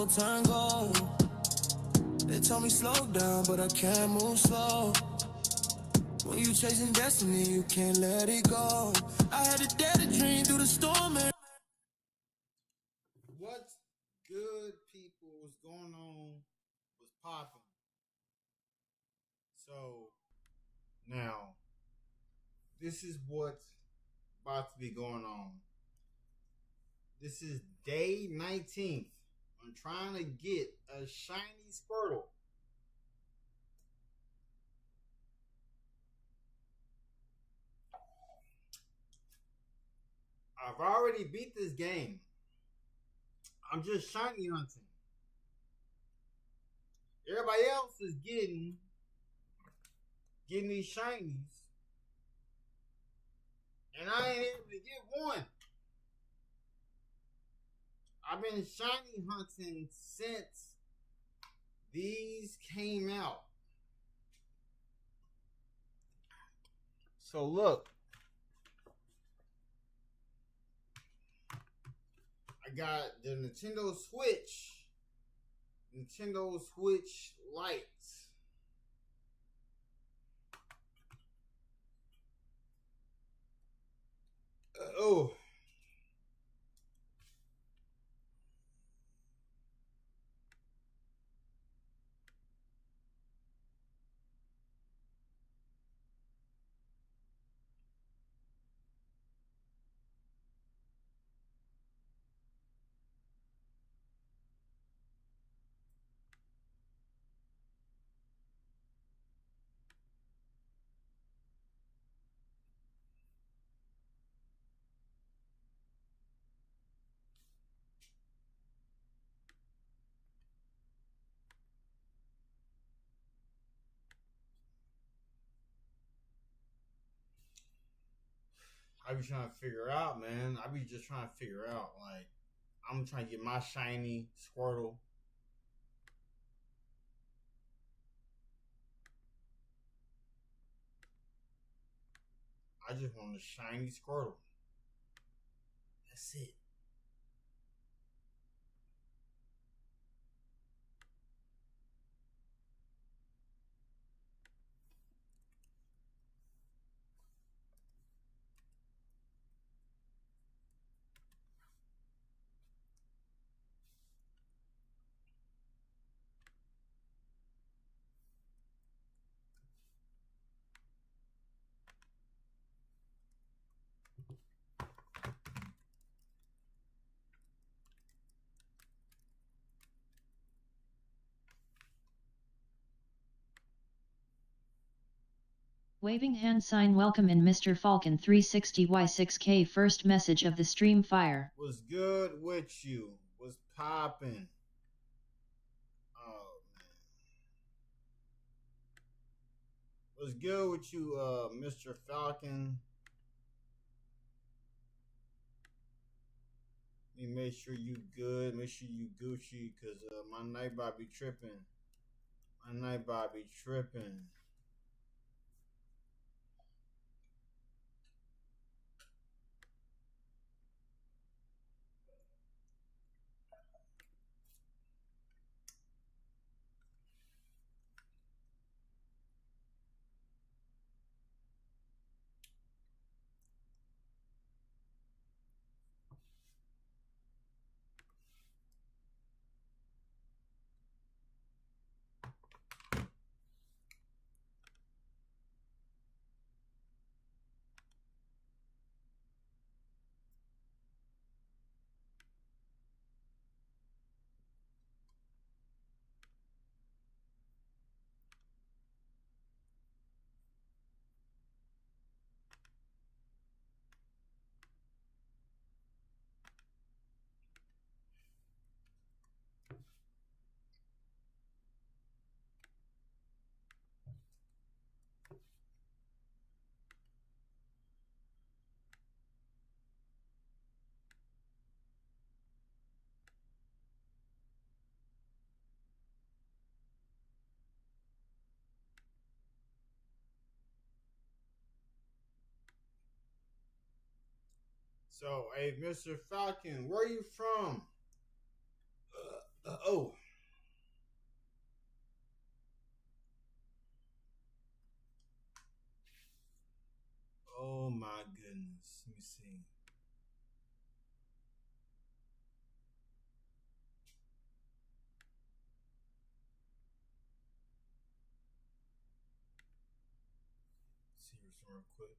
won't turn gold. They told me slow down, but I can't move slow. When you chasing destiny, you can't let it go. I had to dare to dream through the storm. What's good, people? What's going on? What's popping? So, now, this is what's about to be going on. This is day 19th. I'm trying to get a shiny Squirtle. I've already beat this game. I'm just shiny hunting. Everybody else is getting these shinies. And I ain't able to get one. I've been shiny hunting since these came out. So look. I got the Nintendo Switch Lite. Oh. I be trying to figure out, man. I be just trying to figure out, like, I'm trying to get my shiny Squirtle. I just want a shiny Squirtle. That's it. Waving hand sign welcome in Mr. Falcon 360Y6K first message of the stream fire. What's good with you? What's popping? Oh, man. What's good with you, Mr. Falcon? Let me make sure you good. Make sure you Gucci, because my nightbot be tripping. So, hey, Mr. Falcon, where are you from? Oh, me see. See this real quick.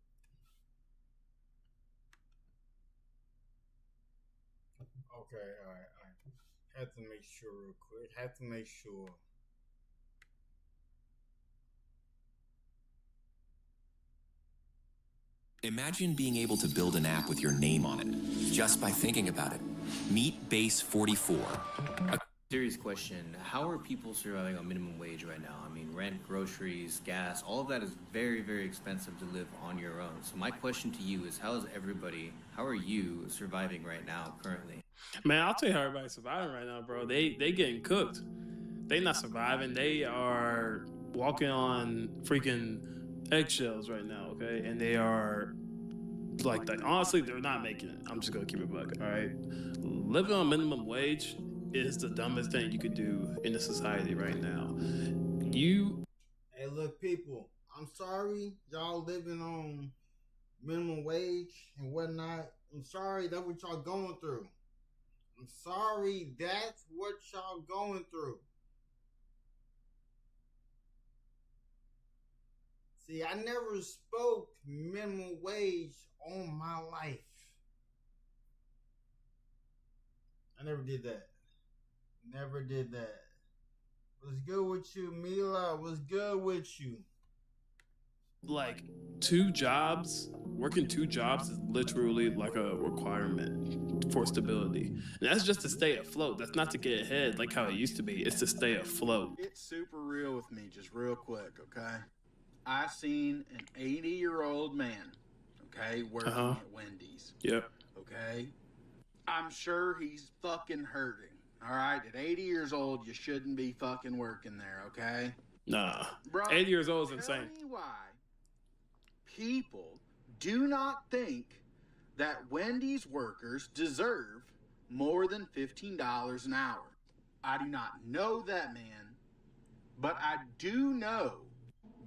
Okay, all right. Had to make sure real quick. Had to make sure. Imagine being able to build an app with your name on it, just by thinking about it. Meet Base 44. Serious question. How are people surviving on minimum wage right now? I mean, rent, groceries, gas, all of that is very, very expensive to live on your own. So my question to you is, how are you surviving right now, currently? Man, I'll tell you how everybody's surviving right now, bro. They getting cooked. They not surviving. They are walking on freaking eggshells right now, okay? And they are like honestly, they're not making it. I'm just gonna keep it buck, all right? Living on minimum wage is the dumbest thing you could do in the society right now. Hey, look, people, I'm sorry y'all living on minimum wage and whatnot. I'm sorry that's what y'all going through. I'm sorry that's what y'all going through. See, I never spoke minimum wage all my life. I never did that. Never did that. What's good with you, Mila? What's good with you? Like working two jobs is literally like a requirement for stability. And that's just to stay afloat. That's not to get ahead like how it used to be. It's to stay afloat. It's super real with me, just real quick, okay? I seen an 80-year-old man, okay, working at Wendy's. Yep. Okay? I'm sure he's fucking hurting. All right? At 80 years old, you shouldn't be fucking working there, okay? Nah. Bro, 80 years old is insane. Tell me why people do not think that Wendy's workers deserve more than $15 an hour. I do not know that man, but I do know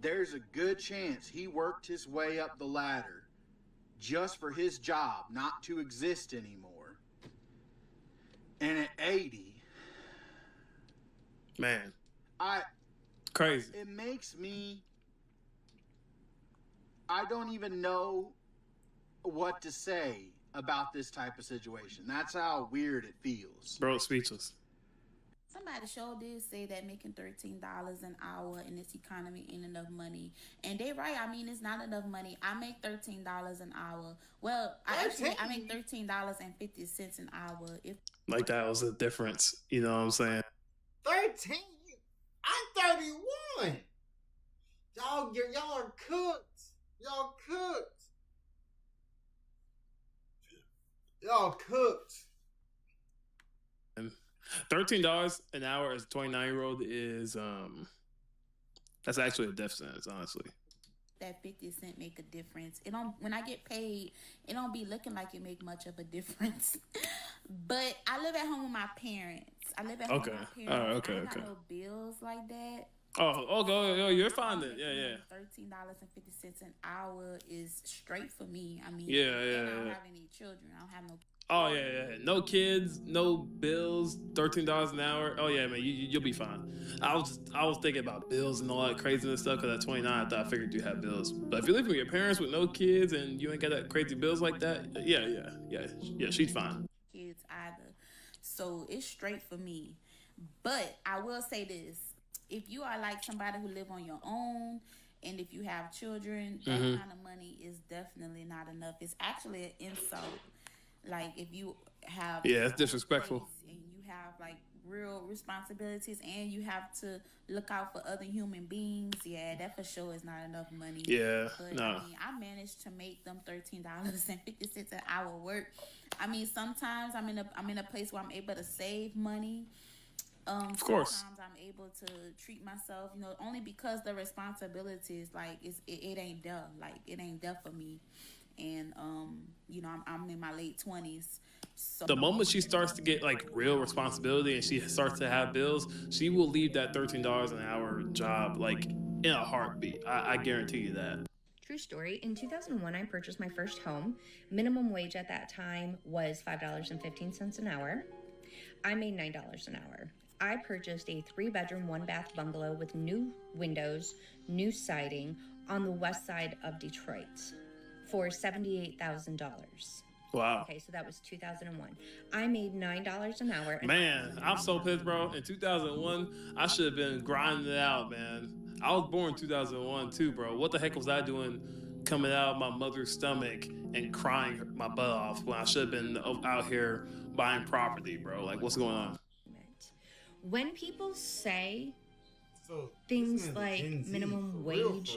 there's a good chance he worked his way up the ladder just for his job not to exist anymore. And at 80, man, crazy. It makes me, I don't even know what to say about this type of situation. That's how weird it feels. Bro, speechless. Somebody sure did say that making $13 an hour in this economy ain't enough money. And they right. I mean, it's not enough money. I make $13 an hour. Well, I make $13.50 an hour. Like that was the difference. You know what I'm saying? 13? I'm 31. Y'all are cooked. Y'all cooked. Y'all cooked. $13 an hour as a 29-year-old is that's actually a death sentence, honestly. That 50 cent make a difference. It don't, when I get paid, it don't be looking like it make much of a difference. But I live at home with my parents. I don't got no bills like that. Oh, you're fine then. Yeah. $13.50 an hour is straight for me. I mean, I don't have any children. I don't have no. Oh yeah. No kids, no bills, $13 an hour. Oh yeah, man, you'll be fine. I was thinking about bills and all that craziness stuff because at 29, I thought I figured you had bills. But if you live with your parents with no kids and you ain't got that crazy bills like that, yeah, she's fine. Kids either, so it's straight for me. But I will say this: if you are like somebody who live on your own, and if you have children, that kind of money is definitely not enough. It's actually an insult. Like if you have it's disrespectful and you have like real responsibilities and you have to look out for other human beings, that for sure is not enough money. But I mean, I managed to make them $13.50 an hour work. I mean, sometimes I'm in a place where I'm able to save money. Of course. Sometimes I'm able to treat myself, only because the responsibilities, like it ain't done. Like it ain't done for me. And I'm in my late 20s. So the moment she starts to get like real responsibility and she starts to have bills, she will leave that $13 an hour job like in a heartbeat. I guarantee you that. True story. In 2001, I purchased my first home. Minimum wage at that time was $5.15 an hour. I made $9 an hour. I purchased a 3-bedroom, 1-bath bungalow with new windows, new siding on the west side of Detroit for $78,000. Wow. Okay, so that was 2001. I made $9 an hour. Man, I'm so pissed, bro. In 2001, I should have been grinding it out, man. I was born in 2001 too, bro. What the heck was I doing coming out of my mother's stomach and crying my butt off when I should have been out here buying property, bro? Like, what's going on? When people say things like minimum wage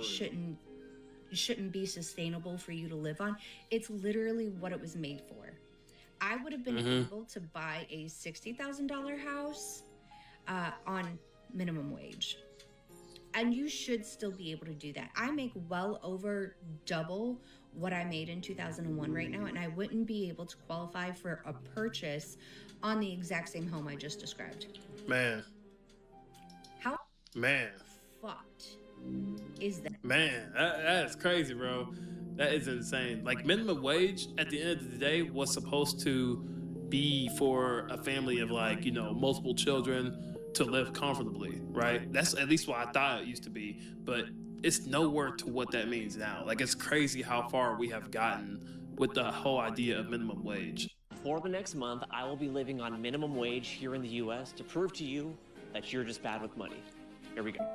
shouldn't be sustainable for you to live on, it's literally what it was made for. I would have been able to buy a $60,000 house on minimum wage. And you should still be able to do that. I make well over double what I made in 2001 right now, and I wouldn't be able to qualify for a purchase on the exact same home I just described. Man. How fucked is that? Man, that is crazy, bro. That is insane. Like, minimum wage at the end of the day was supposed to be for a family of, like, you know, multiple children to live comfortably, right? That's at least what I thought it used to be, but it's nowhere to what that means now. Like, it's crazy how far we have gotten with the whole idea of minimum wage. For the next month, I will be living on minimum wage here in the U.S. to prove to you that you're just bad with money. Here we go.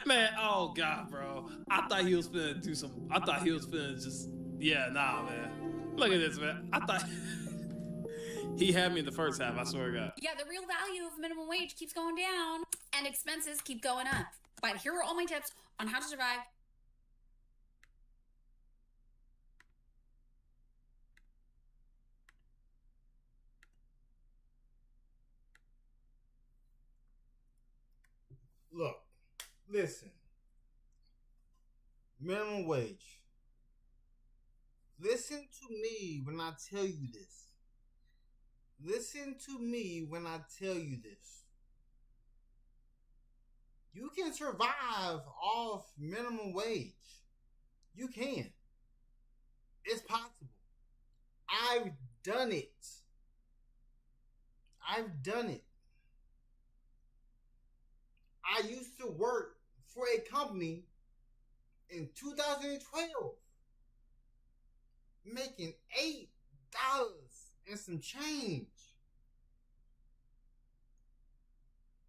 Man, oh God, bro. I thought he was finna do some, I thought he was finna just, nah, man. Look at this, man. I thought he had me in the first half, I swear to God. Yeah, the real value of minimum wage keeps going down and expenses keep going up. But here are all my tips on how to survive. Look, listen. Minimum wage. Listen to me when I tell you this. Listen to me when I tell you this. You can survive off minimum wage. You can. It's possible. I've done it. I've done it. I used to work for a company in 2012 making $8 and some change.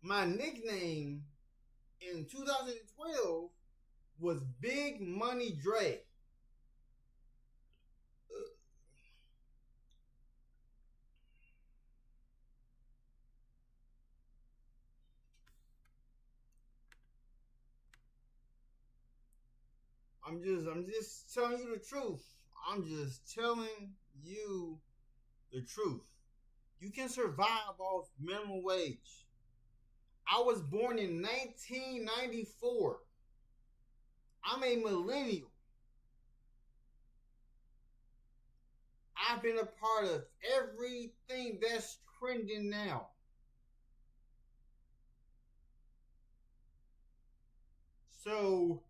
My nickname in 2012 was Big Money Dre. I'm just telling you the truth. I'm just telling you the truth. You can survive off minimum wage. I was born in 1994. I'm a millennial. I've been a part of everything that's trending now. So,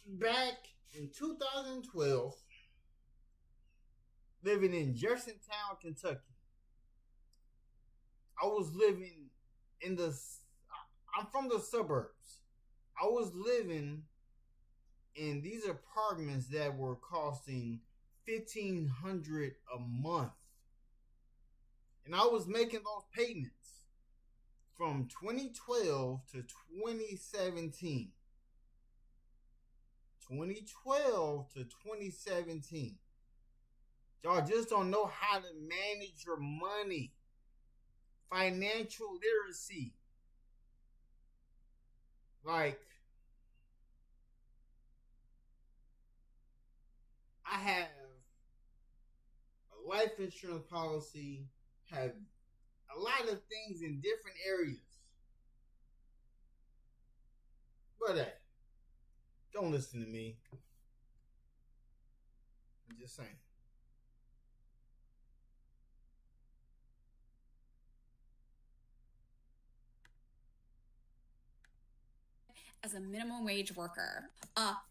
back in 2012, living in Jeffersontown, Kentucky, I was living I'm from the suburbs. I was living in these apartments that were costing $1,500 a month. And I was making those payments from 2012 to 2017. 2012 to 2017. Y'all just don't know how to manage your money. Financial literacy. Like, I have a life insurance policy, have a lot of things in different areas. But hey, don't listen to me. I'm just saying. as a minimum wage worker.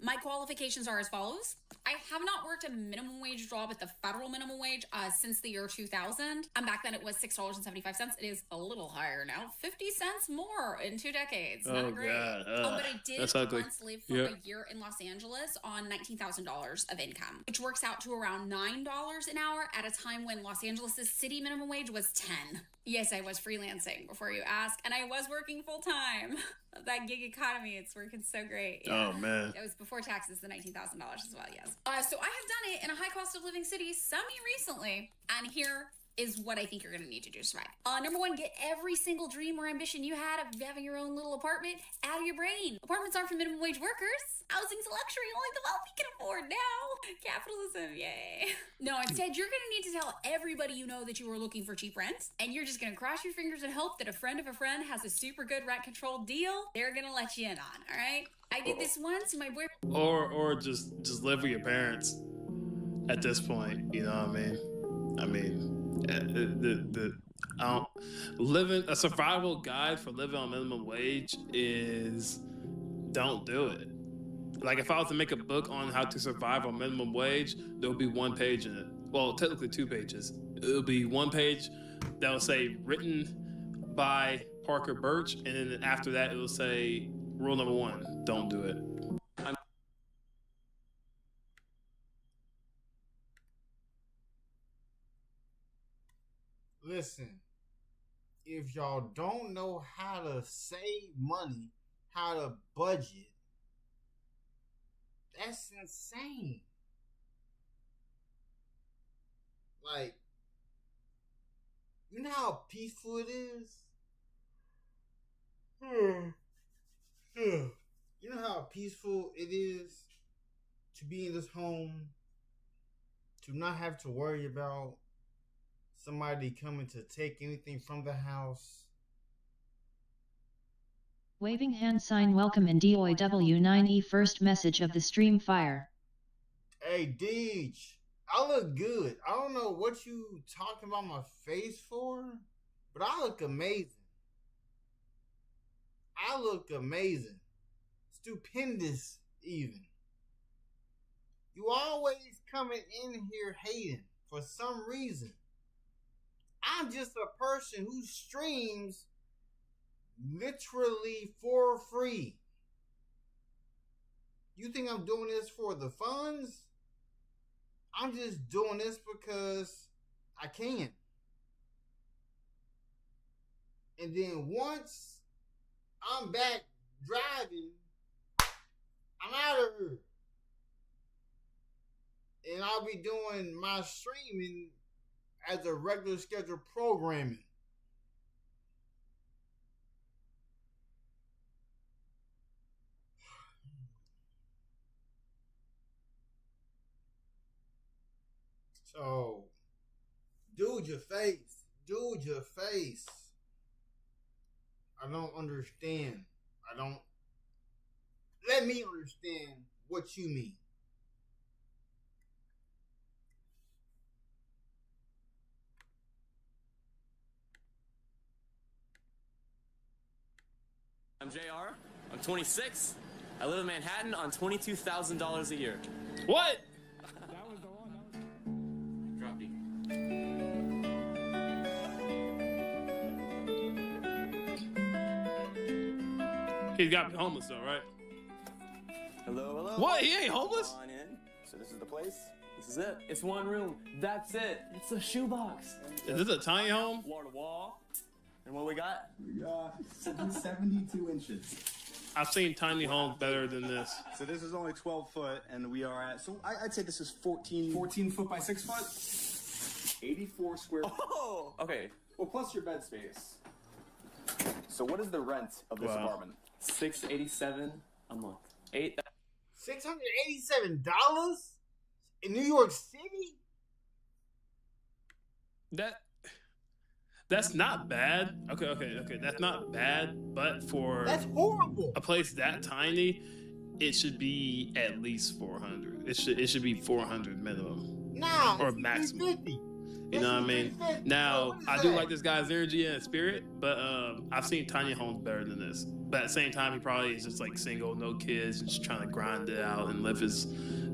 My qualifications are as follows. I have not worked a minimum wage job at the federal minimum wage since the year 2000. Back then it was $6.75. It is a little higher now, 50 cents more in 2 decades. Not great. God. But I did once live for a year in Los Angeles on $19,000 of income, which works out to around $9 an hour at a time when Los Angeles' city minimum wage was 10. Yes, I was freelancing before you ask, and I was working full time. That gig economy, it's working so great. Yeah. Oh, man. It was before taxes, the $19,000 as well, yes. So I have done it in a high cost of living city semi-recently, and here is what I think you're going to need to do to survive. Number 1, get every single dream or ambition you had of having your own little apartment out of your brain. Apartments aren't for minimum wage workers. Housing's a luxury only the wealthy can afford now. Capitalism, yay. No, instead, you're going to need to tell everybody you know that you are looking for cheap rent, and you're just going to cross your fingers and hope that a friend of a friend has a super good rent control deal they're going to let you in on, all right? I did this once, my boyfriend... Or just live with your parents at this point, you know what I mean? Living a survival guide for living on minimum wage is don't do it. Like if I was to make a book on how to survive on minimum wage, there would be 1 page in it. Well, technically 2 pages. It would be 1 page that will say written by Parker Birch, and then after that it will say rule number 1: don't do it. Listen, if y'all don't know how to save money, how to budget, that's insane. Like, you know how peaceful it is? You know how peaceful it is to be in this home, to not have to worry about somebody coming to take anything from the house. Waving hand sign welcome in DOIW9E first message of the stream fire. Hey Deej, I look good. I don't know what you talking about my face for, but I look amazing. I look amazing. Stupendous even. You always coming in here hating for some reason. I'm just a person who streams literally for free. You think I'm doing this for the funds? I'm just doing this because I can. And then once I'm back driving, I'm out of here. And I'll be doing my streaming as a regular scheduled programming. So, dude, your face. Dude, your face. I don't understand. Let me understand what you mean. I'm JR. I'm 26. I live in Manhattan on $22,000 a year. What? That was the one. Drop D. He's got to be homeless though, right? Hello. What? He ain't homeless? Come on in. So this is the place? This is it. It's 1 room. That's it. It's a shoebox. Is this a tiny home? Wall to wall. And what we got? We got 72 inches. I've seen tiny homes better than this. So this is only 12 foot, and we are at, so I'd say this is 14 foot by 6 foot. 84 square feet. Oh, okay. Well, plus your bed space. So what is the rent of this apartment? $687 a month. $687 in New York City? That's not bad. Okay. That's not bad, but for that's horrible. A place that tiny, it should be at least $400. It should be $400 minimum. Nah, or maximum. $350. You know what I mean? Now, I do like this guy's energy and spirit, but I've seen tiny homes better than this. But at the same time, he probably is just like single, no kids, and just trying to grind it out and live his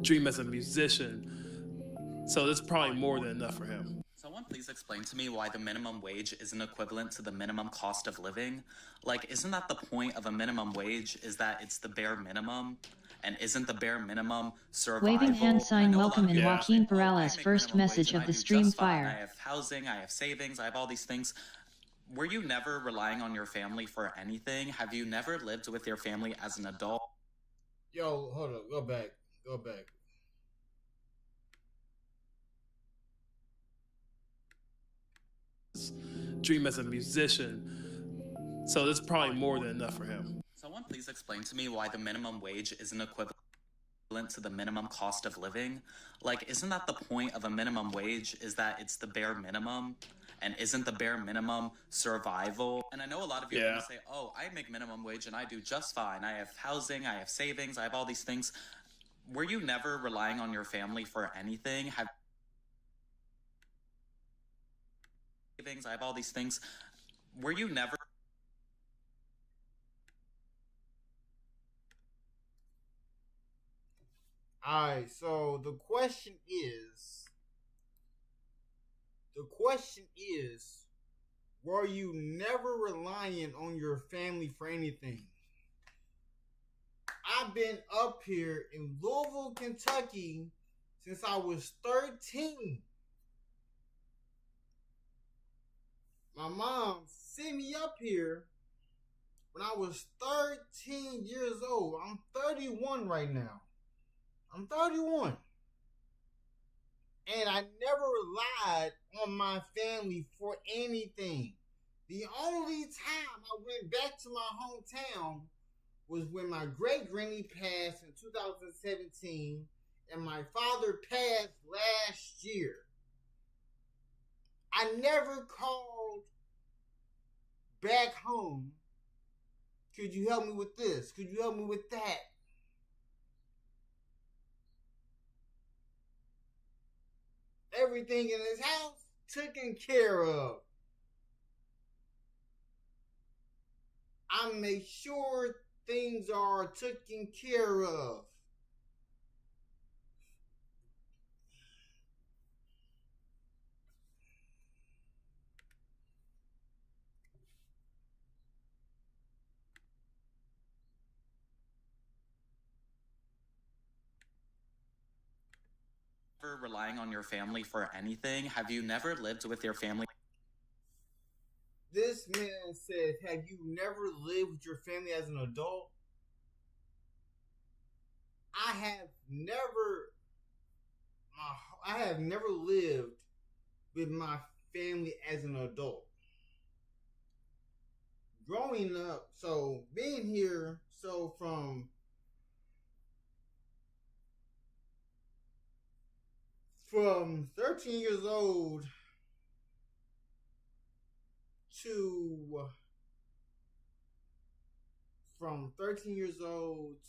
dream as a musician. So this is probably more than enough for him. Someone please explain to me why the minimum wage isn't equivalent to the minimum cost of living. Like, isn't that the point of a minimum wage, is that it's the bare minimum? And isn't the bare minimum survival? Waving hand sign welcome in Joaquin Perales' first message of the stream fire. I have housing, I have savings, I have all these things. Were you never relying on your family for anything? Have you never lived with your family as an adult? Yo, hold up, go back. Dream as a musician. So this is probably more than enough for him. Someone please explain to me why the minimum wage isn't equivalent to the minimum cost of living. Like, isn't that the point of a minimum wage, is that it's the bare minimum? And isn't the bare minimum survival? And I know a lot of you are going to say, oh, I make minimum wage and I do just fine. I have housing, I have savings, I have all these things. Were you never relying on your family for anything? I have all these things. Were you never? Alright, so the question is, were you never relying on your family for anything? I've been up here in Louisville, Kentucky since I was 13. My mom sent me up here when I was 13 years old. I'm 31 right now. I'm 31. And I never relied on my family for anything. The only time I went back to my hometown was when my great-granny passed in 2017 and my father passed last year. I never called back home. Could you help me with this? Could you help me with that? Everything in his house taken care of. I make sure things are taken care of. Relying on your family for anything? Have you never lived with your family? This man said, have you never lived with your family as an adult? I have never lived with my family as an adult. Growing up, so being here, so from 13 years old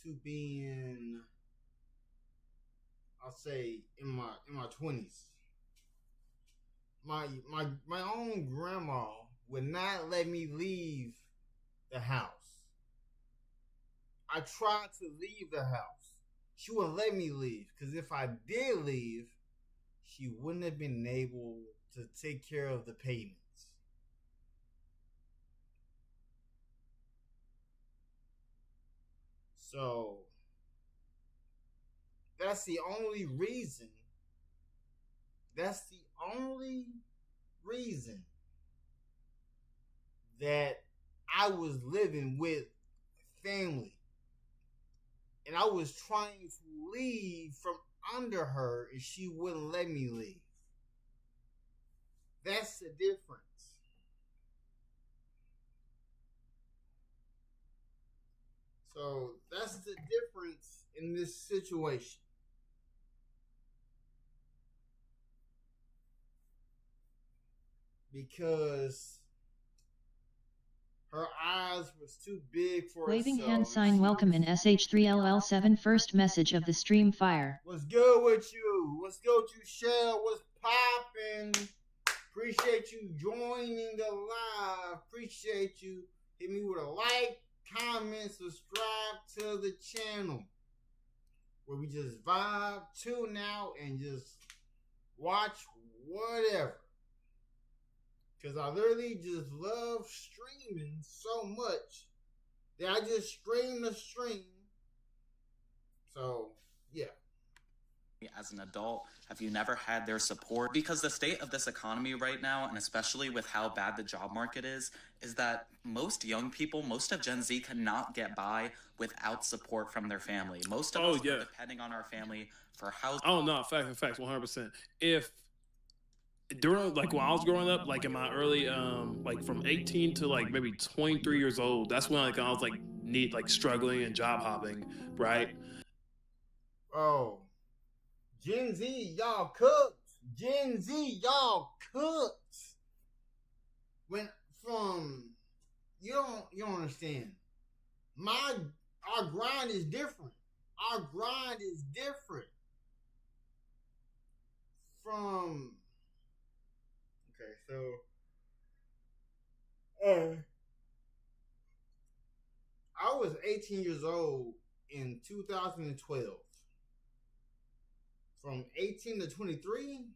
to being, I'll say, in my 20s. My own grandma would not let me leave the house. I tried to leave the house. She wouldn't let me leave, because if I did leave, she wouldn't have been able to take care of the payments. So, that's the only reason that I was living with family. And I was trying to leave from under her and she wouldn't let me leave. That's the difference. So that's the difference in this situation. Because her eyes was too big for Waving herself. hand sign welcome in SH3LL7 first message of the stream fire. What's good with you? What's good with you, Shell? What's poppin'? Appreciate you joining the live. Appreciate you. Hit me with a like, comment, subscribe to the channel where we just vibe, tune out, and just watch whatever. Because I literally just love streaming so much that I just stream the stream. So, yeah. As an adult, have you never had their support? Because the state of this economy right now, and especially with how bad the job market is that most young people, most of Gen Z cannot get by without support from their family. Most of us are depending on our family for housing. Oh, no, facts, 100%. During, like, when I was growing up, like, in my early, like, from 18 to, like, maybe 23 years old, that's when, like, I was, like, struggling and job hopping, right? Oh. Gen Z, y'all cooked. Gen Z, y'all cooked. You don't understand. Our grind is different. Our grind is different from. Okay, so I was 18 years old in 2012. From 18 to 23,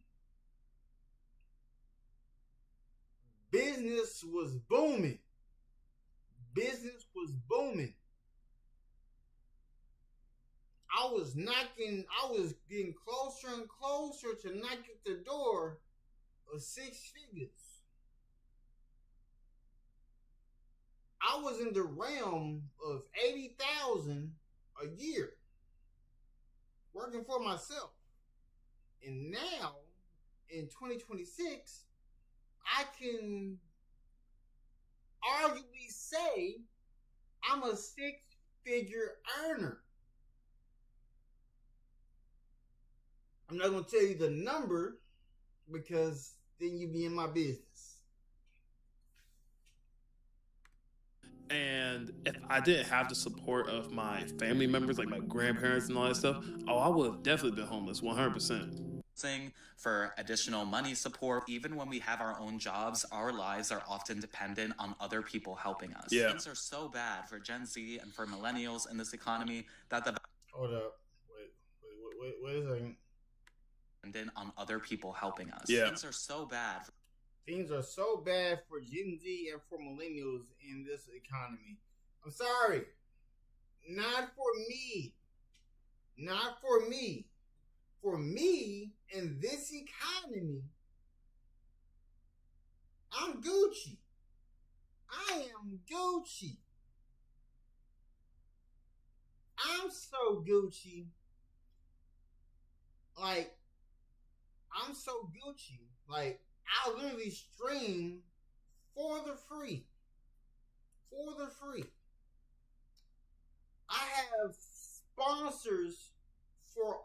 business was booming. Business was booming. I was getting closer and closer to knocking at the door of 6 figures. I was in the realm of 80,000 a year working for myself. And now, in 2026, I can arguably say I'm a 6-figure earner. I'm not going to tell you the number because then you'd be in my business. And if I didn't have the support of my family members, like my grandparents and all that stuff, I would have definitely been homeless, 100%. For additional money support. Even when we have our own jobs, our lives are often dependent on other people helping us. Yeah. Things are so bad for Gen Z and for millennials in this economy that the Hold up. Wait a second. Dependent on other people helping us. Yeah. Things are so bad. Things are so bad for Gen Z and for millennials in this economy. I'm sorry. Not for me. Not for me. For me, in this economy, I'm Gucci. I am Gucci. I'm so Gucci. Like, I'm so Gucci. Like, I literally stream for the free. For the free. I have sponsors for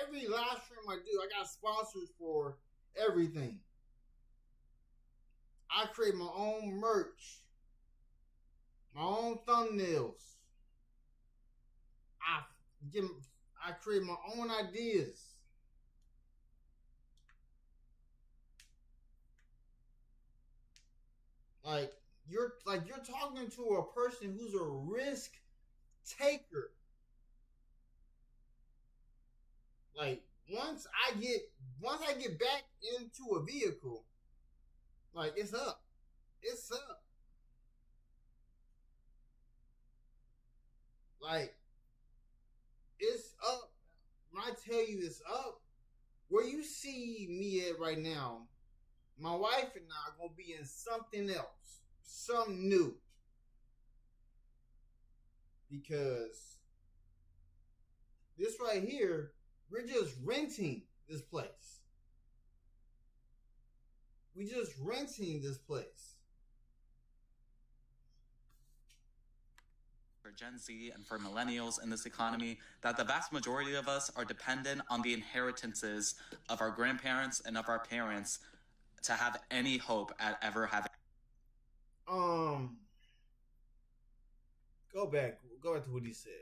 every live stream I do. I got sponsors for everything. I create my own merch, my own thumbnails. I create my own ideas. Like you're talking to a person who's a risk taker. Like once I get back into a vehicle, like it's up. It's up. Like it's up. When I tell you it's up, where you see me at right now, my wife and I are gonna be in something else, something new. Because this right here, we're just renting this place. We just renting this place. For Gen Z and for millennials in this economy, that the vast majority of us are dependent on the inheritances of our grandparents and of our parents to have any hope at ever having. Go back to what he said.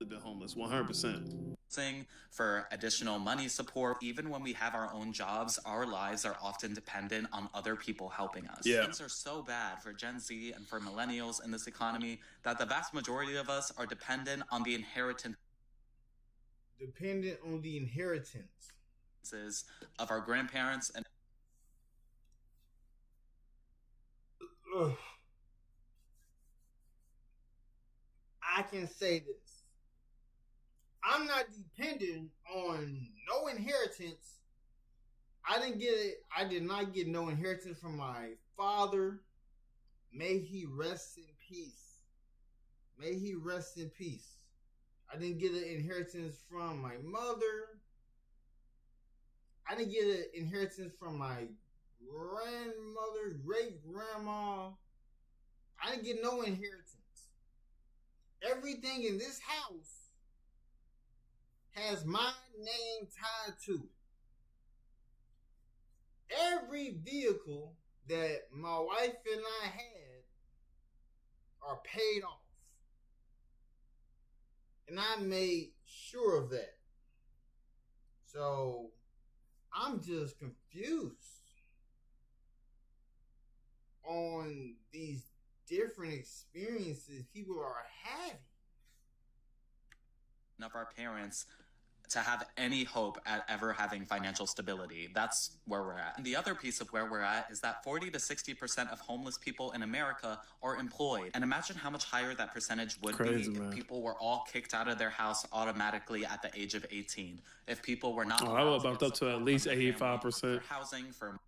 Been homeless homeless, 100%. For additional money support. Even when we have our own jobs, our lives are often dependent on other people helping us. Yeah. Things are so bad for Gen Z and for millennials in this economy that the vast majority of us are dependent on the inheritance of our grandparents and I can say this. I'm not dependent on no inheritance. I did not get no inheritance from my father. May he rest in peace. May he rest in peace. I didn't get an inheritance from my mother. I didn't get an inheritance from my grandmother, great grandma. I didn't get no inheritance. Everything in this house has my name tied to it. Every vehicle that my wife and I had are paid off. And I made sure of that. So I'm just confused on these different experiences people are having. Of our parents to have any hope at ever having financial stability. That's where we're at. And the other piece of where we're at is that 40 to 60% of homeless people in America are employed. And imagine how much higher that percentage would be if people were all kicked out of their house automatically at the age of 18. If people were not I would bump up to at least 85%. For housing, for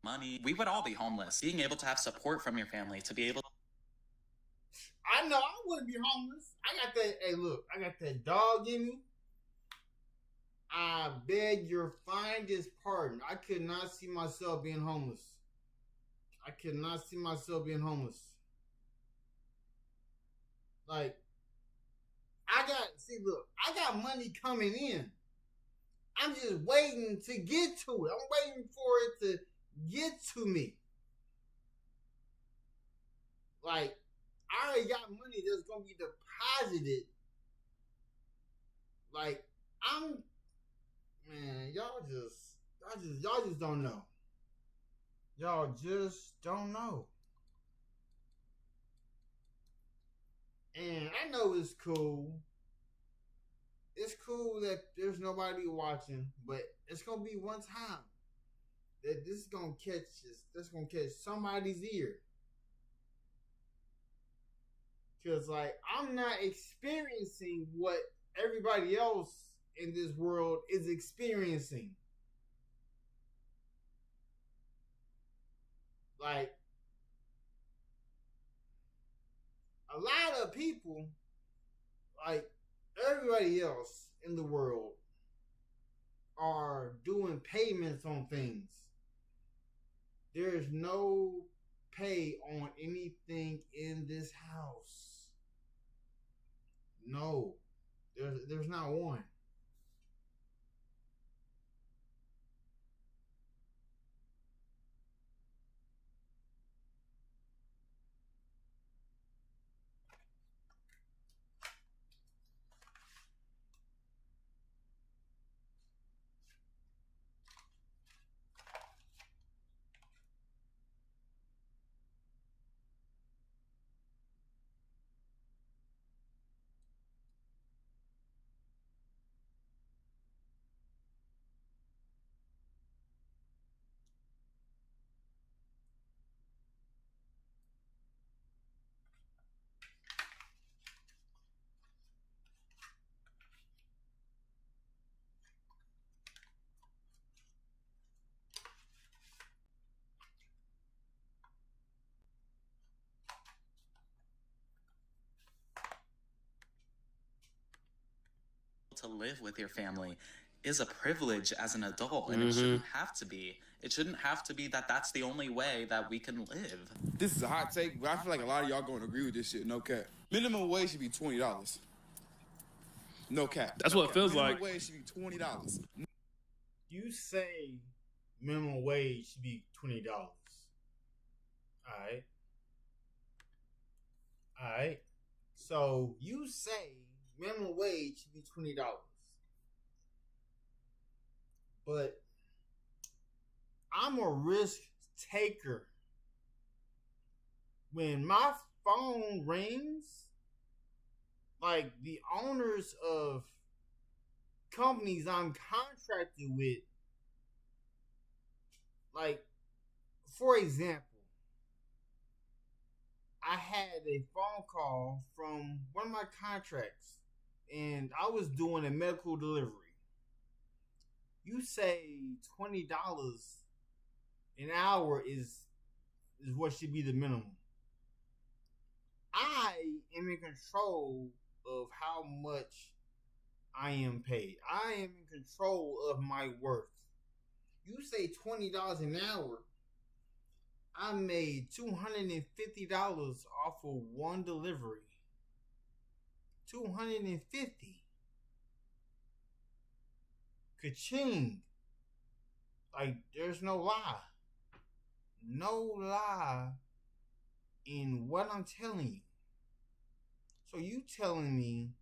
money, we would all be homeless. Being able to have support from your family, to be able to I know I wouldn't be homeless. I got that. Hey, look, I got that dog in me. I beg your finest pardon. I could not see myself being homeless. I could not see myself being homeless. Like, look, I got money coming in. I'm just waiting to get to it. I'm waiting for it to get to me. Like, I already got money that's gonna be deposited. Like, y'all just don't know. Y'all just don't know. And I know it's cool. It's cool that there's nobody watching, but it's gonna be one time that this is gonna catch us. That's gonna catch somebody's ear. Because, like, I'm not experiencing what everybody else in this world is experiencing. Like, a lot of people, like everybody else in the world, are doing payments on things. There's no pay on anything in this house. No, there's not one. to live with your family is a privilege as an adult, and it shouldn't have to be. It shouldn't have to be that that's the only way that we can live. This is a hot take, but I feel like a lot of y'all going to agree with this shit. No cap. Minimum wage should be $20. No cap. That's what it feels like. Minimum wage should be $20. You say minimum wage should be $20. Alright. So you say minimum wage should be $20. But I'm a risk taker. When my phone rings, like the owners of companies I'm contracted with, like, for example, I had a phone call from one of my contracts, and I was doing a medical delivery. You say $20 an hour is what should be the minimum. I am in control of how much I am paid. I am in control of my worth. You say $20 an hour, I made $250 off of one delivery. $250. Ka-ching. Like, there's no lie. No lie in what I'm telling you. So you telling me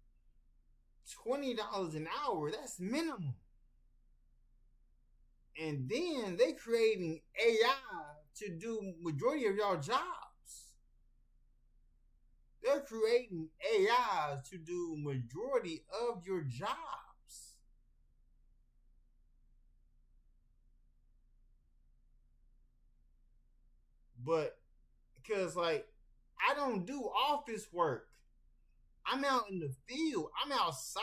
$20 an hour, that's minimum. And then they creating AI to do majority of y'all jobs. They're creating AI to do majority of your jobs. But because, like, I don't do office work. I'm out in the field. I'm outside.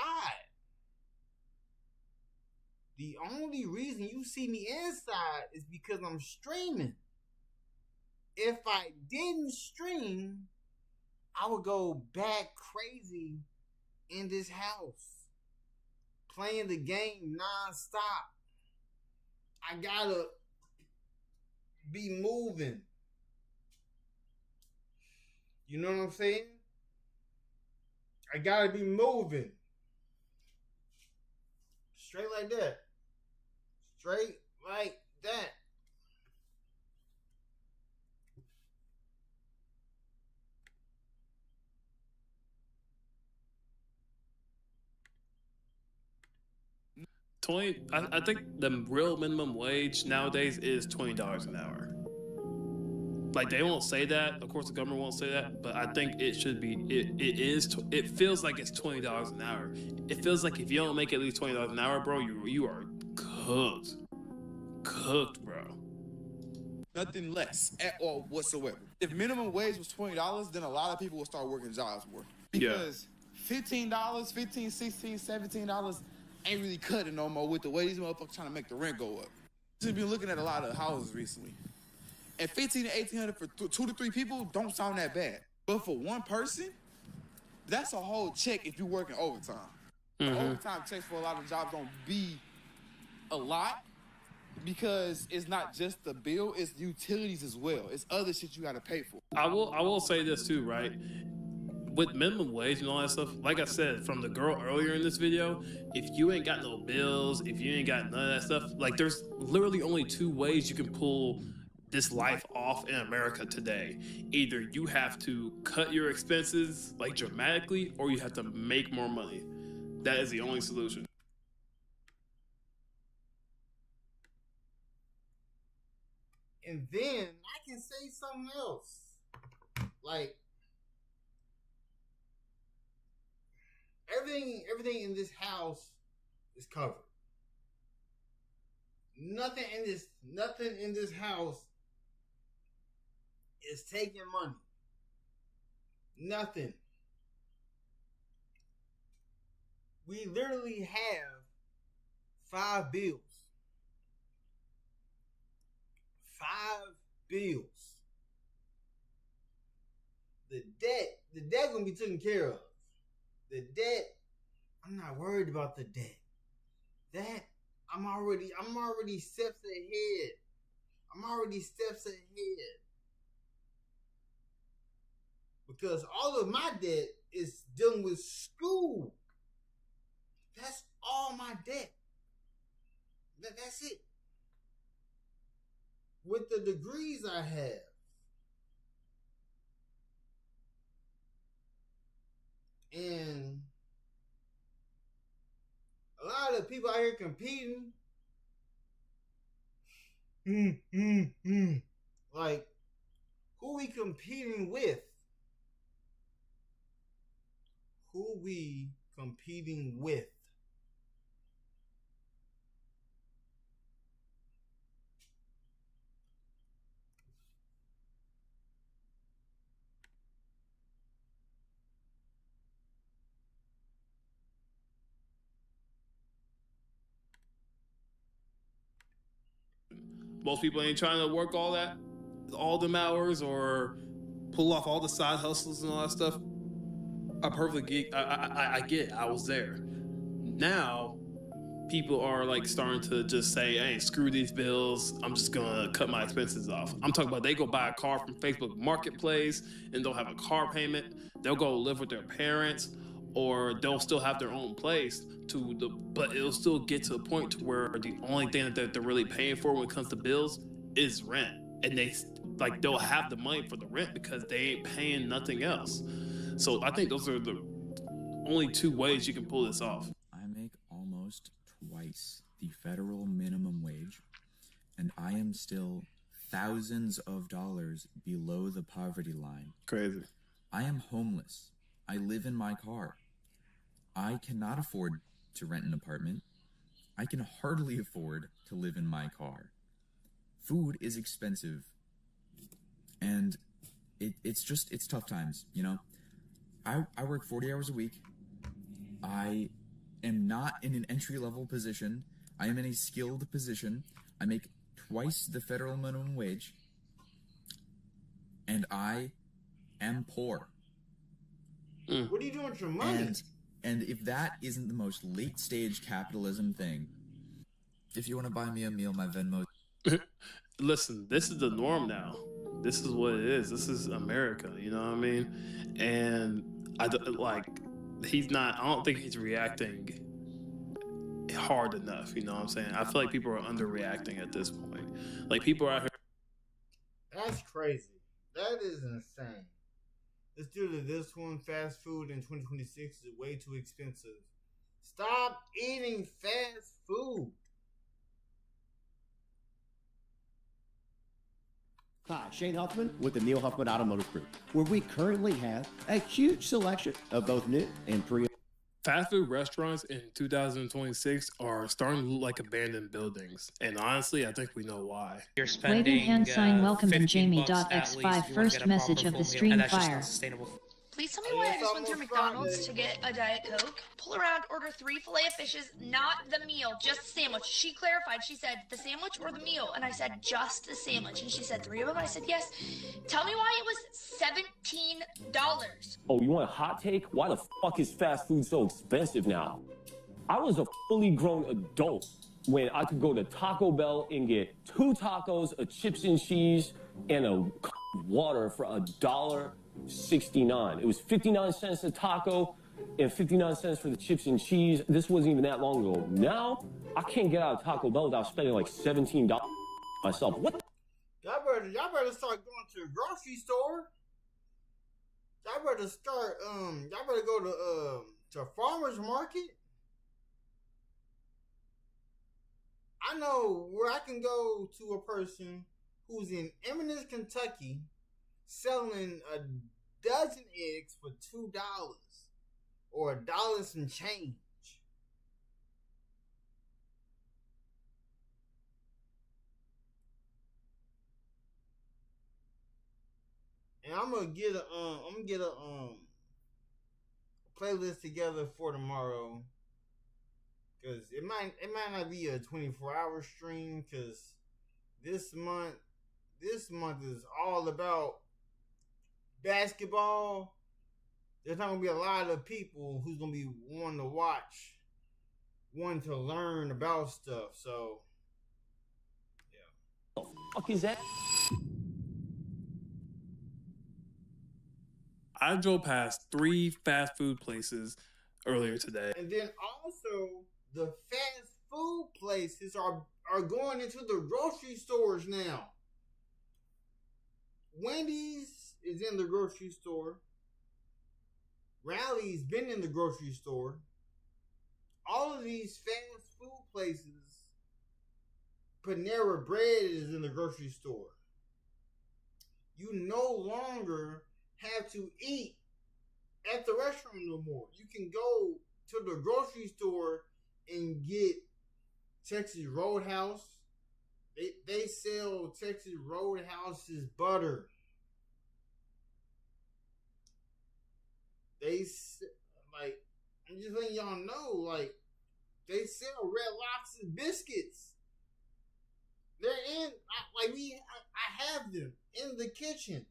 The only reason you see me inside is because I'm streaming. If I didn't stream, I would go back crazy in this house, playing the game nonstop. I gotta be moving. You know what I'm saying? I gotta be moving. Straight like that. Straight like that. I think the real minimum wage nowadays is $20 an hour. Like, they won't say that. Of course, the government won't say that, but I think it should be. It feels like it's $20 an hour. It feels like if you don't make at least $20 an hour, bro, you are cooked, bro. Nothing less at all whatsoever. If minimum wage was $20, then a lot of people will start working jobs more. Because $15, $16, $17 ain't really cutting no more with the way these motherfuckers trying to make the rent go up. Just been looking at a lot of houses recently. And $1,500 to $1,800 for 2 to 3 people don't sound that bad. But for one person, that's a whole check if you're working overtime. The overtime checks for a lot of jobs don't be a lot because it's not just the bill, it's utilities as well. It's other shit you gotta pay for. I will say this too, right? With minimum wage and all that stuff, like I said from the girl earlier in this video, if you ain't got no bills, if you ain't got none of that stuff, like, there's literally only 2 ways you can pull this life off in America today. Either you have to cut your expenses, like, dramatically, or you have to make more money. That is the only solution. And then I can say something else. Like, everything in this house is covered. Nothing in this house is taking money. Nothing. We literally have 5 bills. 5 bills. The debt gonna be taken care of. The debt, I'm not worried about the debt. That I'm already steps ahead. I'm already steps ahead. Because all of my debt is dealing with school. That's all my debt. That's it. With the degrees I have, and people out here competing. Like, who we competing with? Who we competing with? Most people ain't trying to work all them hours or pull off all the side hustles and all that stuff. I perfectly get. I get it. I was there. Now, people are like starting to just say, "Hey, screw these bills. I'm just gonna cut my expenses off." I'm talking about they go buy a car from Facebook Marketplace and they'll have a car payment. They'll go live with their parents, or they'll still have their own place. But it'll still get to a point to where the only thing that they're really paying for when it comes to bills is rent, and they'll have the money for the rent because they ain't paying nothing else. So I think those are the only two ways you can pull this off. I make almost twice the federal minimum wage, and I am still thousands of dollars below the poverty line. Crazy. I am homeless. I live in my car. I cannot afford to rent an apartment. I can hardly afford to live in my car. Food is expensive. And it's tough times, you know? I work 40 hours a week. I am not in an entry-level position. I am in a skilled position. I make twice the federal minimum wage. And I am poor. What are you doing with your money? And if that isn't the most late-stage capitalism thing, if you want to buy me a meal, my Venmo... Listen, this is the norm now. This is what it is. This is America, you know what I mean? And I don't think he's reacting hard enough, you know what I'm saying? I feel like people are underreacting at this point. Like, people are out here... That's crazy. That is insane. Let's do this one. Fast food in 2026 is way too expensive. Stop eating fast food. Hi, Shane Huffman with the Neil Huffman Automotive Group, where we currently have a huge selection of both new and pre-owned. Fast food restaurants in 2026 are starting to look like abandoned buildings. And honestly, I think we know why. You're spending waving hand sign welcome in Jamie.x5 first message of the stream fire. Please tell me why I just went through McDonald's to get a Diet Coke, pull around, order 3 filet of fishes, not the meal, just the sandwich. She clarified. She said, the sandwich or the meal? And I said, just the sandwich. And she said, 3 of them? I said, yes. Tell me why it was $17. Oh, you want a hot take? Why the fuck is fast food so expensive now? I was a fully grown adult when I could go to Taco Bell and get 2 tacos, a chips and cheese, and a water for $1.69. It was 59 cents a taco and 59 cents for the chips and cheese. This wasn't even that long ago. Now, I can't get out of Taco Bell without spending like $17 myself. What? Y'all better start going to the grocery store. Y'all better go to farmer's market. I know where I can go to a person who's in Eminence, Kentucky, selling a dozen eggs for $2 or $1 and some change. And I'm gonna get a playlist together for tomorrow, cause it might not be a 24-hour stream, cause this month is all about basketball. There's not gonna be a lot of people who's gonna be wanting to watch, wanting to learn about stuff. So, yeah. What the fuck is that? I drove past 3 fast food places earlier today. And then also, the fast food places are going into the grocery stores now. Wendy's is in the grocery store. Rally's been in the grocery store. all of these fast food places, Panera Bread is in the grocery store. You no longer have to eat at the restaurant no more. You can go to the grocery store and get Texas Roadhouse. They sell Texas Roadhouse's butter. I'm just letting y'all know, like, they sell Red Lobster biscuits. They're in, I have them in the kitchen.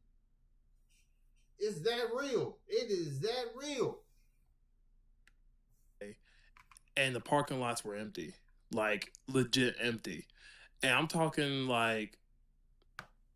It's that real. It is that real. And the parking lots were empty. Like, legit empty. And I'm talking, like,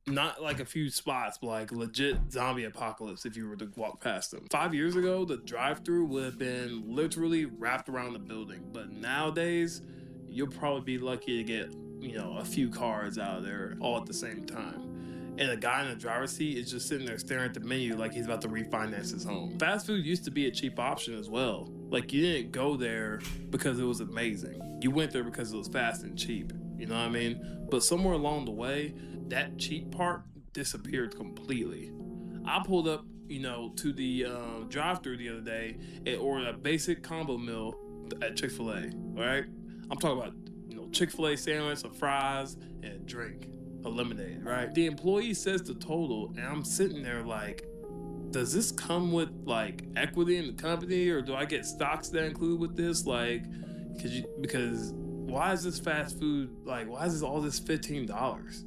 not like a few spots, but like legit zombie apocalypse if you were to walk past them. 5 years ago, the drive-thru would have been literally wrapped around the building. But nowadays, you'll probably be lucky to get, a few cars out of there all at the same time. And the guy in the driver's seat is just sitting there staring at the menu like he's about to refinance his home. Fast food used to be a cheap option as well. Like, you didn't go there because it was amazing. You went there because it was fast and cheap. You know what I mean? But somewhere along the way, that cheap part disappeared completely. I pulled up, to the drive-thru the other day and ordered a basic combo meal at Chick-fil-A, right? I'm talking about, Chick-fil-A sandwich, some fries, and a drink, a lemonade, right? The employee says the total, and I'm sitting there like, does this come with, like, equity in the company, or do I get stocks that include with this? Like, because why is this fast food, like, why is this all this $15?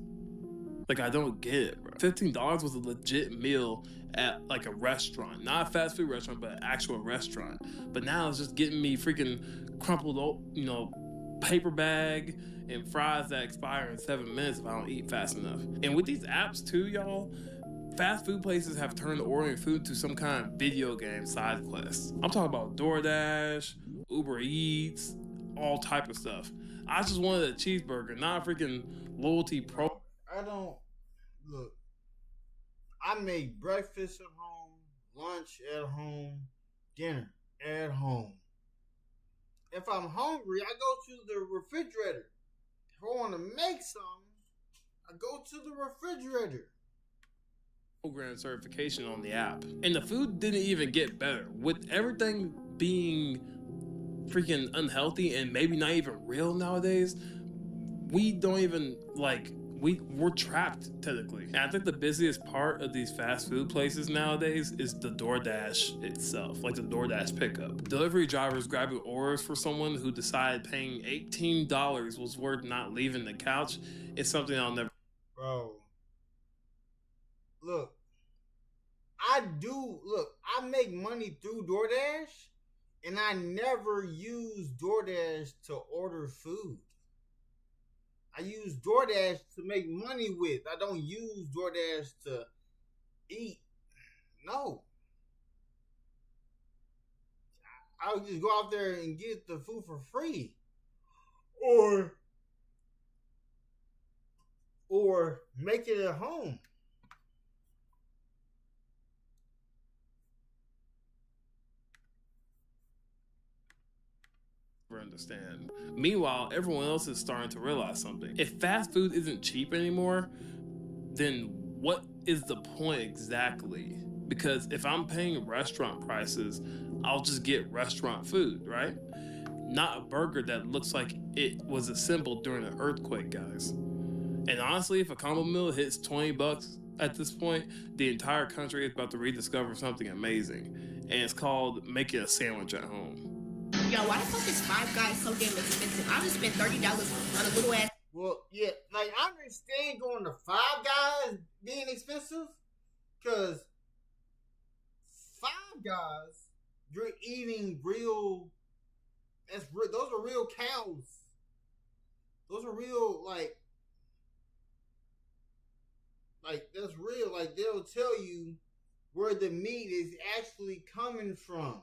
Like, I don't get it, bro. $15 was a legit meal at, like, a restaurant. Not a fast food restaurant, but an actual restaurant. But now it's just getting me freaking crumpled, paper bag and fries that expire in 7 minutes if I don't eat fast enough. And with these apps, too, y'all, fast food places have turned ordering food to some kind of video game side quest. I'm talking about DoorDash, Uber Eats, all type of stuff. I just wanted a cheeseburger, not a freaking loyalty pro. I make breakfast at home, lunch at home, dinner at home. If I'm hungry, I go to the refrigerator. If I want to make something, I go to the refrigerator. Program certification on the app. And the food didn't even get better. With everything being freaking unhealthy and maybe not even real nowadays, we don't even, we're trapped technically. And I think the busiest part of these fast food places nowadays is the DoorDash itself, like the DoorDash pickup. Delivery drivers grabbing orders for someone who decided paying $18 was worth not leaving the couch is something I'll never. Bro, look, I make money through DoorDash, and I never use DoorDash to order food. I use DoorDash to make money with. I don't use DoorDash to eat. No. I would just go out there and get the food for free. Or make it at home. Understand. Meanwhile, everyone else is starting to realize something. If fast food isn't cheap anymore, then what is the point exactly? Because if I'm paying restaurant prices, I'll just get restaurant food, right? Not a burger that looks like it was assembled during an earthquake, guys. And honestly, if a combo meal hits $20 at this point, the entire country is about to rediscover something amazing. And it's called making a sandwich at home. Yo, why the fuck is Five Guys so damn expensive? I just spent $30 on a little ass. Well, yeah, I understand going to Five Guys being expensive, because Five Guys, you're eating real. Those are real cows. Those are real, like that's real. Like, they'll tell you where the meat is actually coming from.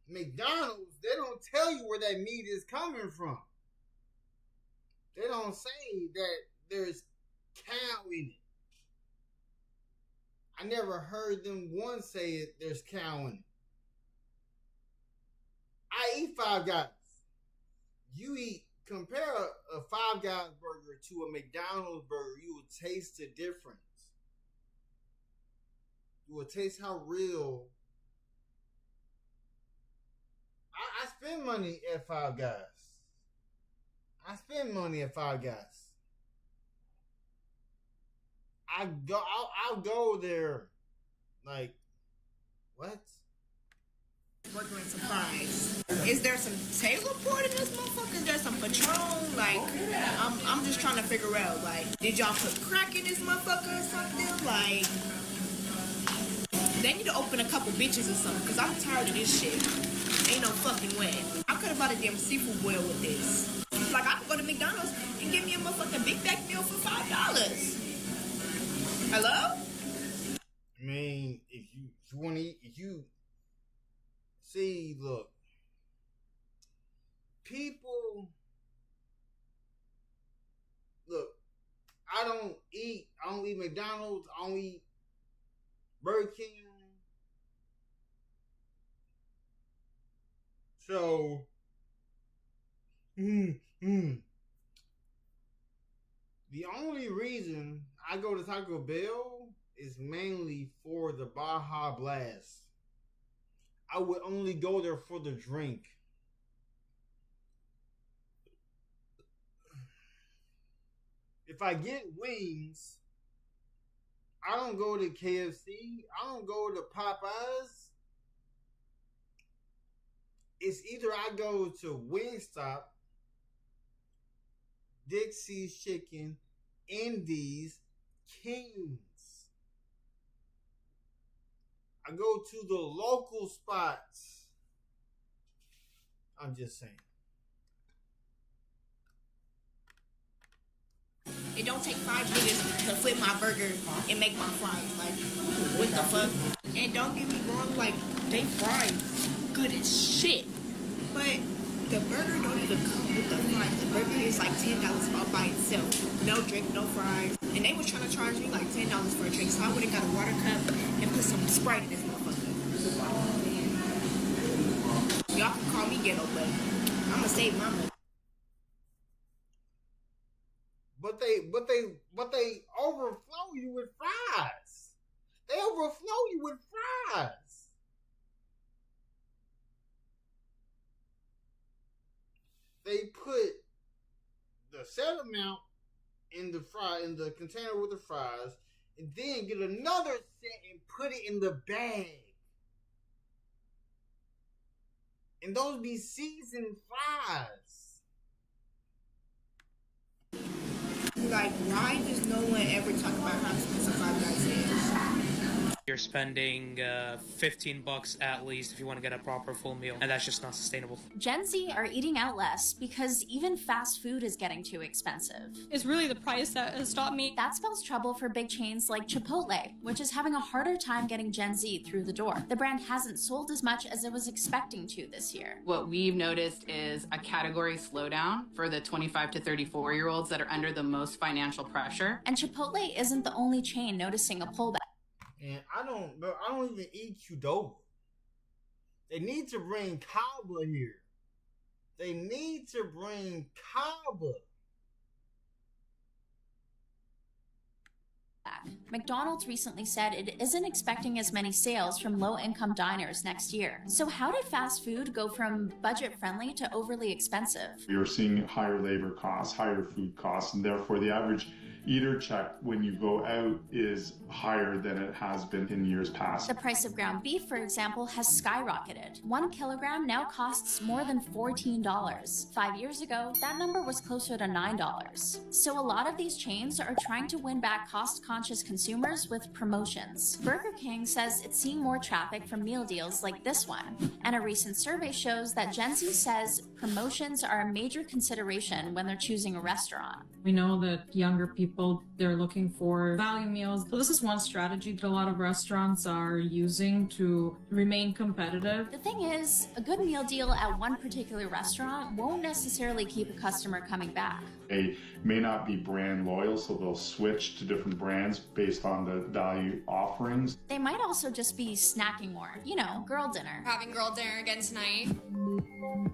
McDonald's, they don't tell you where that meat is coming from. They don't say that there's cow in it. I never heard them once say there's cow in it. I eat eat Five Guys. Compare a Five Guys burger to a McDonald's burger, you will taste the difference. You will taste how real. I spend money at Five Guys. I'll go there. Like, what? Burger and some fries. Is there some Taylor Port in this motherfucker? Is there some Patron? Like, I'm just trying to figure out, like, did y'all put crack in this motherfucker or something? Like, they need to open a couple bitches or something, because I'm tired of this shit. Ain't no fucking way. I could have bought a damn seafood boil with this. Like, I could go to McDonald's and get me a motherfucking Big Mac meal for $5. Hello? I mean, if you want to eat, see, look, people, look, I don't eat McDonald's, I don't eat Burger King. So, the only reason I go to Taco Bell is mainly for the Baja Blast. I would only go there for the drink. If I get wings, I don't go to KFC. I don't go to Popeyes. It's either I go to Wingstop, Dixie's Chicken, Indies, Kings. I go to the local spots. I'm just saying. It don't take 5 minutes to flip my burger and make my fries. Like, what the fuck? And don't get me wrong, like, they fries good as shit. But the burger don't even come with the fries. The burger is like $10 all by itself. No drink, no fries. And they was trying to charge me like $10 for a drink. So I would have got a water cup and put some Sprite in this motherfucker. Y'all can call me ghetto, but I'ma save my money. But they overflow you with fries. They overflow you with fries. They put the set amount in the container with the fries, and then get another set and put it in the bag. And those be seasoned fries. Like, why does no one ever talk about how expensive Five Guys is? You're spending $15 at least if you want to get a proper full meal, and that's just not sustainable. Gen Z are eating out less because even fast food is getting too expensive. It's really the price that has stopped me. That spells trouble for big chains like Chipotle, which is having a harder time getting Gen Z through the door. The brand hasn't sold as much as it was expecting to this year. What we've noticed is a category slowdown for the 25 to 34-year-olds that are under the most financial pressure. And Chipotle isn't the only chain noticing a pullback. And I don't even eat Qdoba. They need to bring Kaba here. They need to bring Kaba. McDonald's recently said it isn't expecting as many sales from low-income diners next year. So how did fast food go from budget-friendly to overly expensive? You're seeing higher labor costs, higher food costs, and therefore the average eater check when you go out is higher than it has been in years past. The price of ground beef, for example, has skyrocketed. 1 kilogram now costs more than $14. 5 years ago, that number was closer to $9. So a lot of these chains are trying to win back cost-conscious consumers with promotions. Burger King says it's seeing more traffic from meal deals like this one. And a recent survey shows that Gen Z says promotions are a major consideration when they're choosing a restaurant. We know that younger people, they're looking for value meals. So this is one strategy that a lot of restaurants are using to remain competitive. The thing is, a good meal deal at one particular restaurant won't necessarily keep a customer coming back. They may not be brand loyal, so they'll switch to different brands based on the value offerings. They might also just be snacking more. You know, girl dinner. Having girl dinner again tonight.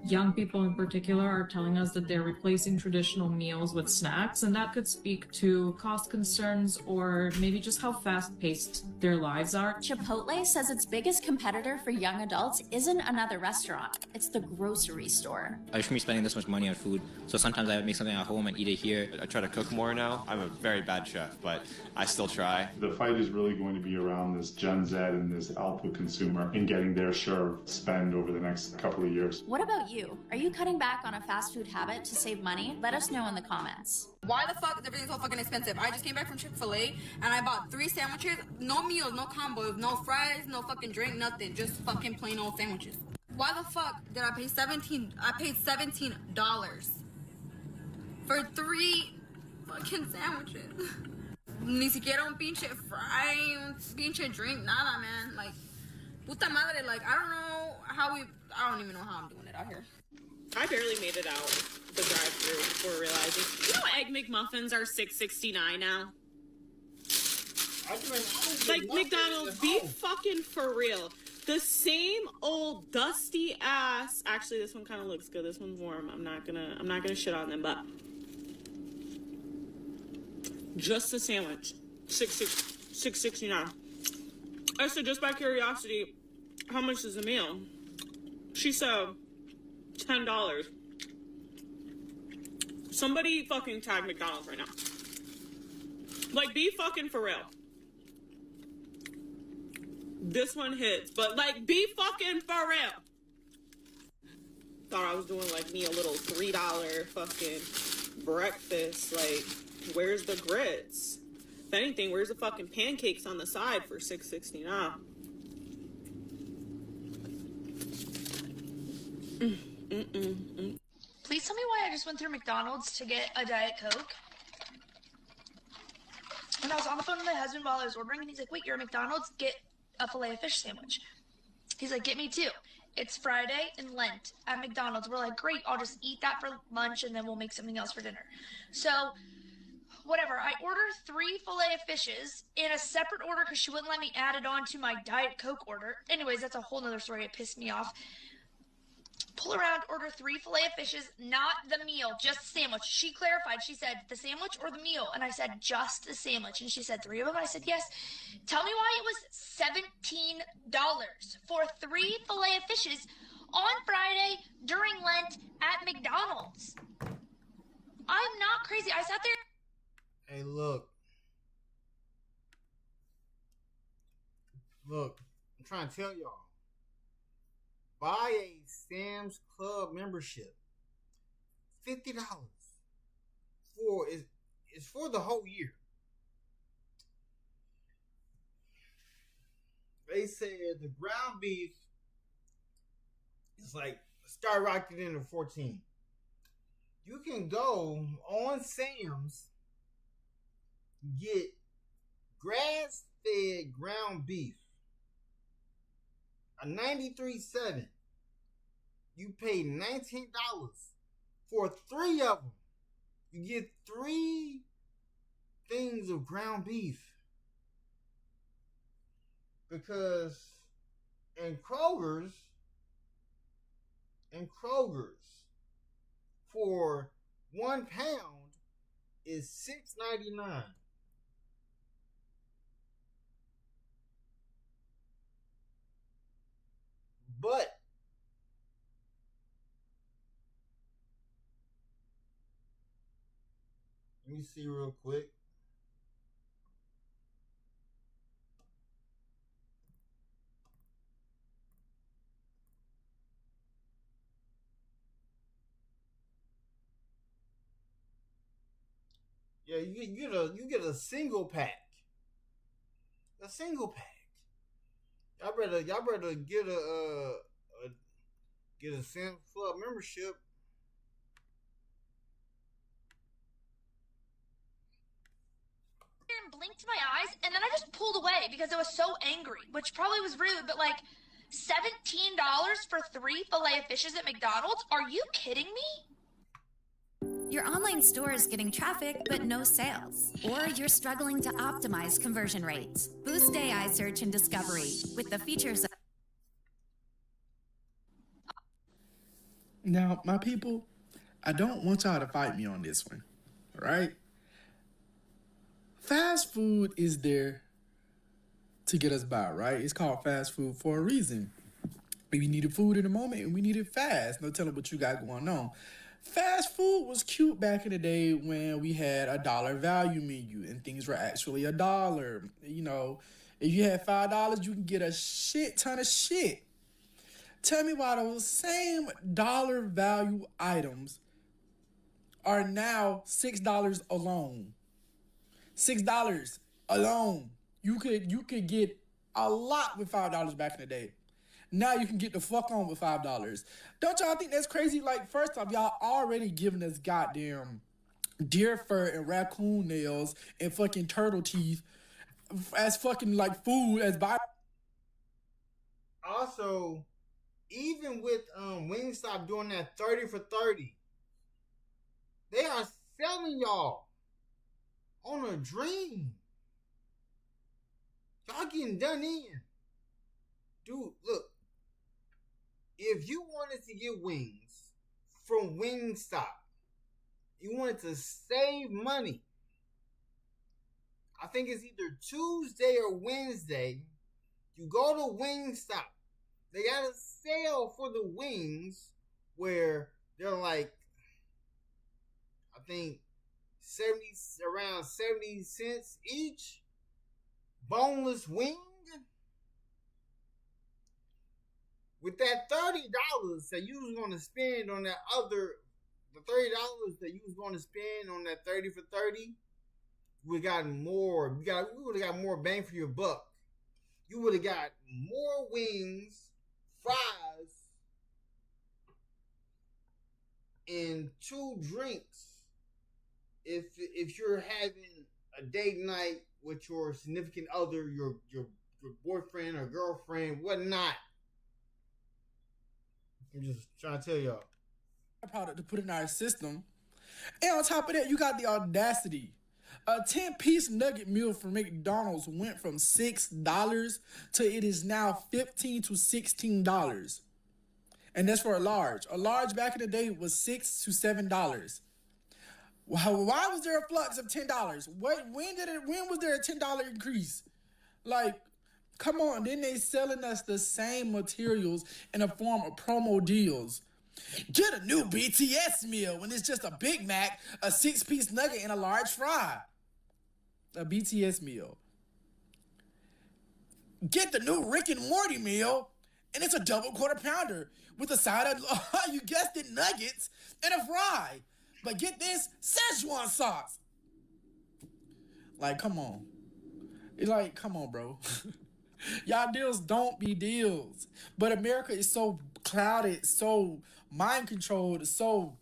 Young people in particular are telling us that they're replacing traditional meals with snacks, and that could speak to cost concerns or maybe just how fast-paced their lives are. Chipotle says its biggest competitor for young adults isn't another restaurant, it's the grocery store. I shouldn't be spending this much money on food, so sometimes I make something at home and eat it here. I try to cook more now. I'm a very bad chef, but I still try. The fight is really going to be around this Gen Z and this alpha consumer and getting their share of spend over the next couple of years. What about you? Are you cutting back on a fast food habit to save money? Let us know in the comments. Why the fuck is everything so fucking expensive? I just came back from Chick-fil-A and I bought 3 sandwiches, no meals, no combos, no fries, no fucking drink, nothing, just fucking plain old sandwiches. Why the fuck did I pay $17 for 3 fucking sandwiches? Ni siquiera un pinche fry, un pinche drink, nada, man. Like, puta madre, like, I don't even know how I'm doing it out here. I barely made it out the drive-thru before realizing, you know, Egg McMuffins are $6.69 now. Like McDonald's, be fucking for real. The same old dusty ass. Actually, this one kind of looks good. This one's warm. I'm not gonna shit on them, but just the sandwich, $6.69. I said, just by curiosity, how much is the meal? She said $10. Somebody fucking tag McDonald's right now. Like, be fucking for real. This one hits, but like, be fucking for real. Thought I was doing like me a little $3 fucking breakfast. Like, where's the grits? If anything, where's the fucking pancakes on the side for $6.69? Please tell me why I just went through McDonald's to get a Diet Coke. And I was on the phone with my husband while I was ordering, and he's like, wait, you're at McDonald's? Get a Filet-O-Fish sandwich. He's like, get me 2. It's Friday and Lent at McDonald's. We're like, great, I'll just eat that for lunch, and then we'll make something else for dinner. So, whatever, I ordered 3 Filet-O-Fishes in a separate order because she wouldn't let me add it on to my Diet Coke order. Anyways, that's a whole nother story. It pissed me off. Pull around, order 3 Filet-O-Fishes, not the meal, just the sandwich. She clarified. She said, the sandwich or the meal? And I said, just the sandwich. And she said, 3 of them? I said, yes. Tell me why it was $17 for 3 Filet-O-Fishes on Friday during Lent at McDonald's. I'm not crazy. I sat there. Hey, look. Look, I'm trying to tell y'all. Buy a Sam's Club membership. $50 it's for the whole year. They said the ground beef is like skyrocketing to 14. You can go on Sam's, get grass-fed ground beef. A 93.7. You pay $19 for 3 of them. You get 3 things of ground beef. Because in Kroger's, for 1 pound is $6.99. But let me see real quick. Yeah, you get a single pack. A single pack. Y'all better get a Sam's Club membership. And blinked my eyes, and then I just pulled away because I was so angry, which probably was rude, but like $17 for 3 Filet-O-Fishes at McDonald's? Are you kidding me? Your online store is getting traffic but no sales. Or you're struggling to optimize conversion rates. Boost AI search and discovery with the features of... Now, my people, I don't want y'all to fight me on this one, all right? Fast food is there to get us by, right? It's called fast food for a reason. We needed food in the moment and we need it fast. No telling what you got going on. Fast food was cute back in the day when we had a dollar value menu and things were actually $1. You know, if you had $5, you can get a shit ton of shit. Tell me why those same dollar value items are now $6 alone. $6 alone. You could get a lot with $5 back in the day. Now you can get the fuck on with $5. Don't y'all think that's crazy? Like, first off, y'all already giving us goddamn deer fur and raccoon nails and fucking turtle teeth as fucking like food as by. Also, even with Wingstop doing that 30 for 30, they are selling y'all on a dream. Y'all getting done in. Dude, look. If you wanted to get wings from Wingstop, you wanted to save money, I think it's either Tuesday or Wednesday, you go to Wingstop. They got a sale for the wings where they're like, I think around 70 cents each. Boneless wing. With that $30 that you was going to spend on that the $30 that you was going to spend on that 30 for 30, we would have gotten more. We would have got more bang for your buck. You would have got more wings, fries, and 2 drinks. If you're having a date night with your significant other, your boyfriend or girlfriend, whatnot. I'm just trying to tell y'all. Product to put in our system. And on top of that, you got the audacity. A 10-piece nugget meal from McDonald's went from $6 to it is now $15 to $16. And that's for a large. A large back in the day was $6 to $7. Why was there a flux of $10? When was there a $10 increase? Like, come on, then they selling us the same materials in the form of promo deals. Get a new BTS meal when it's just a Big Mac, a 6-piece nugget, and a large fry. A BTS meal. Get the new Rick and Morty meal, and it's a double quarter pounder with a side of, you guessed it, nuggets and a fry. But get this, Szechuan sauce. Like, come on. Like, come on, bro. Y'all deals don't be deals. But America is so clouded, so mind-controlled, so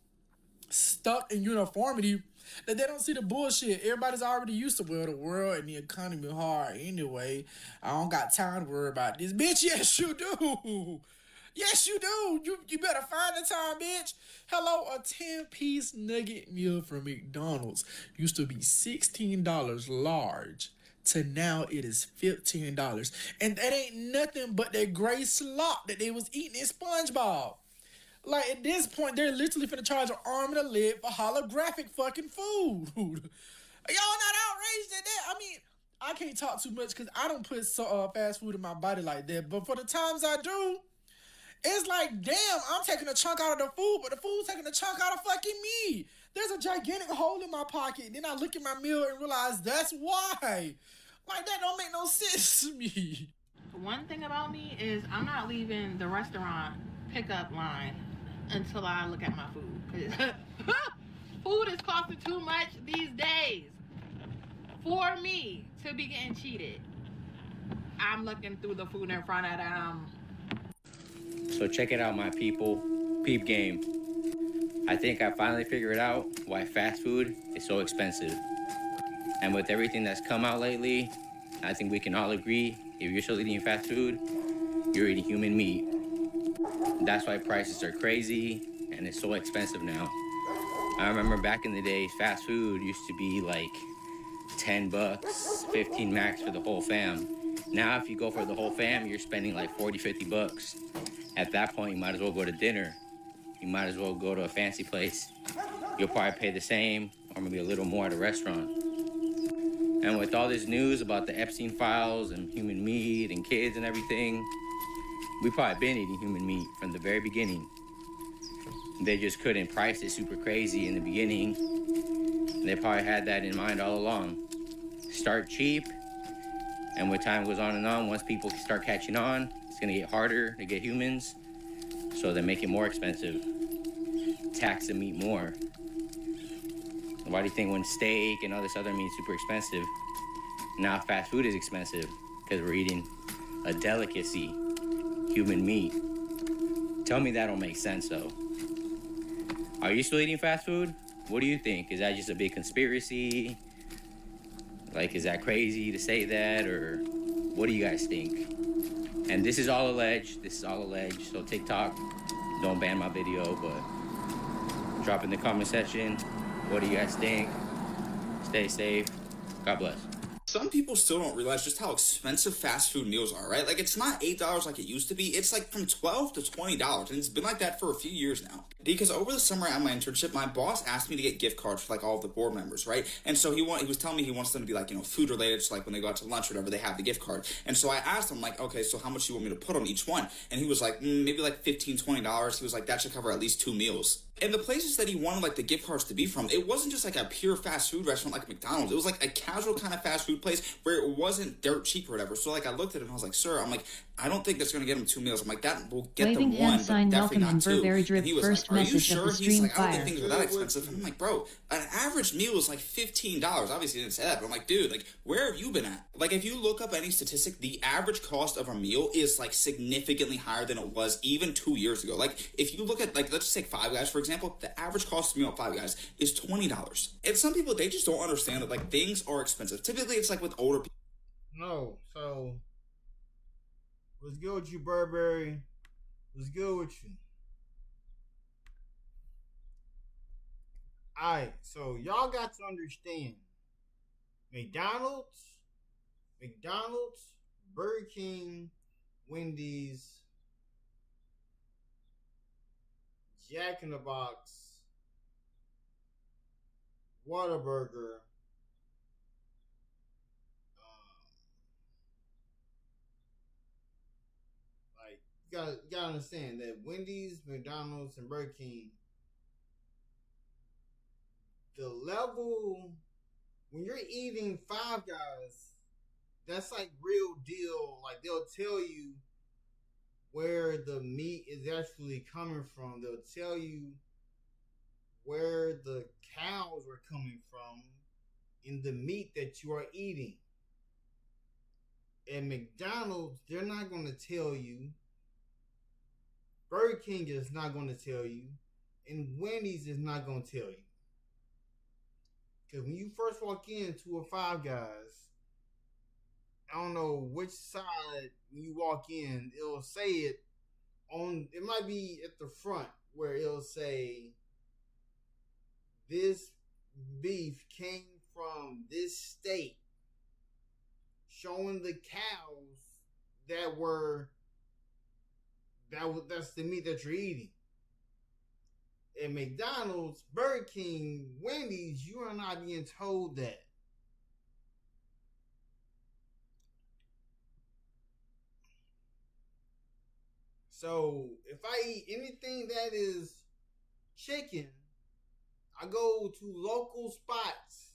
stuck in uniformity that they don't see the bullshit. Everybody's already used to, well, the world and the economy hard anyway. I don't got time to worry about this. Bitch, yes, you do. Yes, you do. You better find the time, bitch. Hello, a 10-piece nugget meal from McDonald's used to be $16 large. To now it is $15. And that ain't nothing but that gray slop that they was eating in SpongeBob. Like, at this point, they're literally finna charge an arm and a leg for holographic fucking food. Y'all not outraged at that? I mean, I can't talk too much because I don't put fast food in my body like that. But for the times I do, it's like, damn, I'm taking a chunk out of the food, but the food's taking a chunk out of fucking me. There's a gigantic hole in my pocket. Then I look at my meal and realize that's why. Like, that don't make no sense to me. One thing about me is I'm not leaving the restaurant pickup line until I look at my food. Food is costing too much these days for me to be getting cheated. I'm looking through the food in front of them. So check it out, my people. Peep game. I think I finally figured out why fast food is so expensive. And with everything that's come out lately, I think we can all agree, if you're still eating fast food, you're eating human meat. That's why prices are crazy and it's so expensive now. I remember back in the day, fast food used to be like $10, 15 max for the whole fam. Now if you go for the whole fam, you're spending like 40, 50 bucks. At that point, you might as well go to dinner. you might as well go to a fancy place. You'll probably pay the same or maybe a little more at a restaurant. And with all this news about the Epstein files and human meat and kids and everything, we probably been eating human meat from the very beginning. They just couldn't price it super crazy in the beginning. And they probably had that in mind all along. Start cheap, and when time goes on and on, once people start catching on, it's gonna get harder to get humans, so they make it more expensive. Tax the meat more. Why do you think when steak and all this other meat is super expensive, now fast food is expensive? Because we're eating a delicacy, human meat. Tell me that don't make sense, though. Are you still eating fast food? What do you think? Is that just a big conspiracy? Like, is that crazy to say that, or what do you guys think? And this is all alleged. This is all alleged. So TikTok, don't ban my video, but drop in the comment section. What do you guys think? Stay safe. God bless. Some people still don't realize just how expensive fast food meals are, right? Like, it's not $8 like it used to be. It's like from $12 to $20, and it's been like that for a few years now. Because over the summer at my internship, my boss asked me to get gift cards for like all of the board members, right? And so he was telling me he wants them to be like, you know, food related, so like when they go out to lunch or whatever, they have the gift card. And so I asked him, like, okay, so how much do you want me to put on each one? And he was like, maybe like $15, $20. He was like, that should cover at least 2 meals. And the places that he wanted like the gift cards to be from, it wasn't just like a pure fast food restaurant like McDonald's. It was like a casual kind of fast food place where it wasn't dirt cheap or whatever. So like I looked at him and I was like, sir, I'm like, I don't think that's going to get him 2 meals. I'm like, that will get Waving them 1, hand sign, but definitely welcome not in 2. Burberry Drip And he was first like, are you message of sure? the He's stream like, I don't fire. think things are that expensive. And I'm like, bro, an average meal is like $15. Obviously, he didn't say that, but I'm like, dude, like, where have you been at? Like, if you look up any statistic, the average cost of a meal is like significantly higher than it was even 2 years ago. Like, if you look at, like, let's just take Five Guys, for example, the average cost of a meal at Five Guys is $20. And some people, they just don't understand that, like, things are expensive. Typically, it's like with older people. No, so what's good with you, Burberry? What's good with you? Alright, so y'all got to understand McDonald's, Burger King, Wendy's, Jack in the Box, Whataburger, like you gotta understand that Wendy's, McDonald's, and Burger King, the level when you're eating Five Guys, that's like real deal. Like they'll tell you where the meat is actually coming from. They'll tell you where the cows are coming from in the meat that you are eating. At McDonald's, they're not going to tell you. Burger King is not going to tell you. And Wendy's is not going to tell you. Because when you first walk into a Five Guys, I don't know which side when you walk in, it'll say it on, it might be at the front where it'll say, this beef came from this state, showing the cows that's the meat that you're eating. At McDonald's, Burger King, Wendy's, you are not being told that. So if I eat anything that is chicken, I go to local spots.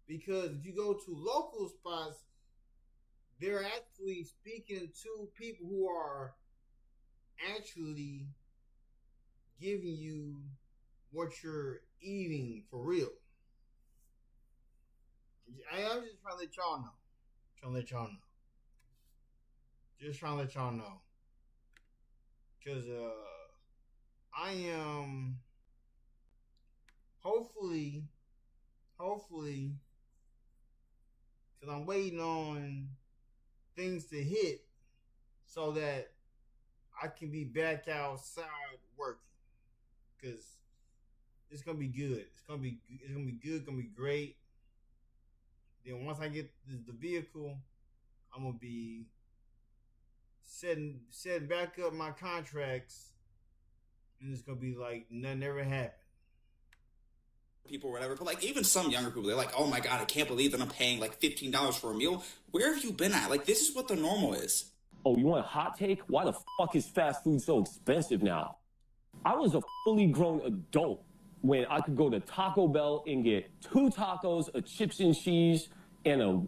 Because if you go to local spots, they're actually speaking to people who are actually giving you what you're eating for real. I'm just trying to let y'all know. Just trying to let y'all know. Because I am hopefully, because I'm waiting on things to hit so that I can be back outside working. Because it's gonna be good. It's gonna be good. Gonna be great. Then once I get the vehicle, I'm gonna be setting back up my contracts and it's gonna be like nothing ever happened. People or whatever, but like even some younger people, they're like, oh my god, I can't believe that I'm paying like $15 for a meal. Where have you been at? Like, this is what the normal is. Oh, you want a hot take? Why the fuck is fast food so expensive now? I was a fully grown adult when I could go to Taco Bell and get 2 tacos, a chips and cheese, and a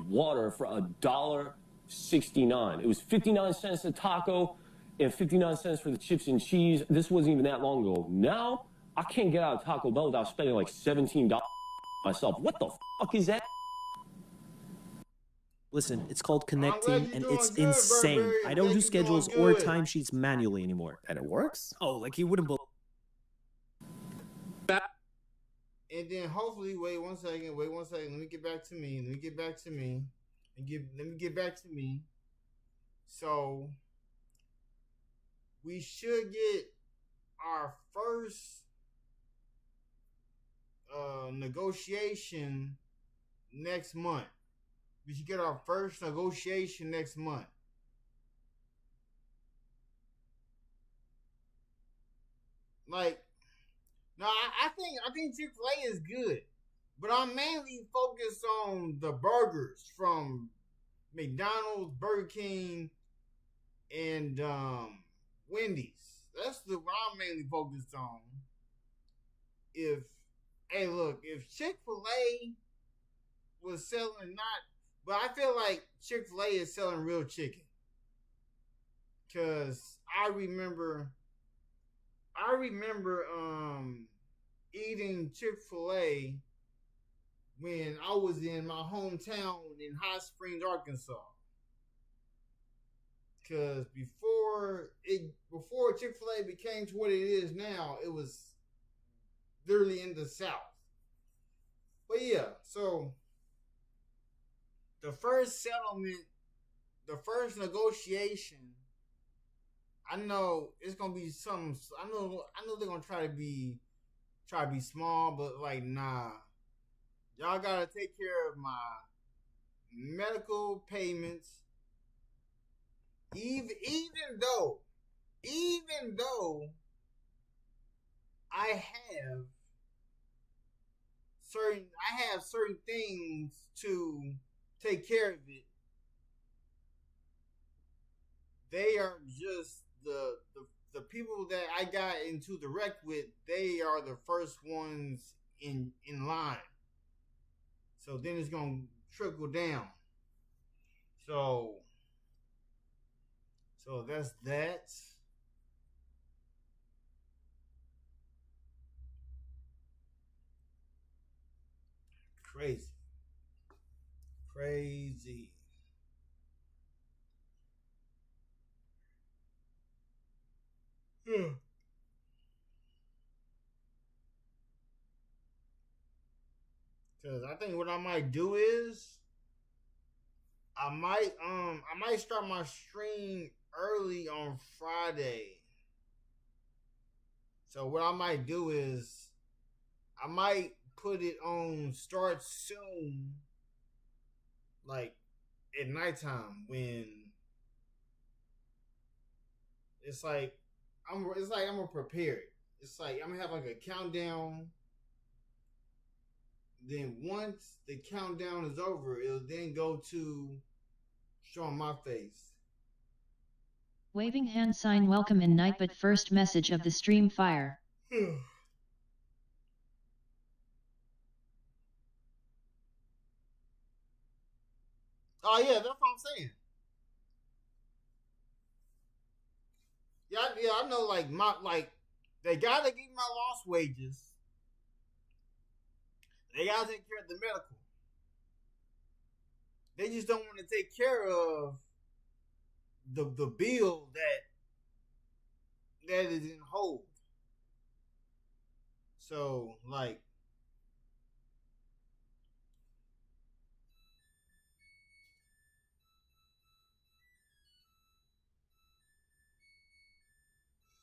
water for $1.69. It was 59 cents a taco and 59 cents for the chips and cheese. This wasn't even that long ago. Now, I can't get out of Taco Bell without spending like $17 myself. What the fuck is that? Listen, it's called connecting, and it's insane. I don't do schedules or timesheets manually anymore. And it works? Oh, like you wouldn't believe. And then hopefully, wait one second. Let me get back to me. So we should get our first negotiation next month. We should get our first negotiation next month. Like, no, I think Chick-fil-A is good, but I'm mainly focused on the burgers from McDonald's, Burger King, and Wendy's. That's what I'm mainly focused on. If Chick-fil-A was selling but I feel like Chick-fil-A is selling real chicken. Cause I remember eating Chick-fil-A when I was in my hometown in Hot Springs, Arkansas. Cause before Chick-fil-A became to what it is now, it was literally in the South. But yeah, so the first settlement, the first negotiation, I know it's gonna be something. I know they're gonna try to be small, but like, nah, y'all gotta take care of my medical payments. Even though I have certain things to take care of it. They are just the people that I got into the wreck with. They are the first ones in line. So then it's gonna trickle down. So that's that. Crazy. Cause I think what I might do is I might start my stream early on Friday. So what I might do is I might put it on start soon, like at nighttime when it's like I'm gonna prepare it. It's like I'm gonna have like a countdown. Then once the countdown is over, it'll then go to showing my face. Waving hand sign welcome in night, but first message of the stream fire. Oh yeah, that's what I'm saying. Yeah, I know. Like they gotta give me my lost wages. They gotta take care of the medical. They just don't want to take care of the bill that is in hold. So like.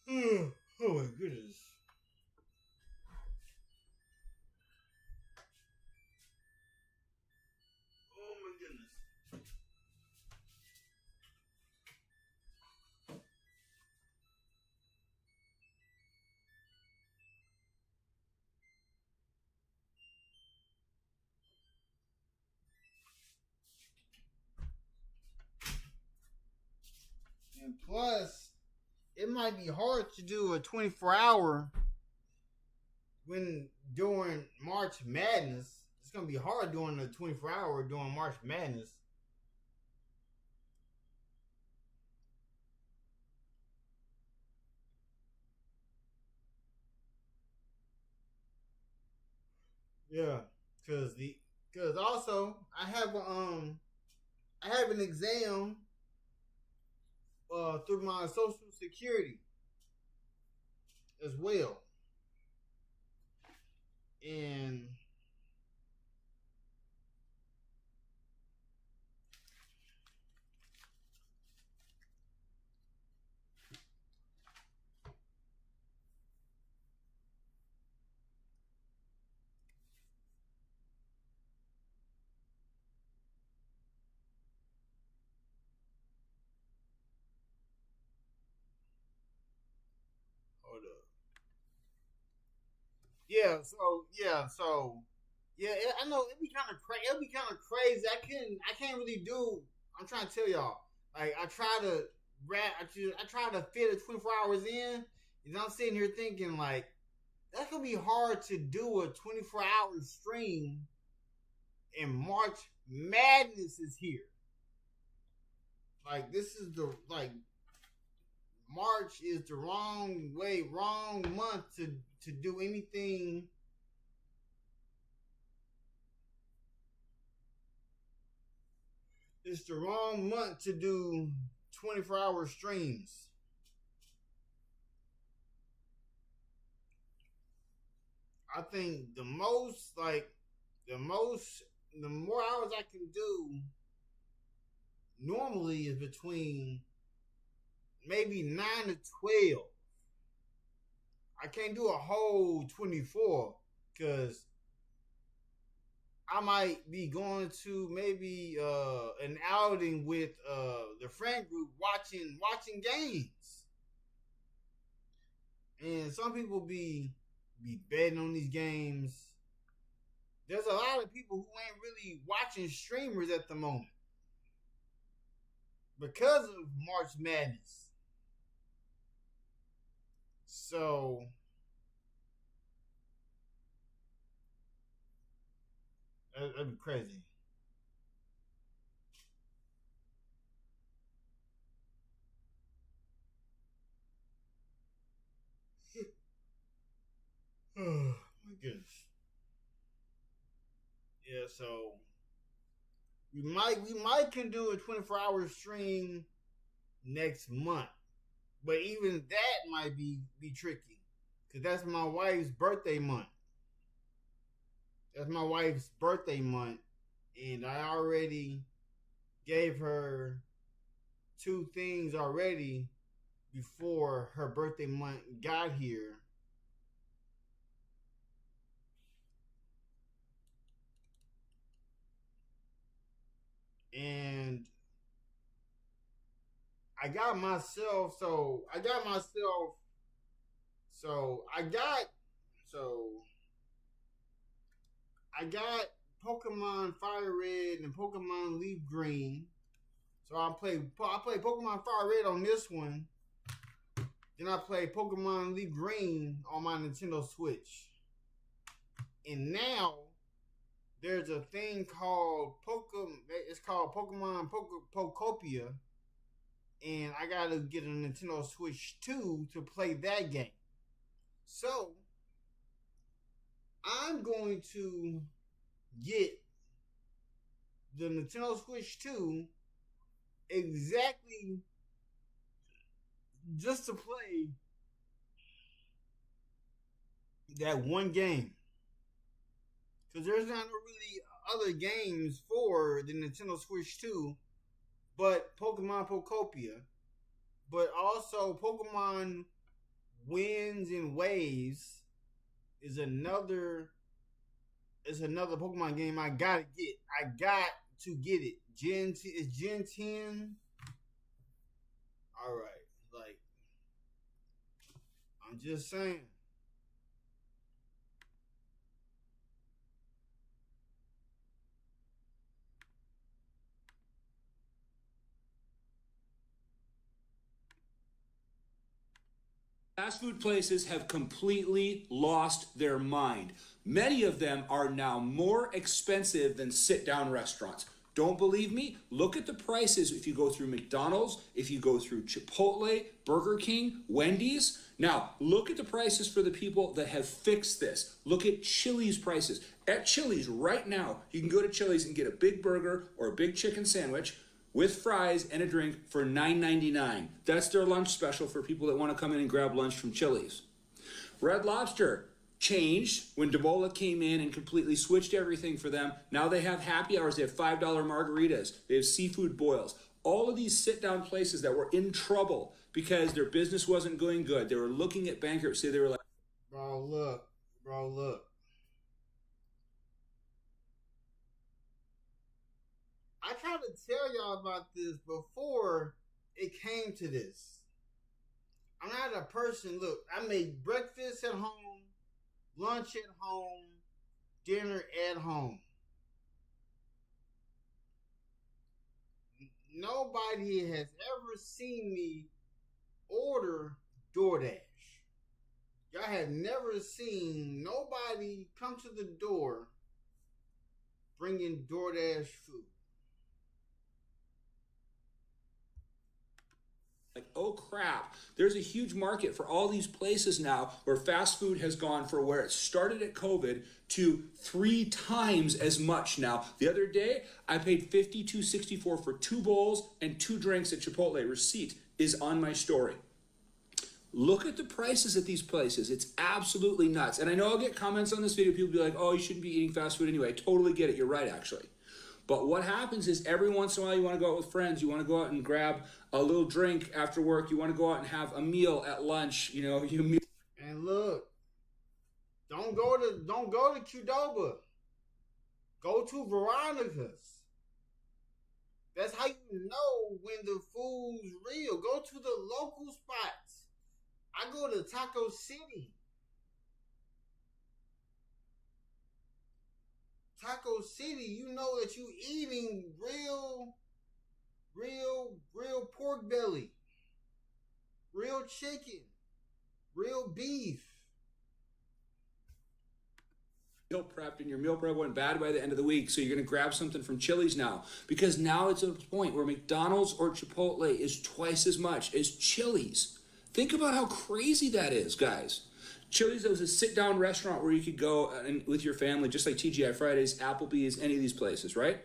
Oh my goodness. Oh my goodness. plus, it might be hard to do a 24-hour when during March Madness. It's gonna be hard doing a 24-hour during March Madness. Yeah, cause also I have an exam through my Social Security as well, and hold up. I know it'd be kind of crazy. It'd be kind of crazy. I can't really do. I'm trying to tell y'all. Like I try to fit it 24 hours in, and I'm sitting here thinking like that's gonna be hard to do a 24-hour stream. And March Madness is here. Like this is March is the wrong month to do anything. It's the wrong month to do 24-hour streams. I think the more hours I can do normally is between maybe 9 to 12. I can't do a whole 24 because I might be going to maybe an outing with the friend group watching games. And some people be betting on these games. There's a lot of people who ain't really watching streamers at the moment because of March Madness. So that'd be crazy. Oh my goodness. Yeah, so we might can do a 24-hour stream next month. But even that might be tricky. Cause that's my wife's birthday month. That's my wife's birthday month. And I already gave her 2 things already before her birthday month got here. And I got Pokemon FireRed and Pokemon LeafGreen. So I play Pokemon FireRed on this one. Then I play Pokemon LeafGreen on my Nintendo Switch. And now there's a thing called Pokemon Pokopia. And I gotta get a Nintendo Switch 2 to play that game. So I'm going to get the Nintendo Switch 2 exactly just to play that one game. Because there's not really other games for the Nintendo Switch 2 but Pokemon Pokopia. But also Pokemon Winds and Waves is another Pokemon game I gotta get. I got to get it. It's Gen 10. Alright. Like, I'm just saying. Fast food places have completely lost their mind. Many of them are now more expensive than sit-down restaurants. Don't believe me? Look at the prices if you go through McDonald's, if you go through Chipotle, Burger King, Wendy's. Now, look at the prices for the people that have fixed this. Look at Chili's prices. At Chili's right now, you can go to Chili's and get a big burger or a big chicken sandwich with fries and a drink for $9.99. That's their lunch special for people that want to come in and grab lunch from Chili's. Red Lobster changed when Debola came in and completely switched everything for them. Now they have happy hours. They have $5 margaritas. They have seafood boils. All of these sit-down places that were in trouble because their business wasn't going good. They were looking at bankruptcy. They were like, Bro, look. I tried to tell y'all about this before it came to this. I'm not a person, look, I make breakfast at home, lunch at home, dinner at home. Nobody has ever seen me order DoorDash. Y'all have never seen nobody come to the door bringing DoorDash food. like, oh crap, there's a huge market for all these places now where fast food has gone for where it started at COVID to 3 times as much now. The other day, I paid $52.64 for 2 bowls and 2 drinks at Chipotle. Receipt is on my story. Look at the prices at these places. It's absolutely nuts. And I know I'll get comments on this video. People be like, oh, you shouldn't be eating fast food anyway. I totally get it. You're right, actually. But what happens is every once in a while you want to go out with friends. You want to go out and grab a little drink after work. You want to go out and have a meal at lunch. You know, And look, don't go to Qdoba. Go to Veronica's. That's how you know when the food's real. Go to the local spots. I go to Taco City. Taco City, you know that you eating real pork belly, real chicken, real beef. Meal prepped and your meal prep went bad by the end of the week, so you're going to grab something from Chili's now, because now it's at a point where McDonald's or Chipotle is twice as much as Chili's. Think about how crazy that is, guys. Chili's was a sit-down restaurant where you could go with your family, just like TGI Fridays, Applebee's, any of these places, right?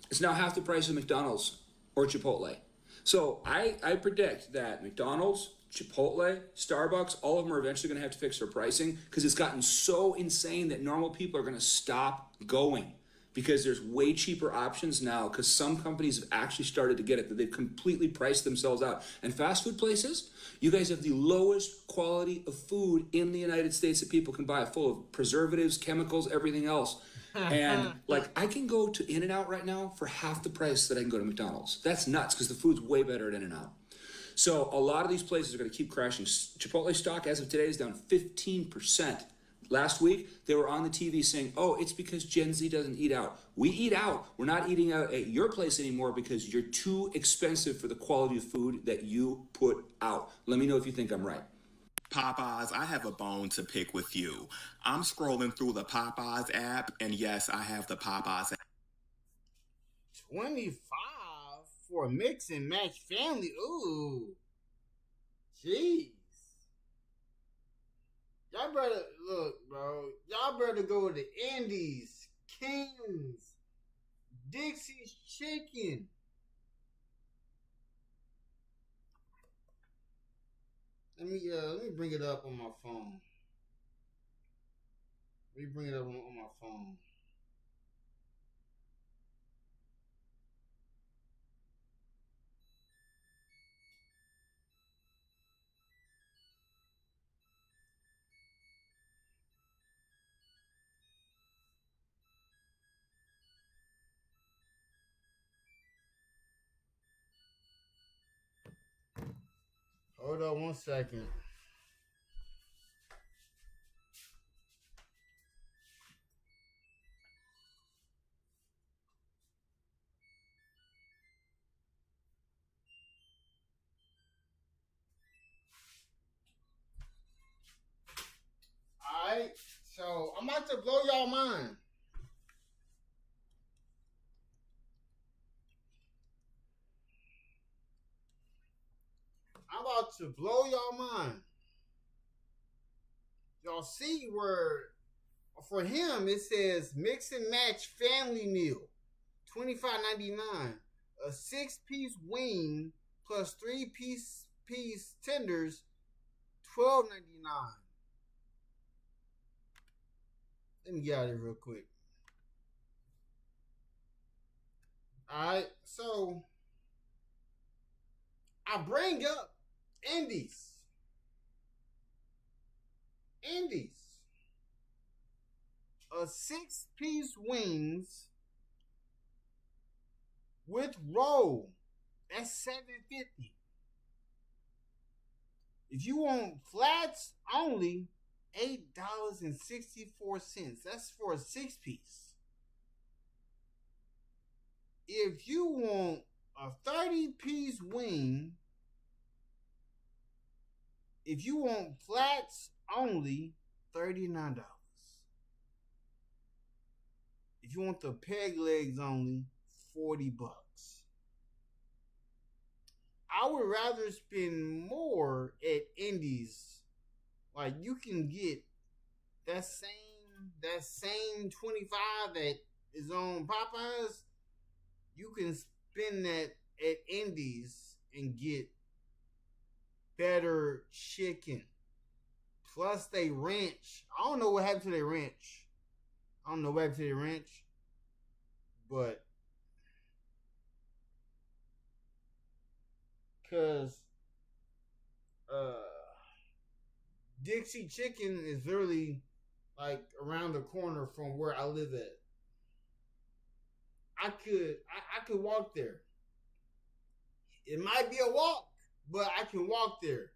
It's now half the price of McDonald's or Chipotle. So I predict that McDonald's, Chipotle, Starbucks, all of them are eventually going to have to fix their pricing because it's gotten so insane that normal people are going to stop going because there's way cheaper options now because some companies have actually started to get it, that they've completely priced themselves out. And fast food places, you guys have the lowest quality of food in the United States that people can buy, full of preservatives, chemicals, everything else. And like, I can go to In-N-Out right now for half the price that I can go to McDonald's. That's nuts because the food's way better at In-N-Out. So a lot of these places are going to keep crashing. Chipotle stock as of today is down 15%. Last week, they were on the TV saying, oh, it's because Gen Z doesn't eat out. We eat out. We're not eating out at your place anymore because you're too expensive for the quality of food that you put out. Let me know if you think I'm right. Popeyes, I have a bone to pick with you. I'm scrolling through the Popeyes app, and yes, I have the Popeyes app. 25 for a mix and match family. Ooh. Jeez. Y'all better, look, bro. Y'all better go to Andy's, King's, Dixie's Chicken. Let me bring it up on my phone. Let me bring it up on my phone. Hold on 1 second. I'm about to blow y'all mind. I'm about to blow y'all mind. Y'all see where, for him, it says mix and match family meal, $25.99. A 6-piece wing plus 3-piece tenders, $12.99. Let me get out of here real quick. Alright, so I bring up Indies. A 6-piece wings with roll. That's $7.50. If you want flats only, $8.64. That's for a 6-piece. If you want a 30-piece wing, if you want flats only, $39. If you want the peg legs only, $40. I would rather spend more at Indies. Like, you can get that same 25 that is on Popeyes. You can spend that at Indies and get better chicken. Plus they ranch. I don't know what happened to their ranch. But because Dixie Chicken is literally like around the corner from where I live at. I could walk there. It might be a walk, but I can walk there.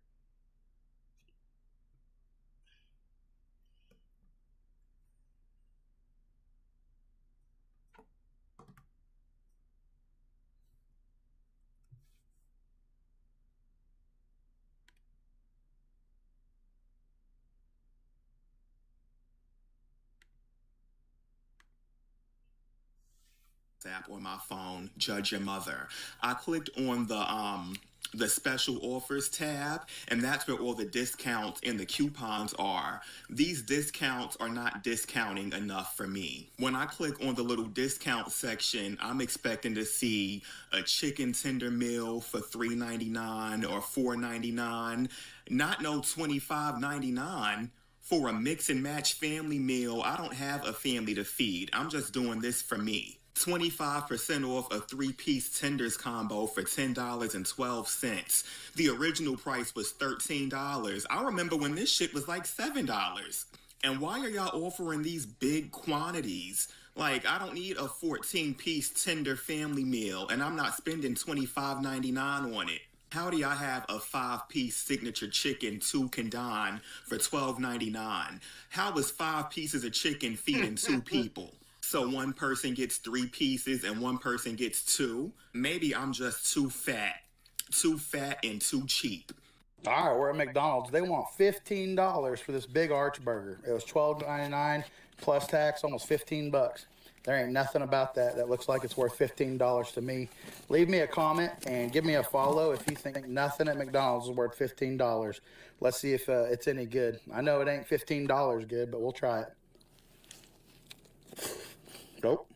App on my phone, Judge Your Mother. I clicked on the special offers tab, and that's where all the discounts and the coupons are. These discounts are not discounting enough for me. When I click on the little discount section, I'm expecting to see a chicken tender meal for $3.99 or $4.99, not no $25.99. For a mix and match family meal. I don't have a family to feed. I'm just doing this for me. 25% off a 3-piece tenders combo for $10.12. The original price was $13. I remember when this shit was like $7. And why are y'all offering these big quantities? Like, I don't need a 14-piece tender family meal, and I'm not spending $25.99 on it. How do y'all have a 5-piece signature chicken toucan for $12.99? How is 5 pieces of chicken feeding 2 people? So one person gets 3 pieces and one person gets 2? Maybe I'm just too fat and too cheap. All right, we're at McDonald's. They want $15 for this big arch burger. It was $12.99 plus tax, almost $15. There ain't nothing about that that looks like it's worth $15 to me. Leave me a comment and give me a follow if you think nothing at McDonald's is worth $15. Let's see if it's any good. I know it ain't $15 good, but we'll try it. Nope.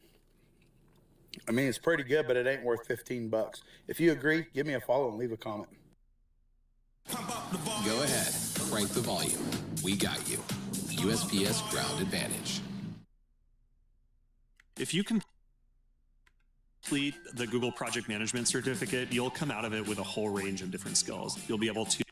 I mean, it's pretty good, but it ain't worth $15. If you agree, give me a follow and leave a comment. Go ahead, crank the volume. We got you. USPS Ground Advantage. If you complete the Google Project Management Certificate, you'll come out of it with a whole range of different skills. You'll be able to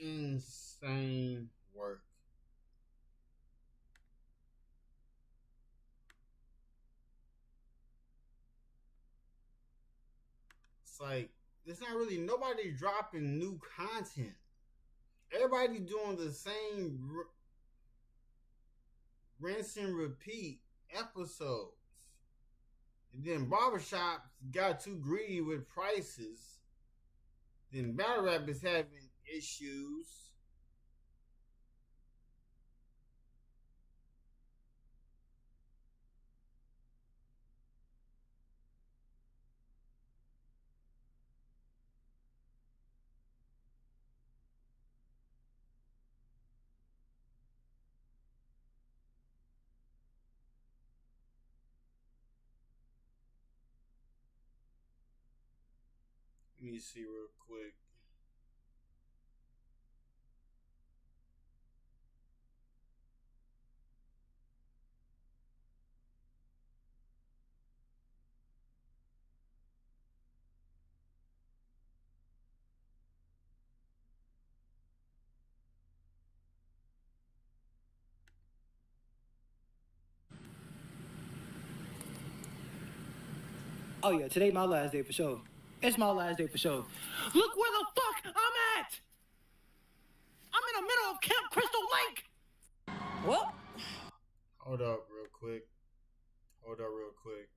insane work. It's like there's not really nobody dropping new content. Everybody's doing the same rinse and repeat episodes. And then barbershops got too greedy with prices. Then battle rap is having issues. Let me see real quick. Oh yeah, today my last day for sure. It's my last day for sure. Look where the fuck I'm at! I'm in the middle of Camp Crystal Lake! What? Hold up real quick. Hold up real quick.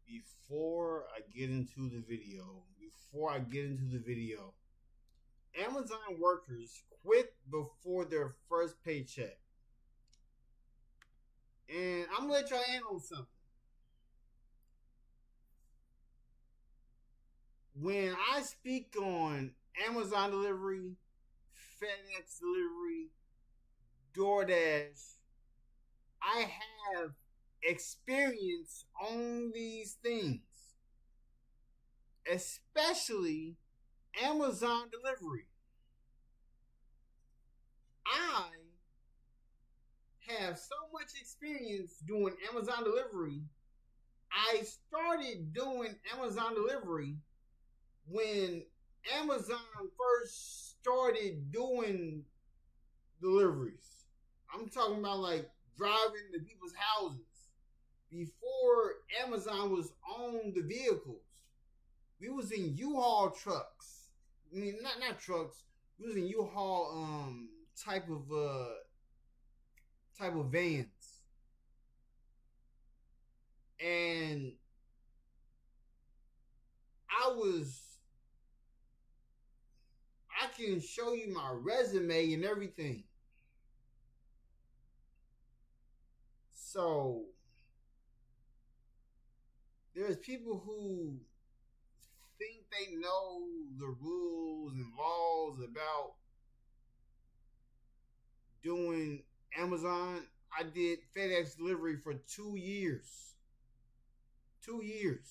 Before I get into the video, Amazon workers quit before their first paycheck. And I'm gonna let y'all in on something. When I speak on Amazon delivery, FedEx delivery, DoorDash, I have experience on these things, especially Amazon delivery. I have so much experience doing Amazon delivery. I started doing Amazon delivery when Amazon first started doing deliveries. I'm talking about like driving to people's houses. Before Amazon was on the vehicles, we was in U-Haul trucks. I mean, not trucks. We was in U-Haul type of vans. And I can show you my resume and everything. So there's people who think they know the rules and laws about doing Amazon. I did FedEx delivery for 2 years. 2 years.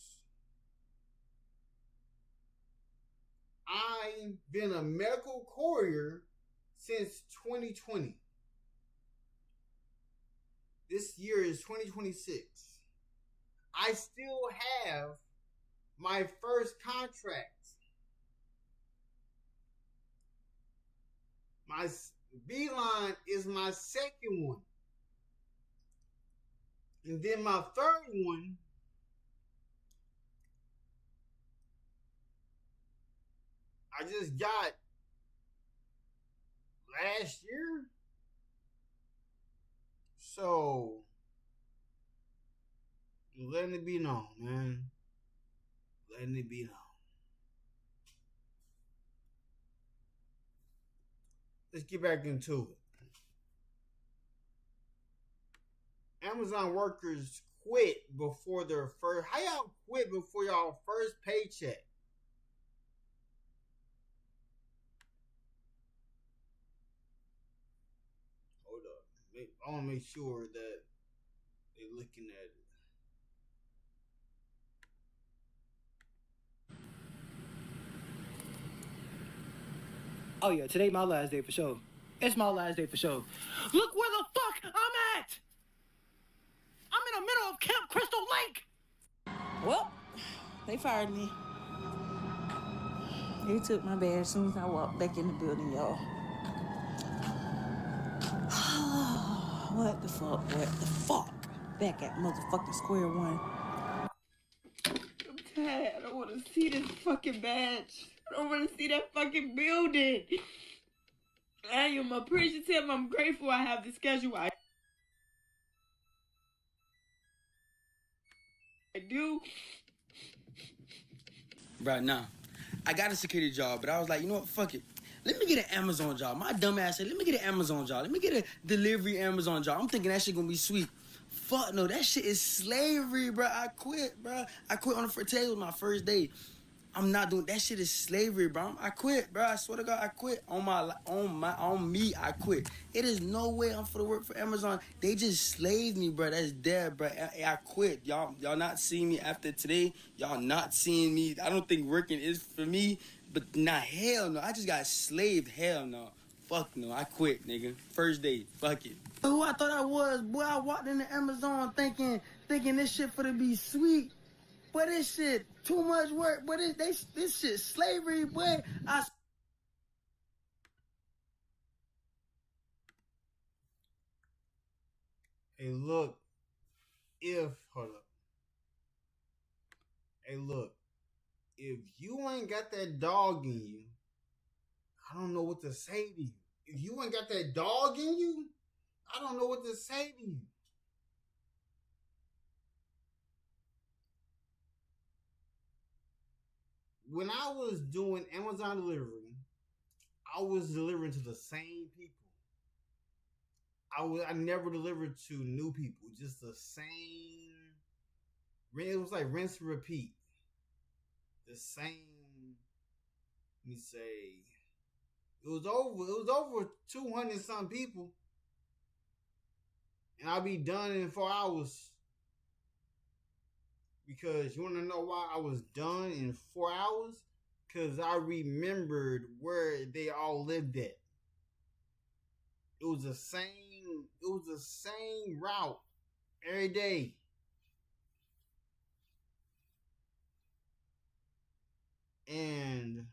I've been a medical courier since 2020. This year is 2026. I still have my first contract. My Beeline is my second one. And then my third one I just got last year. So, letting it be known, man. Letting it be known. Let's get back into it. Amazon workers quit before their first. How y'all quit before y'all first paycheck? Hold up. I want to make sure that they're looking at it. Oh yeah, today my last day for sure. It's my last day for sure. Look where the fuck I'm at! I'm in the middle of Camp Crystal Lake! Well, they fired me. They took my badge as soon as I walked back in the building, y'all. What the fuck? What the fuck? Back at motherfucking square one. I'm tired. I don't want to see this fucking badge. I don't want to see that fucking building. I am appreciative. I'm grateful I have the schedule I do. Bro, nah. I got a security job, but I was like, you know what? Fuck it. Let me get an Amazon job. My dumb ass said, let me get an Amazon job. Let me get a delivery Amazon job. I'm thinking that shit gonna be sweet. Fuck no, that shit is slavery, bro. I quit, bro. I quit on the first day. It was my first day. I'm not doing that shit is slavery, bro. I quit, bro. I swear to God, I quit. On me, I quit. It is no way I'm for to work for Amazon. They just slaved me, bro. That's dead, bro. I quit. Y'all not seeing me after today. Y'all not seeing me. I don't think working is for me. But nah, hell no. I just got slaved. Hell no. Fuck no. I quit, nigga. First day. Fuck it. Who I thought I was, boy. I walked into Amazon thinking this shit for to be sweet. But this shit too much work. But this shit slavery, boy. Hey, look. Hold up. Hey, look. If you ain't got that dog in you, I don't know what to say to you. If you ain't got that dog in you, I don't know what to say to you. When I was doing Amazon delivery, I was delivering to the same people. I never delivered to new people, just the same. It was like rinse and repeat. The same. Let me say, it was over 200 some people, and I'll be done in 4 hours. Because you want to know why I was done in 4 hours? Because I remembered where they all lived at. It was the same route every day. And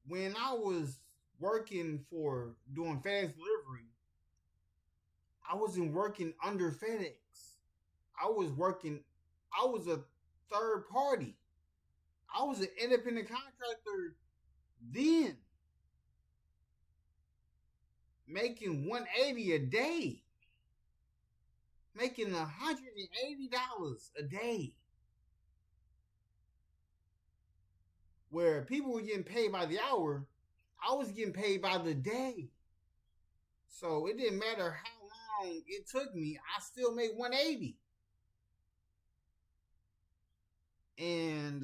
when I was working for doing FedEx delivery, I wasn't working under FedEx. I was a third party. I was an independent contractor then, making $180 a day, making $180 a day, where people were getting paid by the hour. I was getting paid by the day. So it didn't matter how long it took me, I still made $180. And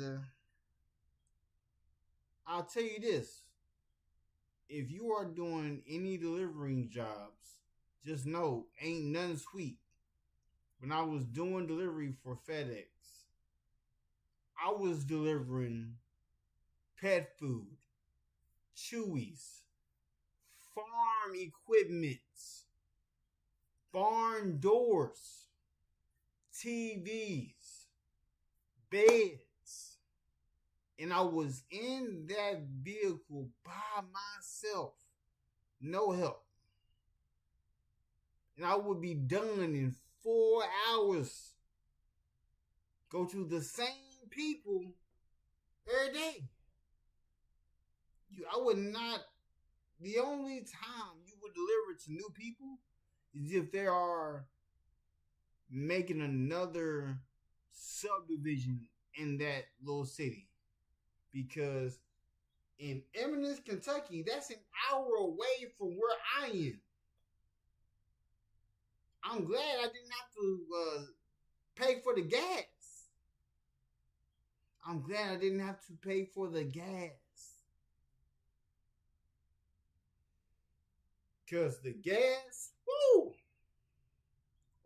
I'll tell you this. If you are doing any delivering jobs, just know, ain't nothing sweet. When I was doing delivery for FedEx, I was delivering pet food, Chewies, farm equipment, barn doors, TVs, beds, and I was in that vehicle by myself, no help, and I would be done in 4 hours. Go to the same people every day. I would not. The only time you would deliver to new people is if they are making another subdivision in that little city. Because in Eminence, Kentucky, that's an hour away from where I am. I'm glad I didn't have to pay for the gas. I'm glad I didn't have to pay for the gas. Because the gas, woo,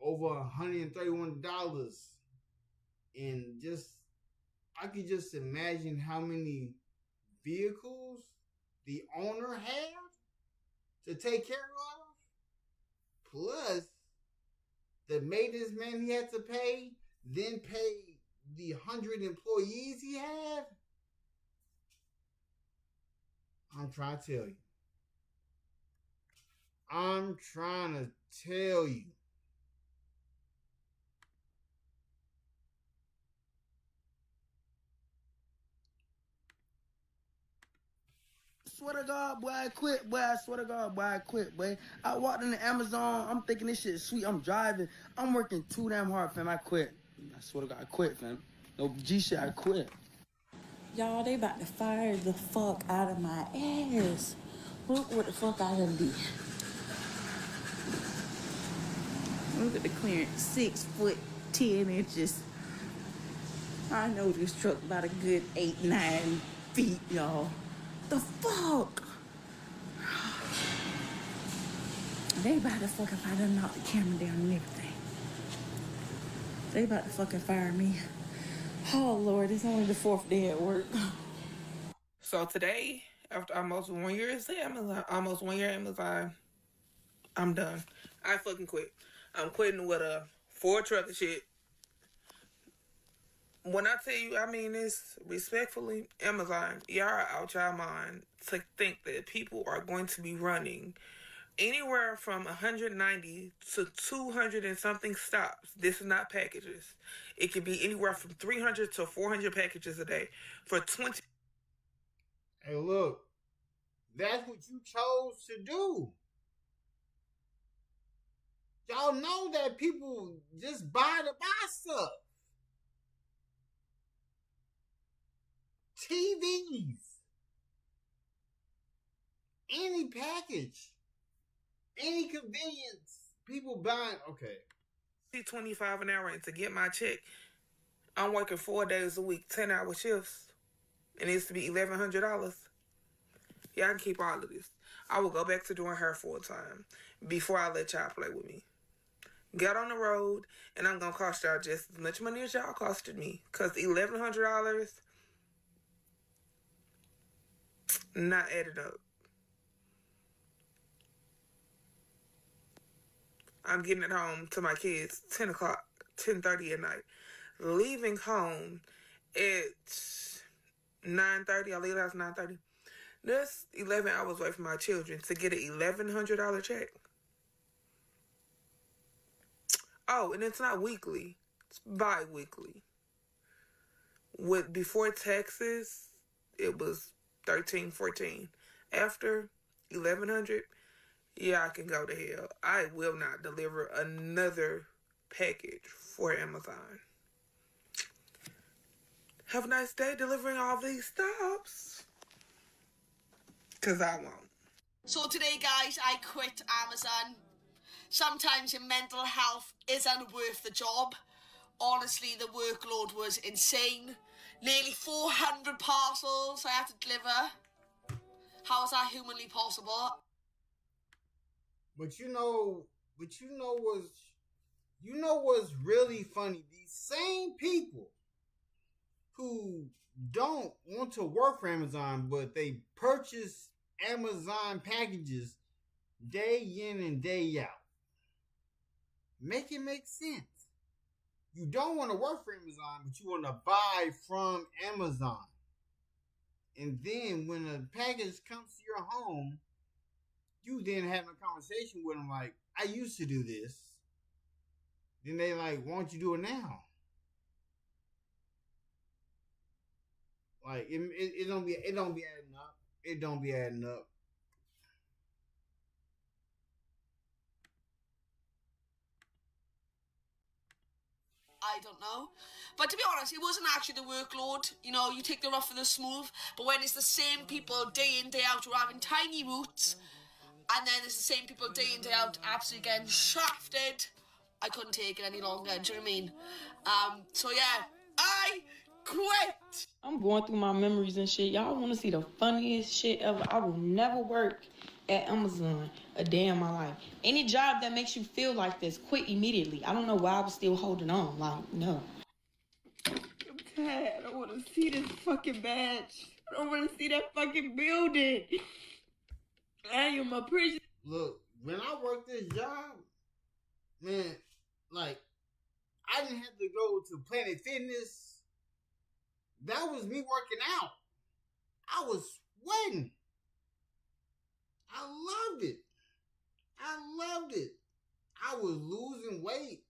over $131. And I could just imagine how many vehicles the owner had to take care of. Plus, the maintenance man he had to pay, then pay the 100 employees he had. I'm trying to tell you. swear to God, boy, I quit, boy. I swear to God, boy, I quit, boy. I walked into Amazon. I'm thinking this shit is sweet. I'm driving. I'm working too damn hard, fam. I quit. I swear to God, I quit, fam. No G shit, I quit. Y'all, they about to fire the fuck out of my ass. Look what the fuck I done did. Look at the clearance, 6'10". I know this truck about a good 8-9 feet, y'all. The fuck? They about to fucking, if I done knock the camera down and everything. They about to fucking fire me. Oh Lord, it's only the 4th day at work. So today, after almost 1 year at Amazon, I'm done. I fucking quit. I'm quitting with a 4 truck of shit. When I tell you, I mean this respectfully, Amazon, y'all are out y'all mind to think that people are going to be running anywhere from 190 to 200 and something stops. This is not packages. It could be anywhere from 300 to 400 packages a day for 20. Hey, look, that's what you chose to do. Y'all know that people just buy to buy stuff. TVs. Any package. Any convenience. People buying. Okay. $25 an hour, and to get my check, I'm working 4 days a week, 10-hour shifts. And it needs to be $1,100. Y'all can keep all of this. I will go back to doing hair full time before I let y'all play with me. Get on the road, and I'm going to cost y'all just as much money as y'all costed me. Because $1,100, not adding up. I'm getting at home to my kids 10 o'clock, 10:30 at night. Leaving home at 9:30. I leave the house at 9:30. That's 11 hours away from my children to get an $1,100 check. Oh, and it's not weekly. It's bi-weekly. Before taxes, it was $1,300, $1,400. After $1,100, yeah, I can go to hell. I will not deliver another package for Amazon. Have a nice day delivering all these stops. Because I won't. So today, guys, I quit Amazon. Sometimes your mental health isn't worth the job. Honestly, the workload was insane. Nearly 400 parcels I had to deliver. How is that humanly possible? But you know what's really funny? These same people who don't want to work for Amazon, but they purchase Amazon packages day in and day out. Make it make sense. You don't want to work for Amazon, but you want to buy from Amazon. And then when a package comes to your home, you then having a conversation with them like, I used to do this. Then they like, why don't you do it now? Like, it don't be adding up. It don't be adding up. I don't know. But to be honest, it wasn't actually the workload. You know, you take the rough and the smooth. But when it's the same people day in, day out who are having tiny roots, and then it's the same people day in, day out absolutely getting shafted, I couldn't take it any longer. Do you know what I mean? So yeah, I quit. I'm going through my memories and shit. Y'all want to see the funniest shit ever? I will never work at Amazon a day in my life. Any job that makes you feel like this, quit immediately. I don't know why I was still holding on. Like, no. I'm tired. I don't want to see this fucking badge. I don't want to see that fucking building. I am a prison. Look, when I worked this job, man, like, I didn't have to go to Planet Fitness. That was me working out. I was sweating. I loved it. I was losing weight.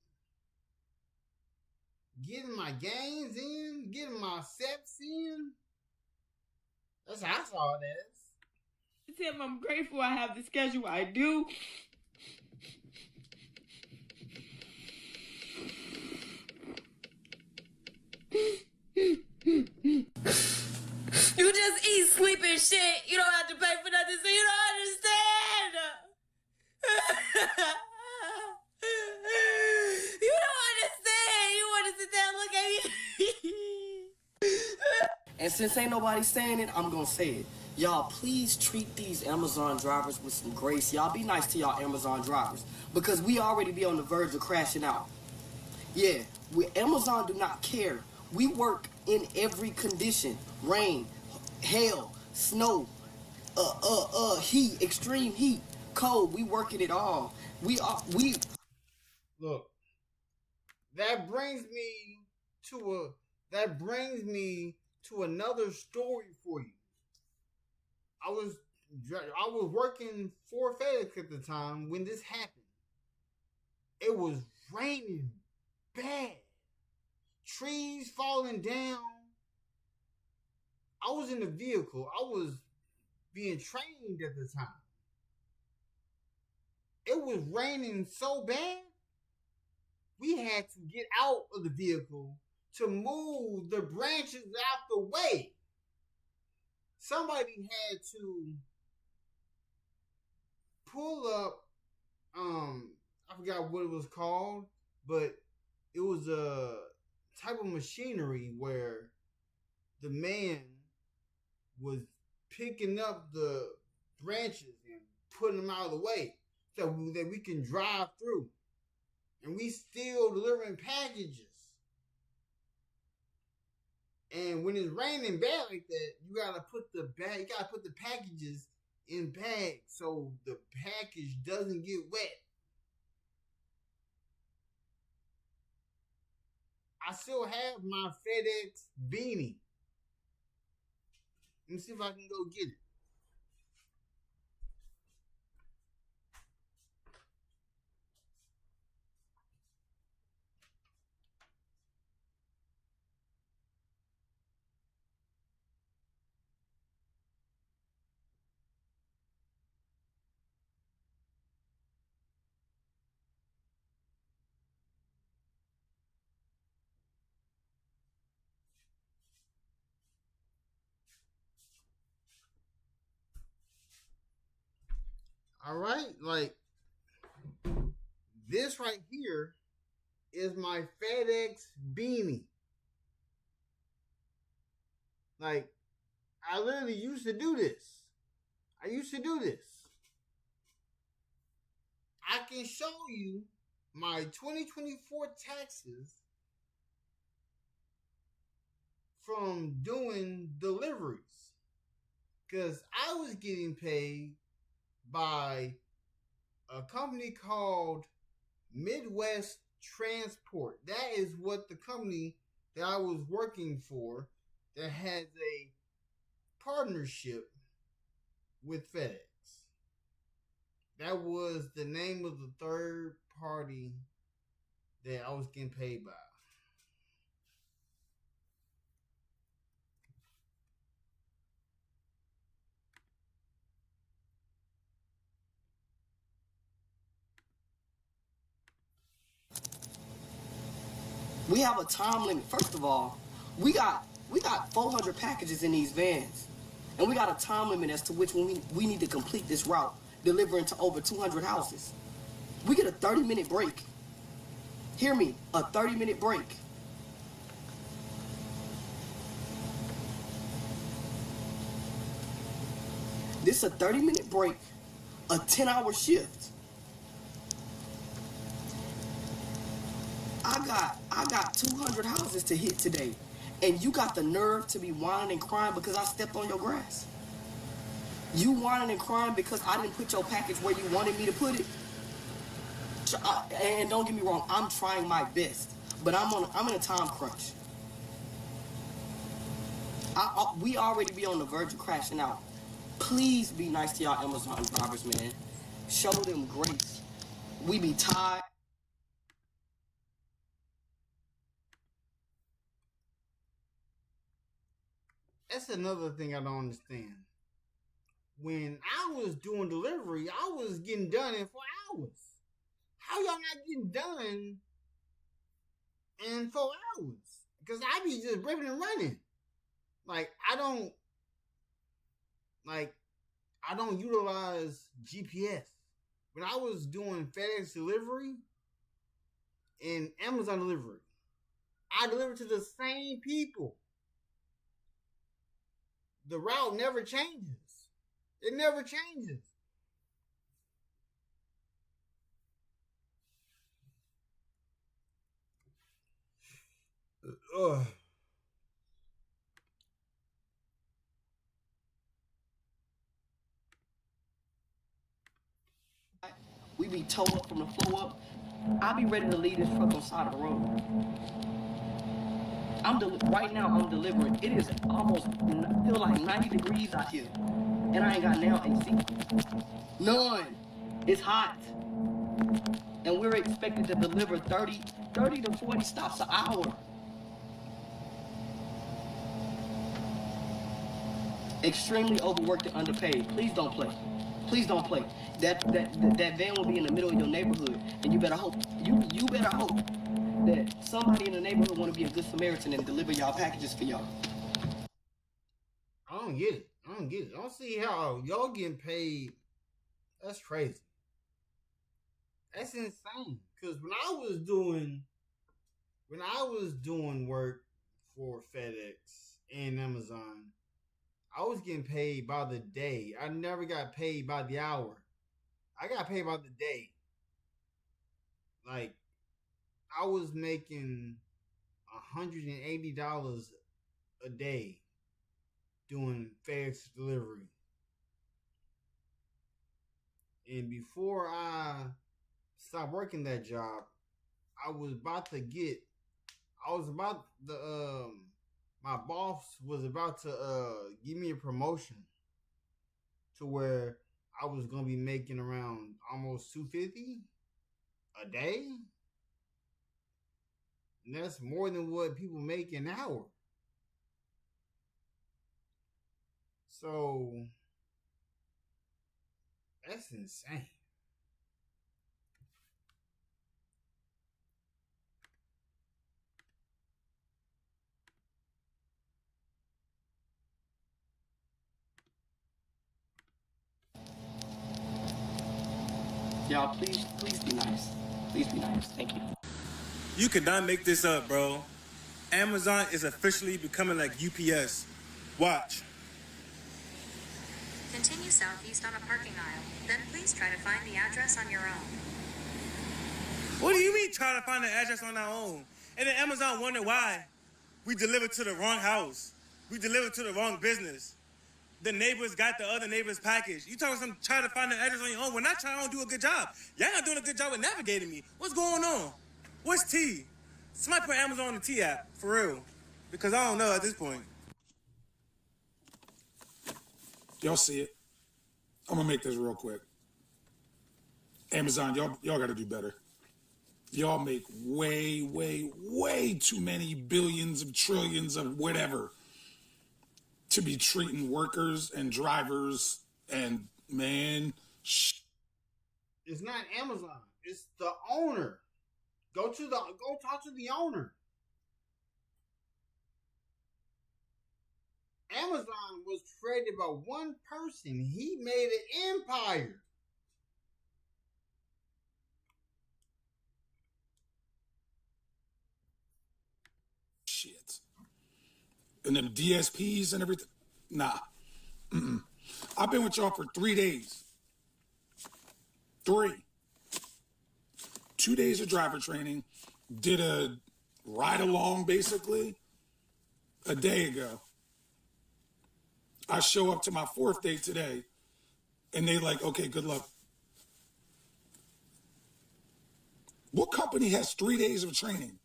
Getting my gains in. Getting my steps in. That's how I saw it as. Tim, I'm grateful I have the schedule I do. You just eat, sleep, and shit. You don't have to pay for nothing, so you don't understand. You don't understand. You want to sit there and look at me. And since ain't nobody saying it, I'm gonna say it. Y'all, please treat these Amazon drivers with some grace. Y'all be nice to y'all Amazon drivers, because we already be on the verge of crashing out. Yeah, Amazon do not care. We work in every condition: rain, hail, snow, heat, extreme heat, cold. We working it all. We Look, that brings me to another story for you. I was working for FedEx at the time when this happened. It was raining bad. Trees falling down. I was in the vehicle. I was being trained at the time. It was raining so bad, we had to get out of the vehicle to move the branches out the way. Somebody had to pull up, I forgot what it was called, but it was a type of machinery where the man was picking up the branches and putting them out of the way so that we can drive through. And we still delivering packages. And when it's raining bad like that, you gotta put the packages in bags so the package doesn't get wet. I still have my FedEx beanie. Let me see if I can go get it. All right, like this right here is my FedEx beanie. Like, I literally used to do this. I can show you my 2024 taxes from doing deliveries, because I was getting paid by a company called Midwest Transport. That is what the company that I was working for that has a partnership with FedEx. That was the name of the third party that I was getting paid by. We have a time limit. First of all, we got 400 packages in these vans, and we got a time limit as to which one we need to complete this route, delivering to over 200 houses. We get a 30-minute break. Hear me, a 30-minute break. This is a 30-minute break, a 10-hour shift. I got 200 houses to hit today, and you got the nerve to be whining and crying because I stepped on your grass. You whining and crying because I didn't put your package where you wanted me to put it. And don't get me wrong, I'm trying my best, but I'm in a time crunch. We already be on the verge of crashing out. Please be nice to y'all Amazon drivers, man. Show them grace. We be tired. That's another thing I don't understand. when I was doing delivery, I was getting done in 4 hours. How y'all not getting done in 4 hours? Because I be just ripping and running. Like, I don't utilize GPS. When I was doing FedEx delivery and Amazon delivery, I delivered to the same people. The route never changes. It never changes. We be towed up from the floor up. I be ready to leave this truck on the side of the road. Right now I'm delivering. It is almost feel like 90 degrees out here, and I ain't got now AC. None. It's hot, and we're expected to deliver 30 to 40 stops an hour. Extremely overworked and underpaid. Please don't play. Please don't play. That van will be in the middle of your neighborhood, and you better hope that somebody in the neighborhood want to be a good Samaritan and deliver y'all packages for y'all. I don't get it. I don't see how y'all getting paid. That's crazy. That's insane. Because when I was doing work for FedEx and Amazon, I was getting paid by the day. I never got paid by the hour. I got paid by the day. Like, I was making $180 a day doing FedEx delivery. And before I stopped working that job, my boss was about to give me a promotion to where I was going to be making around almost $250 a day. And that's more than what people make an hour. So that's insane. Y'all, please be nice. Please be nice. Thank you. You cannot make this up, bro. Amazon is officially becoming like UPS. Watch. Continue southeast on a parking aisle. Then please try to find the address on your own. What do you mean trying to find the address on our own? And then Amazon wonder why we delivered to the wrong house. We delivered to the wrong business. The neighbors got the other neighbor's package. You talking some trying to find the address on your own? We're not trying to do a good job. Y'all not doing a good job with navigating me. What's going on? What's T? Somebody put Amazon on the T app, for real. Because I don't know at this point. Y'all see it. I'm going to make this real quick. Amazon, y'all got to do better. Y'all make way, way, way too many billions of trillions of whatever to be treating workers and drivers and, man, It's not Amazon. It's the owner. Go talk to the owner. Amazon was created by one person. He made an empire. shit. And them DSPs and everything. Nah. Mm-mm. I've been with y'all for 3 days. 3. 2 days of driver training. Did a ride along basically a day ago. I show up to my 4th day today and they like, okay, good luck. What company has 3 days of training?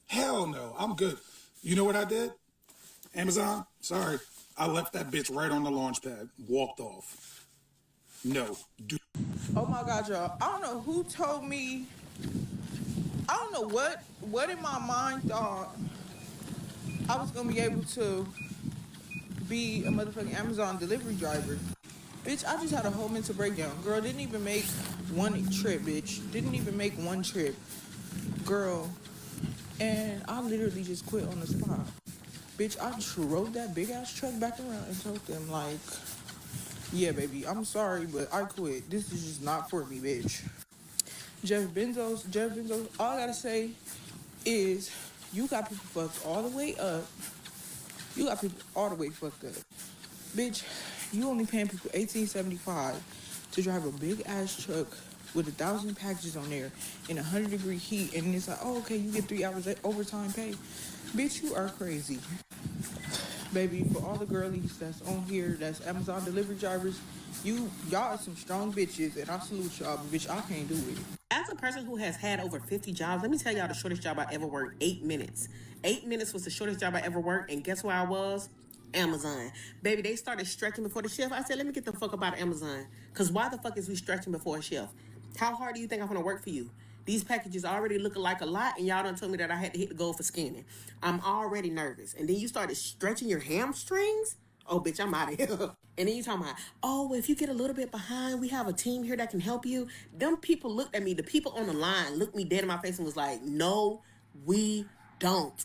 Hell no, I'm good. You know what I did? Amazon, sorry. I left that bitch right on the launch pad, walked off. No. Oh my God, y'all. I don't know who told me, I don't know what in my mind thought I was going to be able to be a motherfucking Amazon delivery driver. Bitch, I just had a whole mental breakdown. Girl, didn't even make one trip, bitch. Didn't even make one trip. Girl, and I literally just quit on the spot. Bitch, I drove that big ass truck back around and told them, like, yeah, baby, I'm sorry, but I quit. This is just not for me, bitch. Jeff Bezos, all I gotta say is you got people fucked all the way up. You got people all the way fucked up. Bitch, you only paying people $18.75 to drive a big ass truck with 1,000 packages on there in 100-degree heat, and it's like, oh, okay, you get 3 hours overtime pay. Bitch, you are crazy. Baby, for all the girlies that's on here, that's Amazon delivery drivers, y'all are some strong bitches, and I salute y'all, but bitch, I can't do it. As a person who has had over 50 jobs, let me tell y'all the shortest job I ever worked, 8 minutes. 8 minutes was the shortest job I ever worked, and guess where I was? Amazon. Baby, they started stretching before the shift. I said, let me get the fuck up out of Amazon. Because why the fuck is we stretching before a shift? How hard do you think I'm going to work for you? These packages already looking like a lot, and y'all done told me that I had to hit the goal for scanning. I'm already nervous. And then you started stretching your hamstrings? Oh, bitch, I'm out of here. And then you talking about, oh, if you get a little bit behind, we have a team here that can help you. Them people looked at me. The people on the line looked me dead in my face and was like, no, we don't.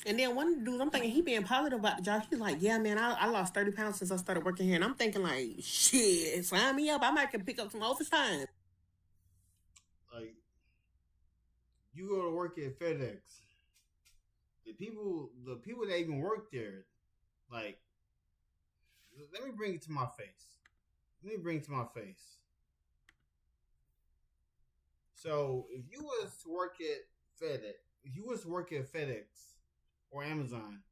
And then one of the dudes, I'm thinking he being positive about the job. He's like, yeah, man, I lost 30 pounds since I started working here. And I'm thinking like, shit, sign me up. I might can pick up some overtime. Like, you go to work at FedEx. The people that even work there, like, let me bring it to my face. So, if you was to work at FedEx or Amazon,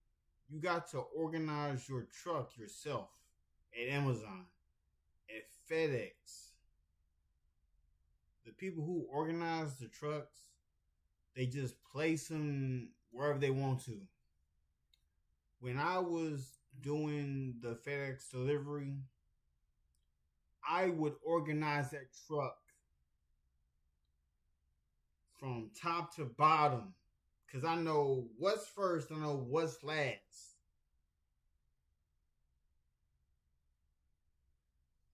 you got to organize your truck yourself. At Amazon, at FedEx, the people who organize the trucks, they just place them wherever they want to. When I was doing the FedEx delivery, I would organize that truck from top to bottom, because I know what's first, I know what's last.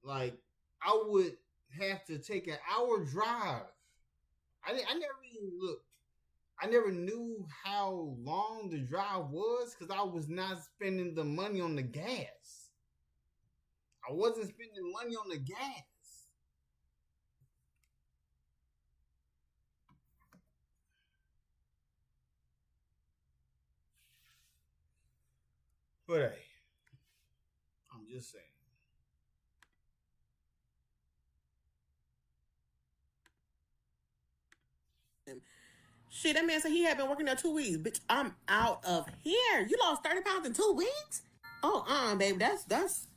Like, I would have to take an hour drive. I never knew how long the drive was, because I was not spending the money on the gas. I wasn't spending money on the gas. But hey, I'm just saying. Shit, that man said he had been working there 2 weeks. Bitch, I'm out of here. You lost 30 pounds in 2 weeks? Oh, baby, that's that's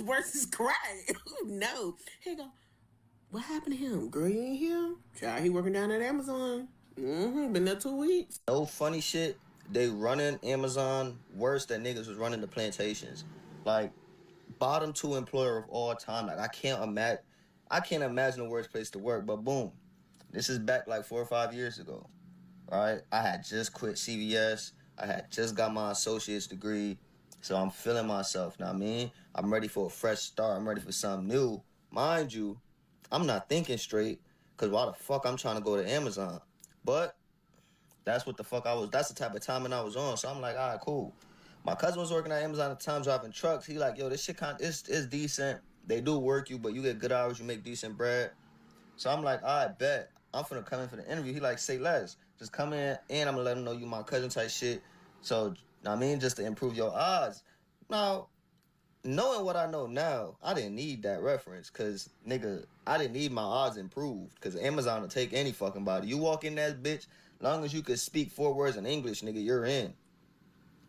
worse than crying. No. Here you go. What happened to him? Girl, you ain't here? Child, he working down at Amazon. Been there 2 weeks. No funny shit. They running Amazon worse than niggas was running the plantations. Like, bottom 2 employer of all time. Like, I can't imagine a worse place to work, but boom. This is back like 4 or 5 years ago, right? I had just quit CVS. I had just got my associate's degree. So I'm feeling myself, know what I mean? I'm ready for a fresh start. I'm ready for something new. Mind you, I'm not thinking straight, because why the fuck I'm trying to go to Amazon? But that's what the fuck that's the type of timing I was on. So I'm like, all right, cool. My cousin was working at Amazon at the time, driving trucks. He like, yo, this shit it's decent. They do work you, but you get good hours, you make decent bread. So I'm like, all right, bet. I'm finna come in for the interview. He like, say less. Just come in, and I'm gonna let him know you my cousin type shit. So, I mean, just to improve your odds. Now, knowing what I know now, I didn't need that reference, because, nigga, I didn't need my odds improved, because Amazon will take any fucking body. You walk in that bitch, long as you could speak 4 words in English, nigga, you're in.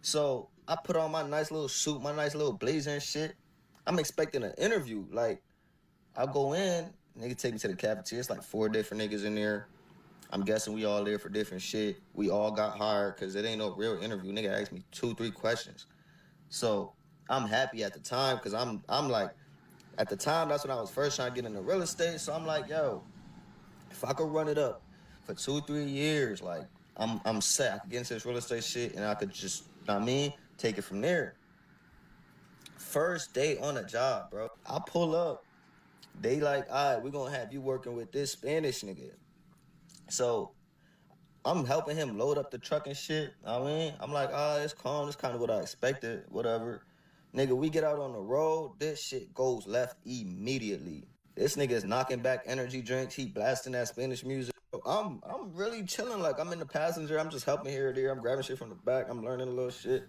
So, I put on my nice little suit, my nice little blazer and shit. I'm expecting an interview. Like, I go in, nigga take me to the cafeteria. It's like 4 different niggas in there. I'm guessing we all there for different shit. We all got hired because it ain't no real interview. Nigga asked me 2-3 questions. So I'm happy at the time, because I'm like, at the time, that's when I was first trying to get into real estate. So I'm like, yo, if I could run it up for 2-3 years, like, I'm set. I could get into this real estate shit, and I could just, you know what I mean, take it from there. first day on a job, bro. I pull up. They like, all right, we're going to have you working with this Spanish nigga. So I'm helping him load up the truck and shit. I mean, I'm like, it's calm. It's kind of what I expected, whatever. Nigga, we get out on the road. This shit goes left immediately. This nigga is knocking back energy drinks. He blasting that Spanish music. I'm really chilling. Like, I'm in the passenger. I'm just helping here or there. I'm grabbing shit from the back. I'm learning a little shit.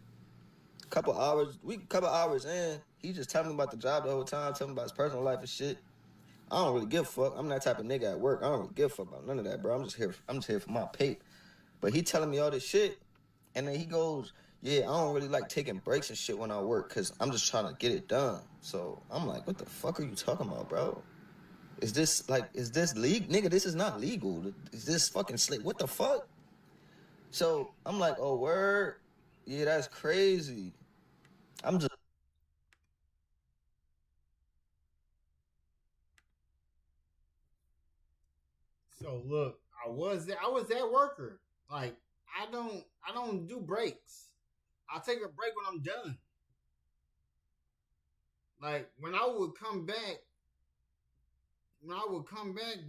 Couple hours in, he just telling me about the job the whole time, telling me about his personal life and shit. I don't really give a fuck. I'm that type of nigga at work. I don't really give a fuck about none of that, bro. I'm just here for my pape. But he telling me all this shit, and then he goes, yeah, I don't really like taking breaks and shit when I work, because I'm just trying to get it done. So I'm like, what the fuck are you talking about, bro? Is this legal? Nigga, this is not legal. Is this fucking slave? What the fuck? So I'm like, oh, word? Yeah, that's crazy. I'm just... So look, I was that worker. Like, I don't do breaks. I take a break when I'm done. Like, when I would come back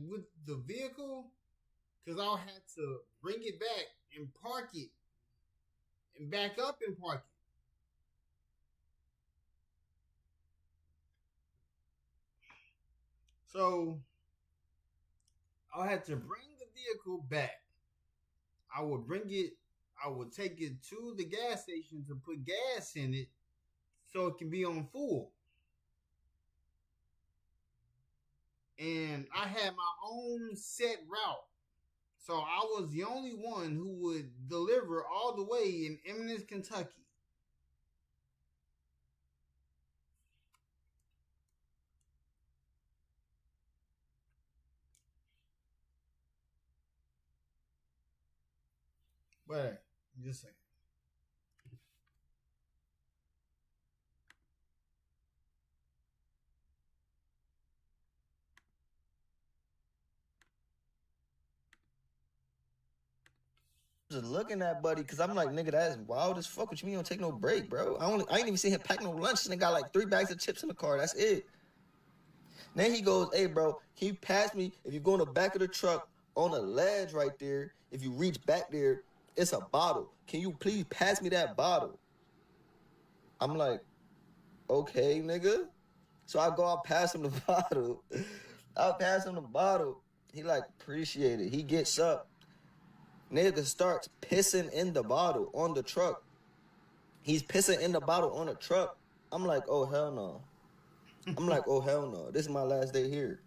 with the vehicle, because I had to bring it back and park it and back up and park it. So I had to bring the vehicle back. I would take it to the gas station to put gas in it so it can be on full. And I had my own set route. So I was the only one who would deliver all the way in Eminence, Kentucky. But just saying. Just looking at buddy, because I'm like, nigga, that's wild as fuck. What you mean you don't take no break, bro? I ain't even seen him pack no lunch. And got like 3 bags of chips in the car. That's it. Then he goes, hey, bro, can you pass me? If you go in the back of the truck on a ledge right there, if you reach back there, it's a bottle. Can you please pass me that bottle? I'm like, okay, nigga. So I go out, pass him the bottle. I'll pass him the bottle. He like, appreciate it. He gets up. Nigga starts pissing in the bottle on the truck. He's pissing in the bottle on the truck. I'm like, oh, hell no. I'm like, oh, hell no. This is my last day here.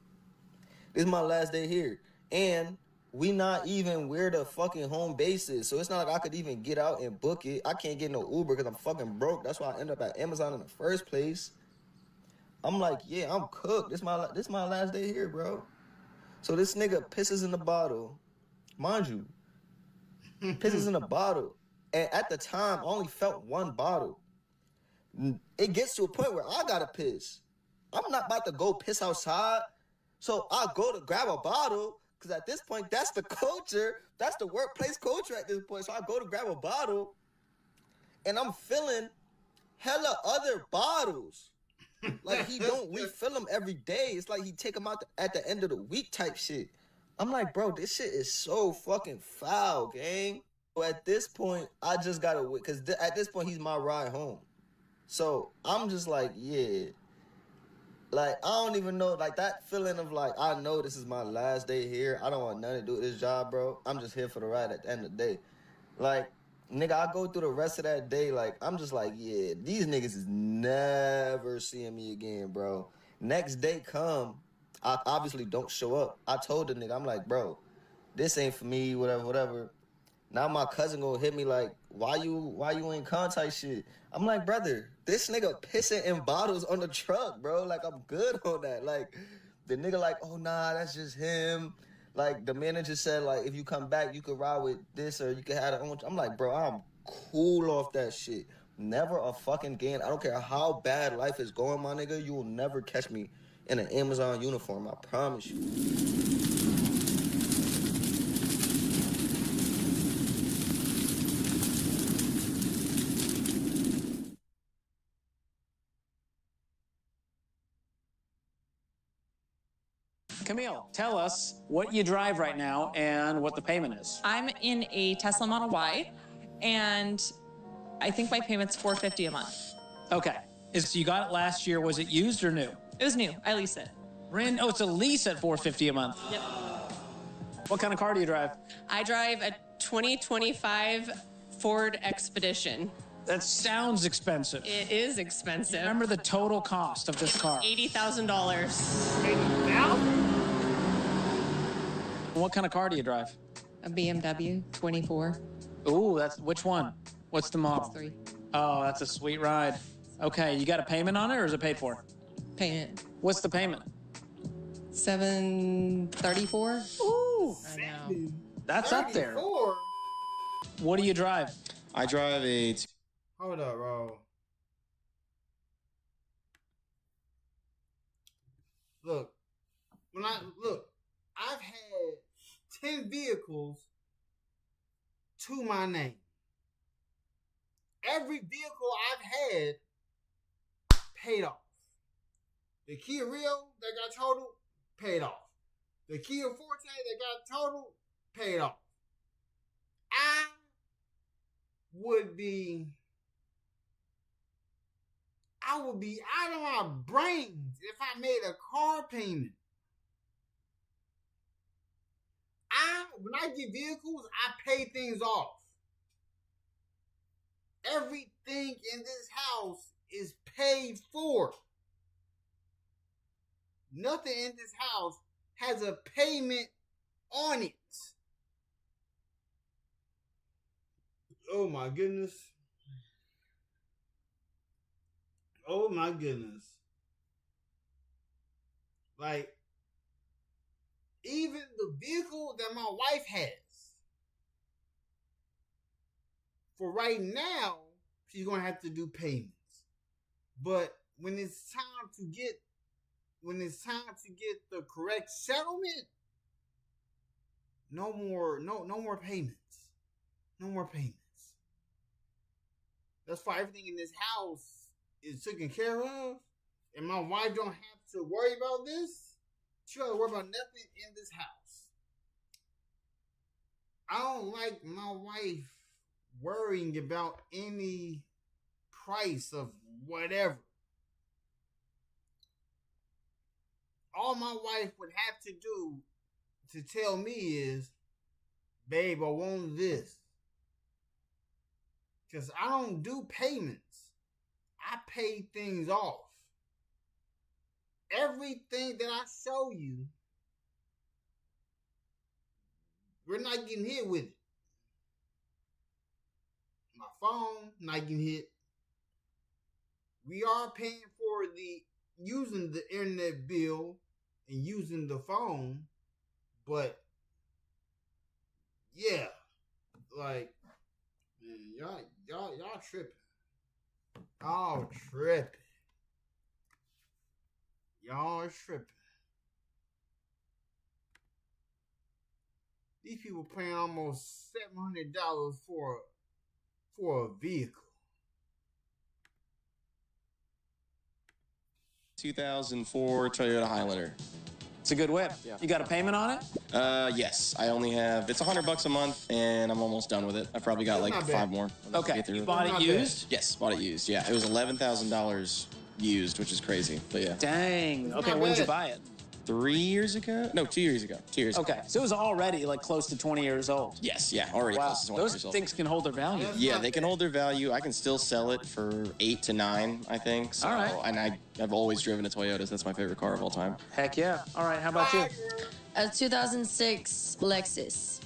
This is my last day here. And we not even where the fucking home base is. So it's not like I could even get out and book it. I can't get no Uber because I'm fucking broke. That's why I ended up at Amazon in the first place. I'm like, yeah, I'm cooked. This is my last day here, bro. So this nigga pisses in the bottle. Mind you, pisses in the bottle. And at the time, I only felt 1 bottle. It gets to a point where I gotta piss. I'm not about to go piss outside. So I go to grab a bottle, because at this point, that's the culture. That's the workplace culture at this point. So I go to grab a bottle, and I'm filling hella other bottles. Like, he don't refill them every day. It's like he take them out at the end of the week type shit. I'm like, bro, this shit is so fucking foul, gang. So at this point, I just gotta wait, because at this point, he's my ride home. So I'm just like, yeah. Like, I don't even know, like, that feeling of, like, I know this is my last day here. I don't want nothing to do with this job, bro. I'm just here for the ride at the end of the day. Like, nigga, I go through the rest of that day, like, I'm just like, yeah, these niggas is never seeing me again, bro. Next day come, I obviously don't show up. I told the nigga, I'm like, bro, this ain't for me, whatever. Now my cousin gonna hit me like, why you ain't contact shit? I'm like, brother, this nigga pissing in bottles on the truck, bro. Like, I'm good on that. Like, the nigga like, oh, nah, that's just him. Like, the manager said, like, if you come back, you could ride with this or you could have it on. I'm like, bro, I'm cool off that shit. Never a fucking gain. I don't care how bad life is going, my nigga. You will never catch me in an Amazon uniform. I promise you. Camille, tell us what you drive right now and what the payment is. I'm in a Tesla Model Y, and I think my payment's $450 a month. Okay. So you got it last year. Was it used or new? It was new. I lease it. Oh, it's a lease at $450 a month. Yep. What kind of car do you drive? I drive a 2025 Ford Expedition. That sounds expensive. It is expensive. Remember the total cost of this car? $80,000. What kind of car do you drive? A BMW 24. Ooh, that's which one? What's the model? 3. Oh, that's a sweet ride. Okay, you got a payment on it or is it paid for? Payment. What's the payment? $734. Ooh, I know. that's up there. What do you drive? I drive a... Hold up, bro. Look, I've had 10 vehicles to my name. Every vehicle I've had paid off. The Kia Rio that got totaled, paid off. The Kia Forte that got totaled, paid off. I would be out of my brains if I made a car payment. When I get vehicles, I pay things off. Everything in this house is paid for. Nothing in this house has a payment on it. Oh my goodness. Oh my goodness. Like, even the vehicle that my wife has, for right now, she's gonna have to do payments. But when it's time to get the correct settlement, no more payments. No more payments. That's why everything in this house is taken care of, and my wife don't have to worry about this. She don't worry about nothing in this house. I don't like my wife worrying about any price of whatever. All my wife would have to do to tell me is, babe, I want this. Because I don't do payments. I pay things off. Everything that I show you, we're not getting hit with it. My phone not getting hit. We are paying for using the internet bill and using the phone, but yeah, like, man, y'all tripping. Y'all tripping. Y'all tripping. These people paying almost $700 for a vehicle. 2004 Toyota Highlander. It's a good whip. Yeah. You got a payment on it? Yes. I only have, it's $100 a month, and I'm almost done with it. I probably got like 5 more. Okay. You bought it used? Yes, bought it used. Yeah, it was $11,000 used, which is crazy. But yeah. Dang. Okay, when did you buy it? 3 years ago? No, 2 years ago. 2 years ago. Okay, so it was already like close to 20 years old. Yes, yeah, already wow. close to 20 Those years old. things can hold their value. Yeah, they can hold their value. I can still sell it for 8 to 9, I think. So, all right. And I've always driven a Toyota, so that's my favorite car of all time. Heck yeah. All right, how about you? A 2006 Lexus.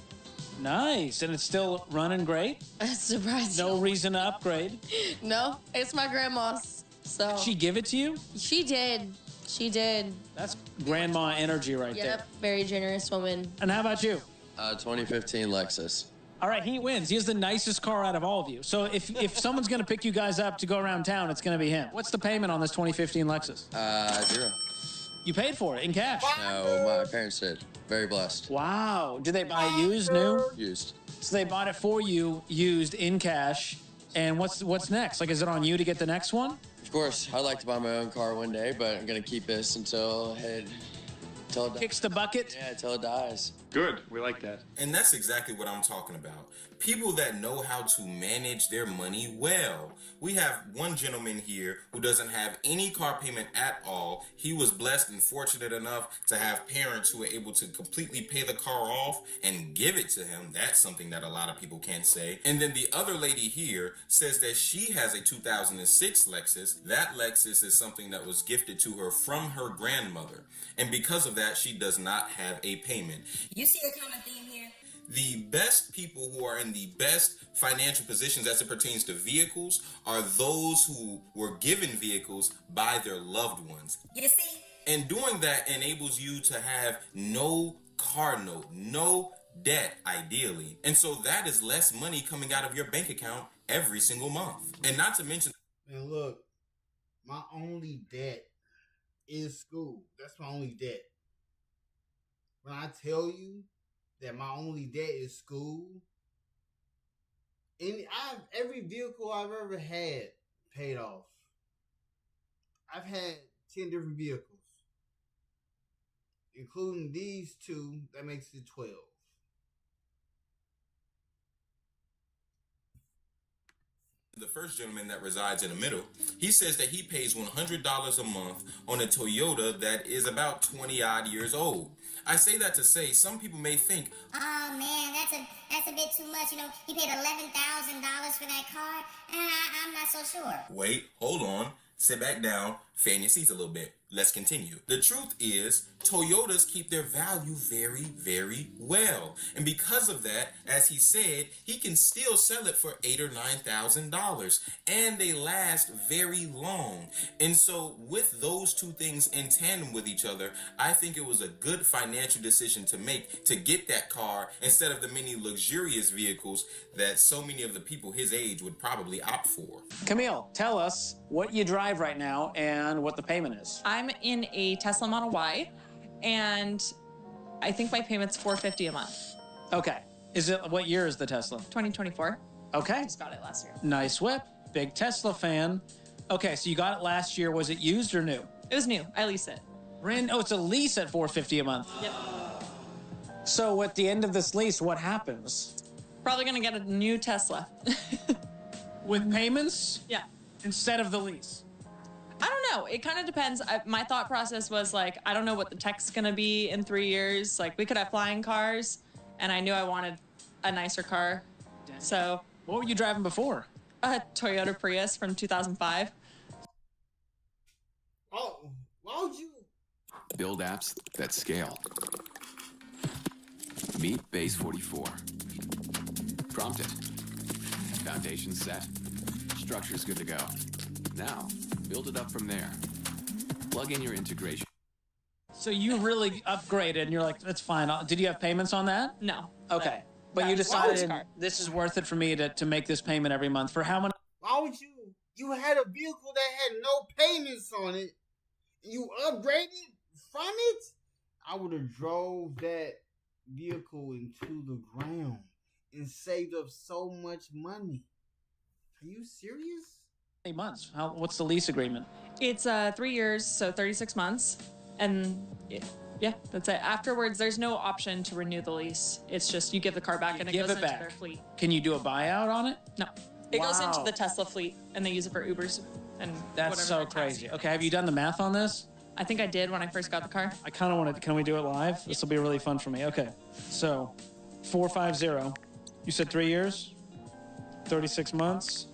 Nice, and it's still running great? Surprising. No reason to upgrade. No, it's my grandma's. So Did she give it to you? She did. She did. That's grandma energy right there. Yep, very generous woman. And how about you? 2015 Lexus. All right, he wins. He has the nicest car out of all of you. So if someone's going to pick you guys up to go around town, it's going to be him. What's the payment on this 2015 Lexus? 0. You paid for it in cash? No, my parents did. Very blessed. Wow. Did they buy used, new? Used. So they bought it for you, used, in cash. And what's next? Like, is it on you to get the next one? Of course, I'd like to buy my own car one day, but I'm going to keep this until I Till it Kicks the bucket. Yeah, till it dies. Good. We like that. And that's exactly what I'm talking about. People that know how to manage their money well. We have one gentleman here who doesn't have any car payment at all. He was blessed and fortunate enough to have parents who were able to completely pay the car off and give it to him. That's something that a lot of people can't say. And then the other lady here says that she has a 2006 Lexus. That Lexus is something that was gifted to her from her grandmother. And because of that, she does not have a payment. You see the common theme here? The best people who are in the best financial positions as it pertains to vehicles are those who were given vehicles by their loved ones. You see? And doing that enables you to have no car note, no debt, ideally. And so that is less money coming out of your bank account every single month. And not to mention... Man, look, my only debt is school. That's my only debt. When I tell you that my only debt is school, and every vehicle I've ever had paid off. I've had 10 different vehicles, including these two. That makes it 12. The first gentleman that resides in the middle, he says that he pays $100 a month on a Toyota that is about 20 odd years old. I say that to say some people may think, oh man, that's a bit too much. You know, he paid $11,000 for that car. I'm not so sure. Wait, hold on. Sit back down, fan your seats a little bit. Let's continue. The truth is, Toyotas keep their value very, very well. And because of that, as he said, he can still sell it for $8,000 or $9,000. And they last very long. And so with those two things in tandem with each other, I think it was a good financial decision to make to get that car instead of the many luxurious vehicles that so many of the people his age would probably opt for. Camille, tell us what you drive right now and what the payment is. I'm in a Tesla Model Y, and I think my payment's $450 a month. Okay. What year is the Tesla? 2024. Okay. Just got it last year. Nice whip. Big Tesla fan. Okay, so you got it last year. Was it used or new? It was new. I leased it. It's a lease at $450 a month. Yep. So at the end of this lease, what happens? Probably gonna get a new Tesla. With payments? Yeah. Instead of the lease? I don't know. It kind of depends. My thought process was like, I don't know what the tech's gonna be in 3 years. Like, we could have flying cars, and I knew I wanted a nicer car. Dang. So. What were you driving before? A Toyota Prius from 2005. Oh, why would you? Build apps that scale. Meet Base 44. Prompt it. Foundation set. Structure's good to go. Now, build it up from there. Plug in your integration. So you really upgraded, and you're like, that's fine. Did you have payments on that? No. Okay. But you decided this is worth it for me to make this payment every month. For how much? Why would you? You had a vehicle that had no payments on it. And you upgraded from it? I would have drove that vehicle into the ground and saved up so much money. Are you serious? 8 months. What's the lease agreement? It's 3 years, so 36 months. And yeah, that's it. Afterwards, there's no option to renew the lease. It's just you give the car back and it goes into their fleet. Can you do a buyout on it? No. It goes into the Tesla fleet, and they use it for Ubers and That's so crazy. Okay, have you done the math on this? I think I did when I first got the car. I kind of want to. Can we do it live? This will be really fun for me. Okay, so 450. You said 3 years, 36 months.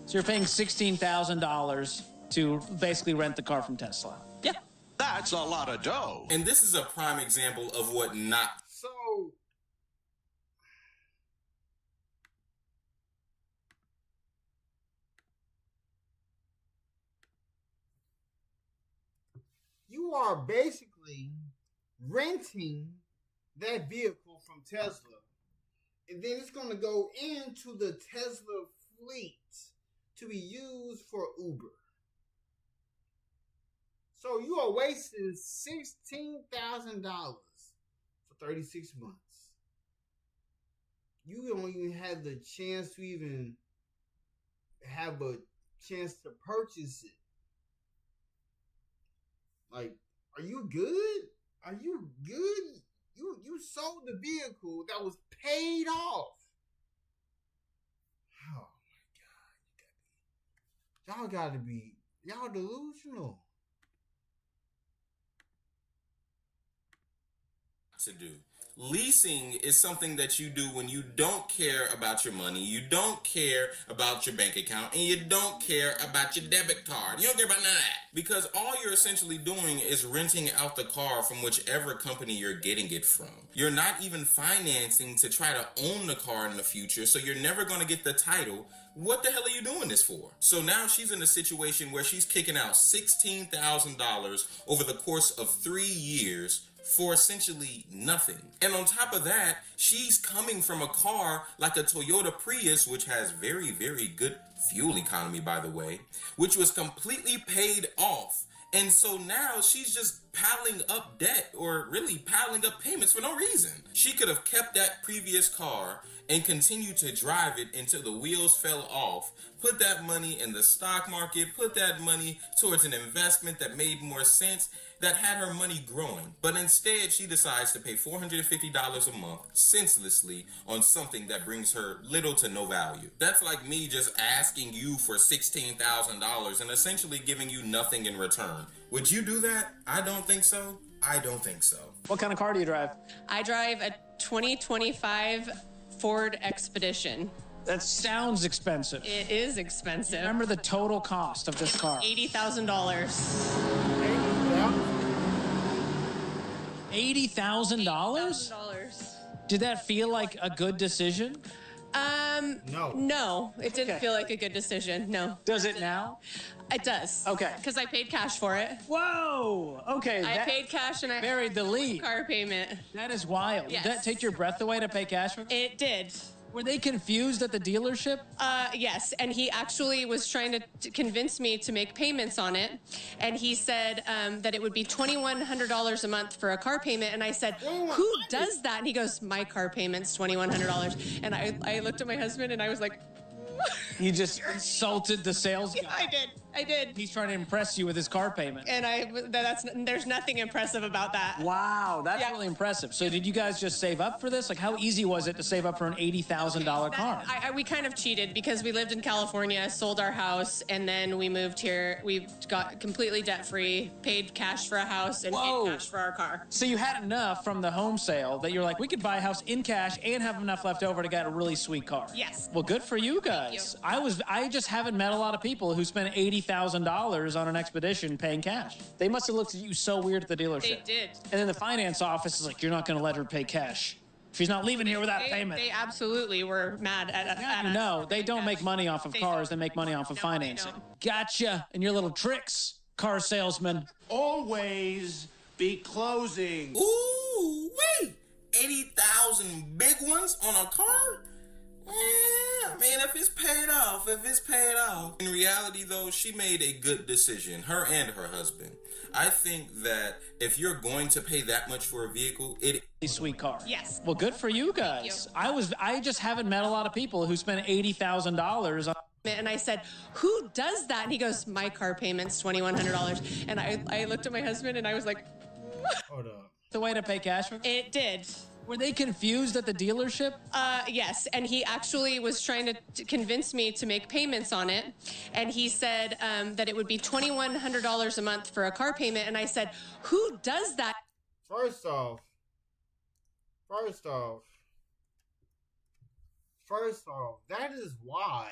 So you're paying $16,000 to basically rent the car from Tesla. Yeah. That's a lot of dough. And this is a prime example of what not. So, you are basically renting that vehicle from Tesla, and then it's going to go into the Tesla fleet to be used for Uber. So you are wasting $16,000 for 36 months. You don't even have the chance to even have a chance to purchase it. Like, are you good? Are you good? You sold the vehicle that was paid off. Oh my God. Y'all delusional. To do. Leasing is something that you do when you don't care about your money, you don't care about your bank account, and you don't care about your debit card. You don't care about none of that. Because all you're essentially doing is renting out the car from whichever company you're getting it from. You're not even financing to try to own the car in the future, so you're never going to get the title. What the hell are you doing this for? So now she's in a situation where she's kicking out $16,000 over the course of 3 years for essentially nothing. And on top of that, she's coming from a car like a Toyota Prius, which has very, very good fuel economy, by the way, which was completely paid off. And so now she's just piling up debt, or really piling up payments for no reason. She could have kept that previous car and continued to drive it until the wheels fell off, put that money in the stock market, put that money towards an investment that made more sense, that had her money growing. But instead, she decides to pay $450 a month senselessly on something that brings her little to no value. That's like me just asking you for $16,000 and essentially giving you nothing in return. Would you do that? I don't think so. I don't think so. What kind of car do you drive? I drive a 2025 Ford Expedition. That sounds expensive. It is expensive. Remember the total cost of this car? $80,000. $80,000? Did that feel like a good decision? No, it didn't feel like a good decision. No. Does it now? It does. Okay. Because I paid cash for it. Whoa. Okay. I paid cash and I buried the lead. Car payment. That is wild. Yes. Did that take your breath away to pay cash for it? It did. Were they confused at the dealership? Yes, and he actually was trying to convince me to make payments on it, and he said that it would be $2,100 a month for a car payment, and I said, who does that? And he goes, my car payment's $2,100, and I looked at my husband, and I was like, You just insulted the sales guy. Yeah, I did. He's trying to impress you with his car payment. And there's nothing impressive about that. Wow, that's really impressive. So did you guys just save up for this? Like, how easy was it to save up for an $80,000 car? We kind of cheated because we lived in California, sold our house, and then we moved here. We got completely debt-free, paid cash for a house, and paid cash for our car. So you had enough from the home sale that you're like, we could buy a house in cash and have enough left over to get a really sweet car. Yes. Well, good for you guys. I just haven't met a lot of people who spent $80,000 on an expedition paying cash. They must have looked at you so weird at the dealership. They did. And then the finance office is like, you're not going to let her pay cash. She's not leaving here without payment. They absolutely were mad at us. No, they don't make money off of cars. They make money off of financing. Gotcha. And your little tricks, car salesman. Always be closing. Ooh, wait. 80,000 big ones on a car? Yeah, I mean, if it's paid off. In reality, though, she made a good decision, her and her husband. I think that if you're going to pay that much for a vehicle, it is a sweet car. Yes. Well, good for you guys. I just haven't met a lot of people who spend $80,000 on. And I said, who does that? And he goes, my car payment's $2,100. And I looked at my husband and I was like, hold up. The way to pay cash for it? It did. Were they confused at the dealership? Yes, and he actually was trying to convince me to make payments on it, and he said that it would be $2,100 a month for a car payment, and I said, who does that? First off, that is why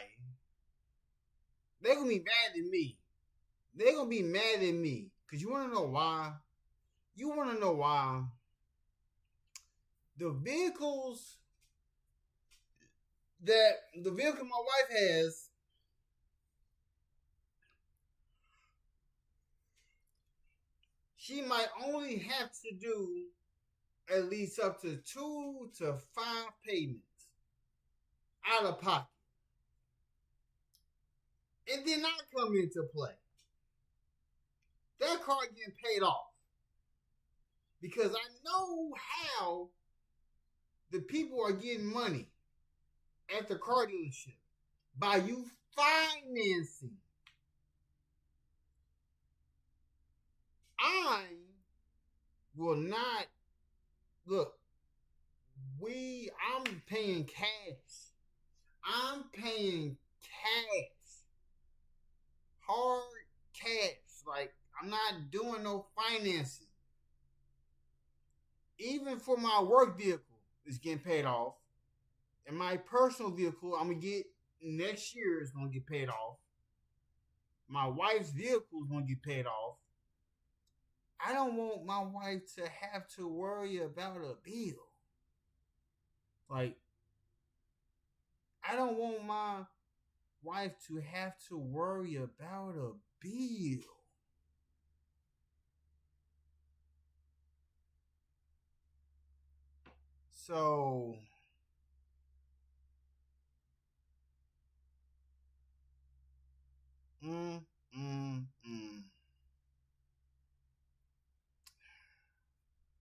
they're going to be mad at me. They're going to be mad at me, because you want to know why? The vehicle my wife has, she might only have to do at least up to 2 to 5 payments out of pocket. And then I come into play. That car getting paid off. Because I know how the people are getting money at the car dealership by you financing. I will not look. I'm paying cash. I'm paying cash. Hard cash. Like, I'm not doing no financing. Even for my work vehicle, it's getting paid off. And my personal vehicle, I'm going to get next year, is going to get paid off. My wife's vehicle is going to get paid off. I don't want my wife to have to worry about a bill. Like, I don't want my wife to have to worry about a bill. So,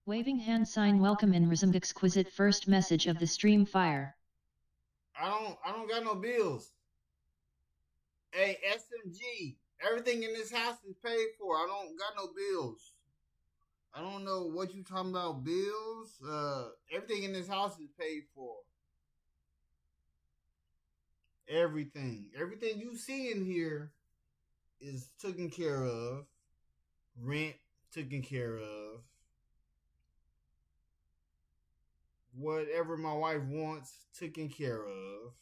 Waving hand sign welcome in resume exquisite first message of the stream fire. I don't got no bills. Hey, SMG, everything in this house is paid for. I don't got no bills. I don't know what you talking about, bills. Everything in this house is paid for. Everything you see in here is taken care of. Rent taken care of. Whatever my wife wants, taken care of.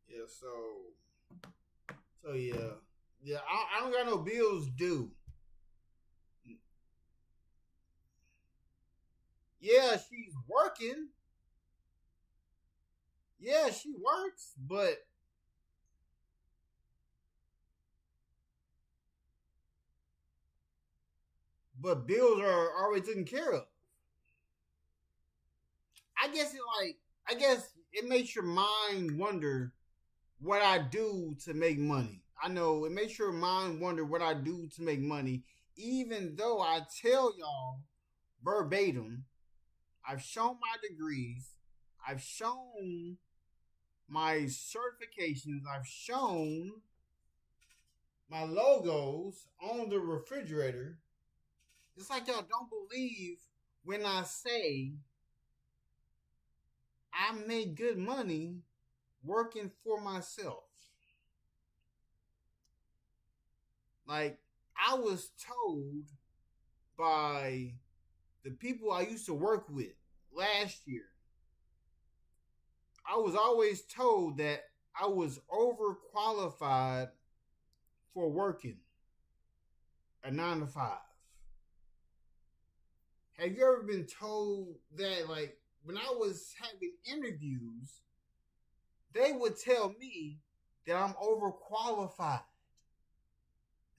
Yeah, so yeah, I don't got no bills due. Yeah, she's working. Yeah, she works, but bills are already taken care of. I guess it makes your mind wonder what I do to make money. I know it makes your mind wonder what I do to make money, even though I tell y'all verbatim, I've shown my degrees, I've shown my certifications, I've shown my logos on the refrigerator. It's like y'all don't believe when I say I make good money working for myself. Like, I was told by the people I used to work with last year, I was always told that I was overqualified for working a 9 to 5. Have you ever been told that? Like, when I was having interviews, they would tell me that I'm overqualified.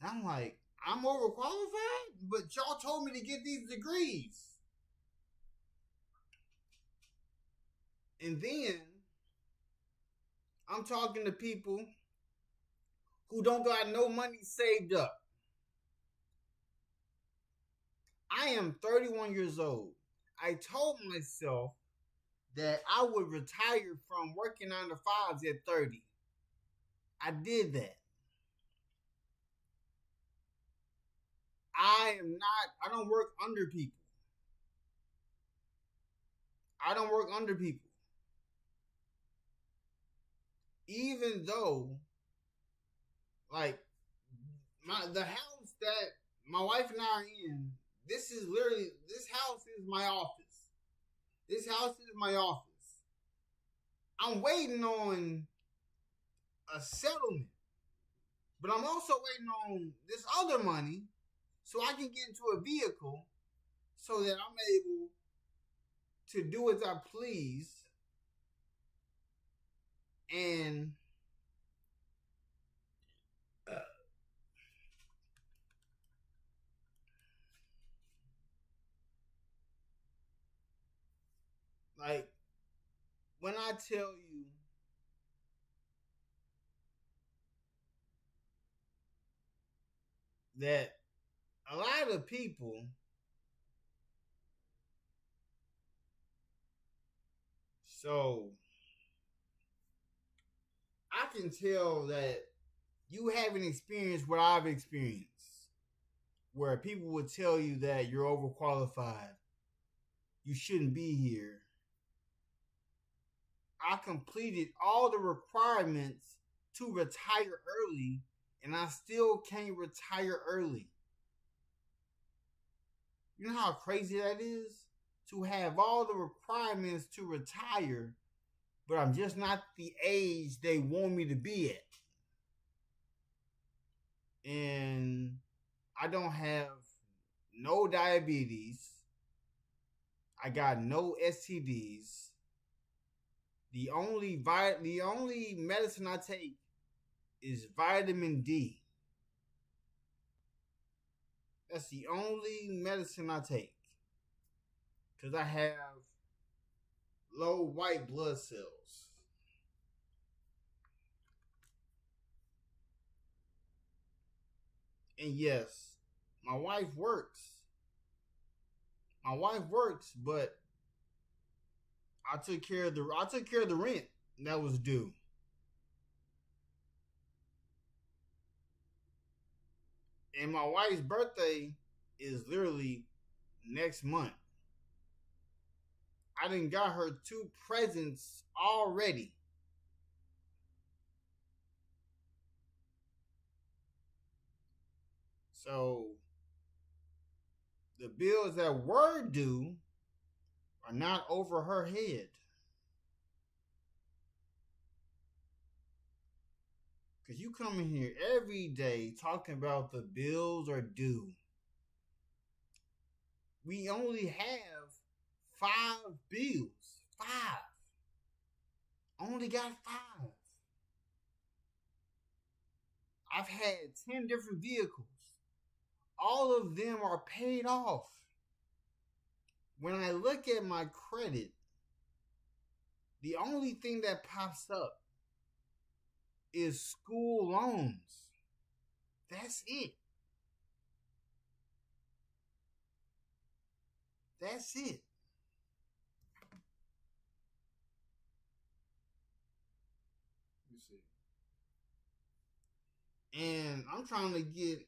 And I'm like, I'm overqualified? But y'all told me to get these degrees. And then I'm talking to people who don't got no money saved up. I am 31 years old. I told myself that I would retire from working 9 to 5s at 30. I did that. I don't work under people. I don't work under people. Even though, like, the house that my wife and I are in, this house is my office. This house is my office. I'm waiting on a settlement. But I'm also waiting on this other money so I can get into a vehicle so that I'm able to do as I please. And like, when I tell you that a lot of people So I can tell that you haven't experienced what I've experienced, where people would tell you that you're overqualified, you shouldn't be here. I completed all the requirements to retire early, and I still can't retire early. You know how crazy that is? To have all the requirements to retire, but I'm just not the age they want me to be at. And I don't have no diabetes. I got no STDs. The only medicine I take is vitamin D. That's the only medicine I take. Because I have low white blood cells. And yes, my wife works. But I took care of the rent that was due. And my wife's birthday is literally next month. I done got her 2 presents already. So the bills that were due are not over her head. Because you come in here every day talking about the bills are due. We only have 5 bills. 5. Only got 5. I've had 10 different vehicles. All of them are paid off. When I look at my credit, the only thing that pops up is school loans. That's it. That's it. You see. And I'm trying to get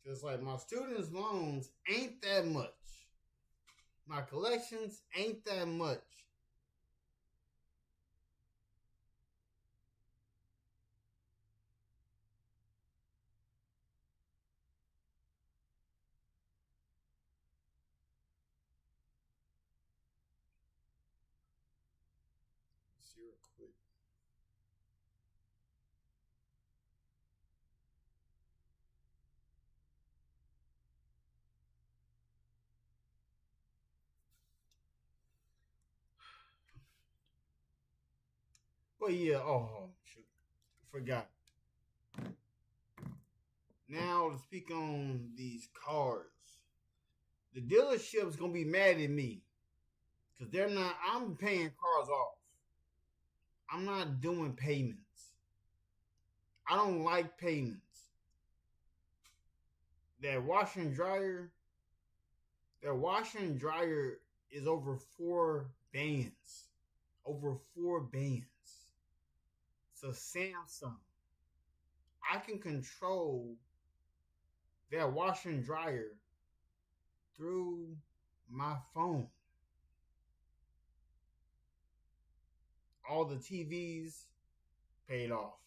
just like my students' loans ain't that much. My collections ain't that much. Let's see real quick. But yeah, oh shoot, forgot. Now to speak on these cars, the dealership's gonna be mad at me because they're not. I'm paying cars off. I'm not doing payments. I don't like payments. That washer and dryer is over 4 bands. Over 4 bands. It's a Samsung. I can control that washer and dryer through my phone. All the TVs paid off.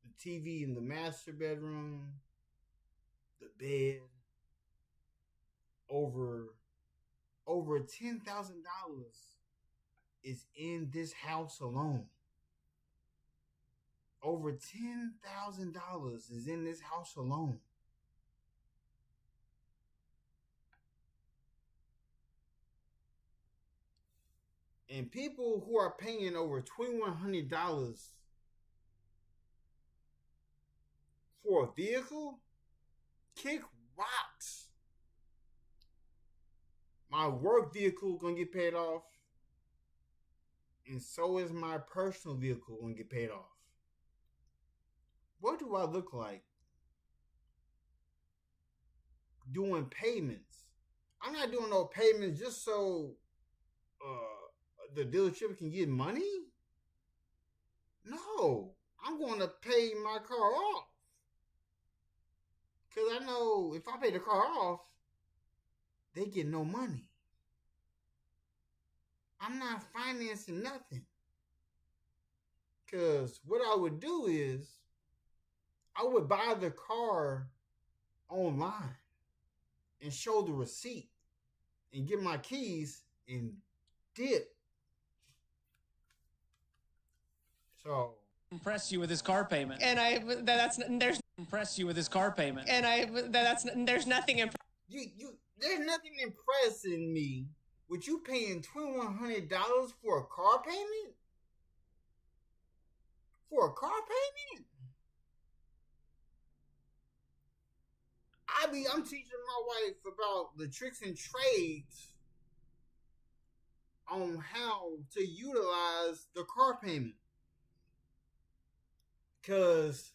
The TV in the master bedroom, the bed, over $10,000 is in this house alone. Over $10,000 is in this house alone. And people who are paying over $2,100 for a vehicle, kick rocks. My work vehicle gonna get paid off, and so is my personal vehicle gonna get paid off. What do I look like doing payments? I'm not doing no payments just so the dealership can get money. No, I'm going to pay my car off. Because I know if I pay the car off, they get no money. I'm not financing nothing. Because what I would do is, I would buy the car online and show the receipt and get my keys and dip. So impress you with his car payment. And there's impress you with his car payment. And there's nothing there's nothing impressing me with you paying $2,100 for a car payment? For a car payment? I'm teaching my wife about the tricks and trades on how to utilize the car payment. Because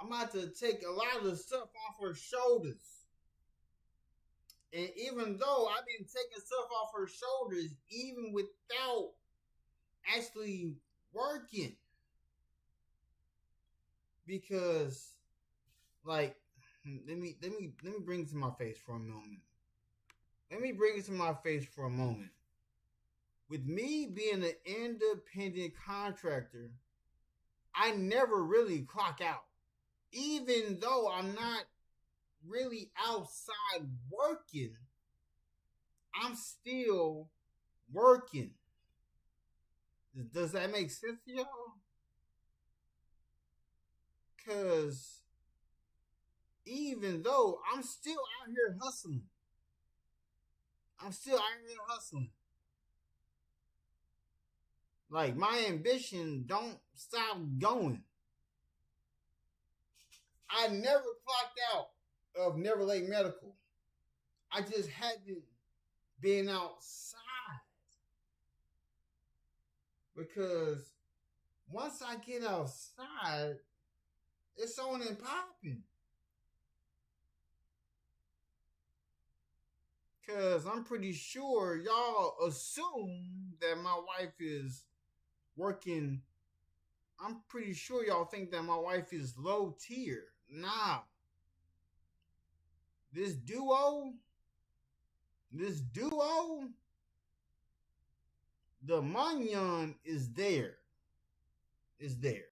I'm about to take a lot of the stuff off her shoulders. And even though I've been taking stuff off her shoulders, even without actually working. Because, like, let me bring it to my face for a moment. Let me bring it to my face for a moment. With me being an independent contractor, I never really clock out. Even though I'm not really outside working, I'm still working. Does that make sense to y'all? Because even though I'm still out here hustling, Like, my ambition don't stop going. I never clocked out of Never Late Medical. I just hadn't been outside. Because once I get outside, it's on and popping. Because I'm pretty sure y'all assume that my wife is working. I'm pretty sure y'all think that my wife is low tier. Nah. This duo, the Manyan is there. Is there.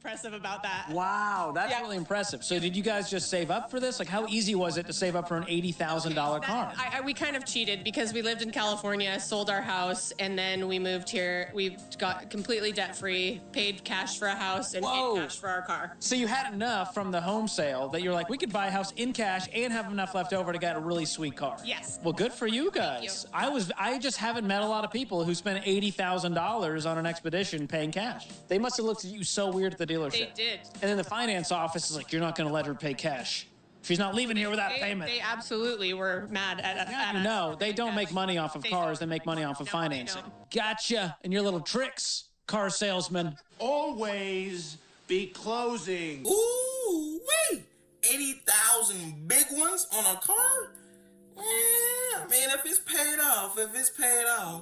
impressive about that. Wow, that's really impressive. So did you guys just save up for this? Like, how easy was it to save up for an $80,000 car? We kind of cheated because we lived in California, sold our house, and then we moved here. We got completely debt-free, paid cash for a house, and paid cash for our car. So you had enough from the home sale that you're like, we could buy a house in cash and have enough left over to get a really sweet car. Yes. Well, good for you guys. I just haven't met a lot of people who spent $80,000 on an expedition paying cash. They must have looked at you so weird at the dealership. They did. And then the finance office is like, you're not going to let her pay cash. She's not leaving here without payment. They absolutely were mad at us. No, they don't make money off of cars. They make money off of financing. Gotcha. And your little tricks, car salesman. Always be closing. Ooh, wait. 80,000 big ones on a car? Yeah, I mean, if it's paid off.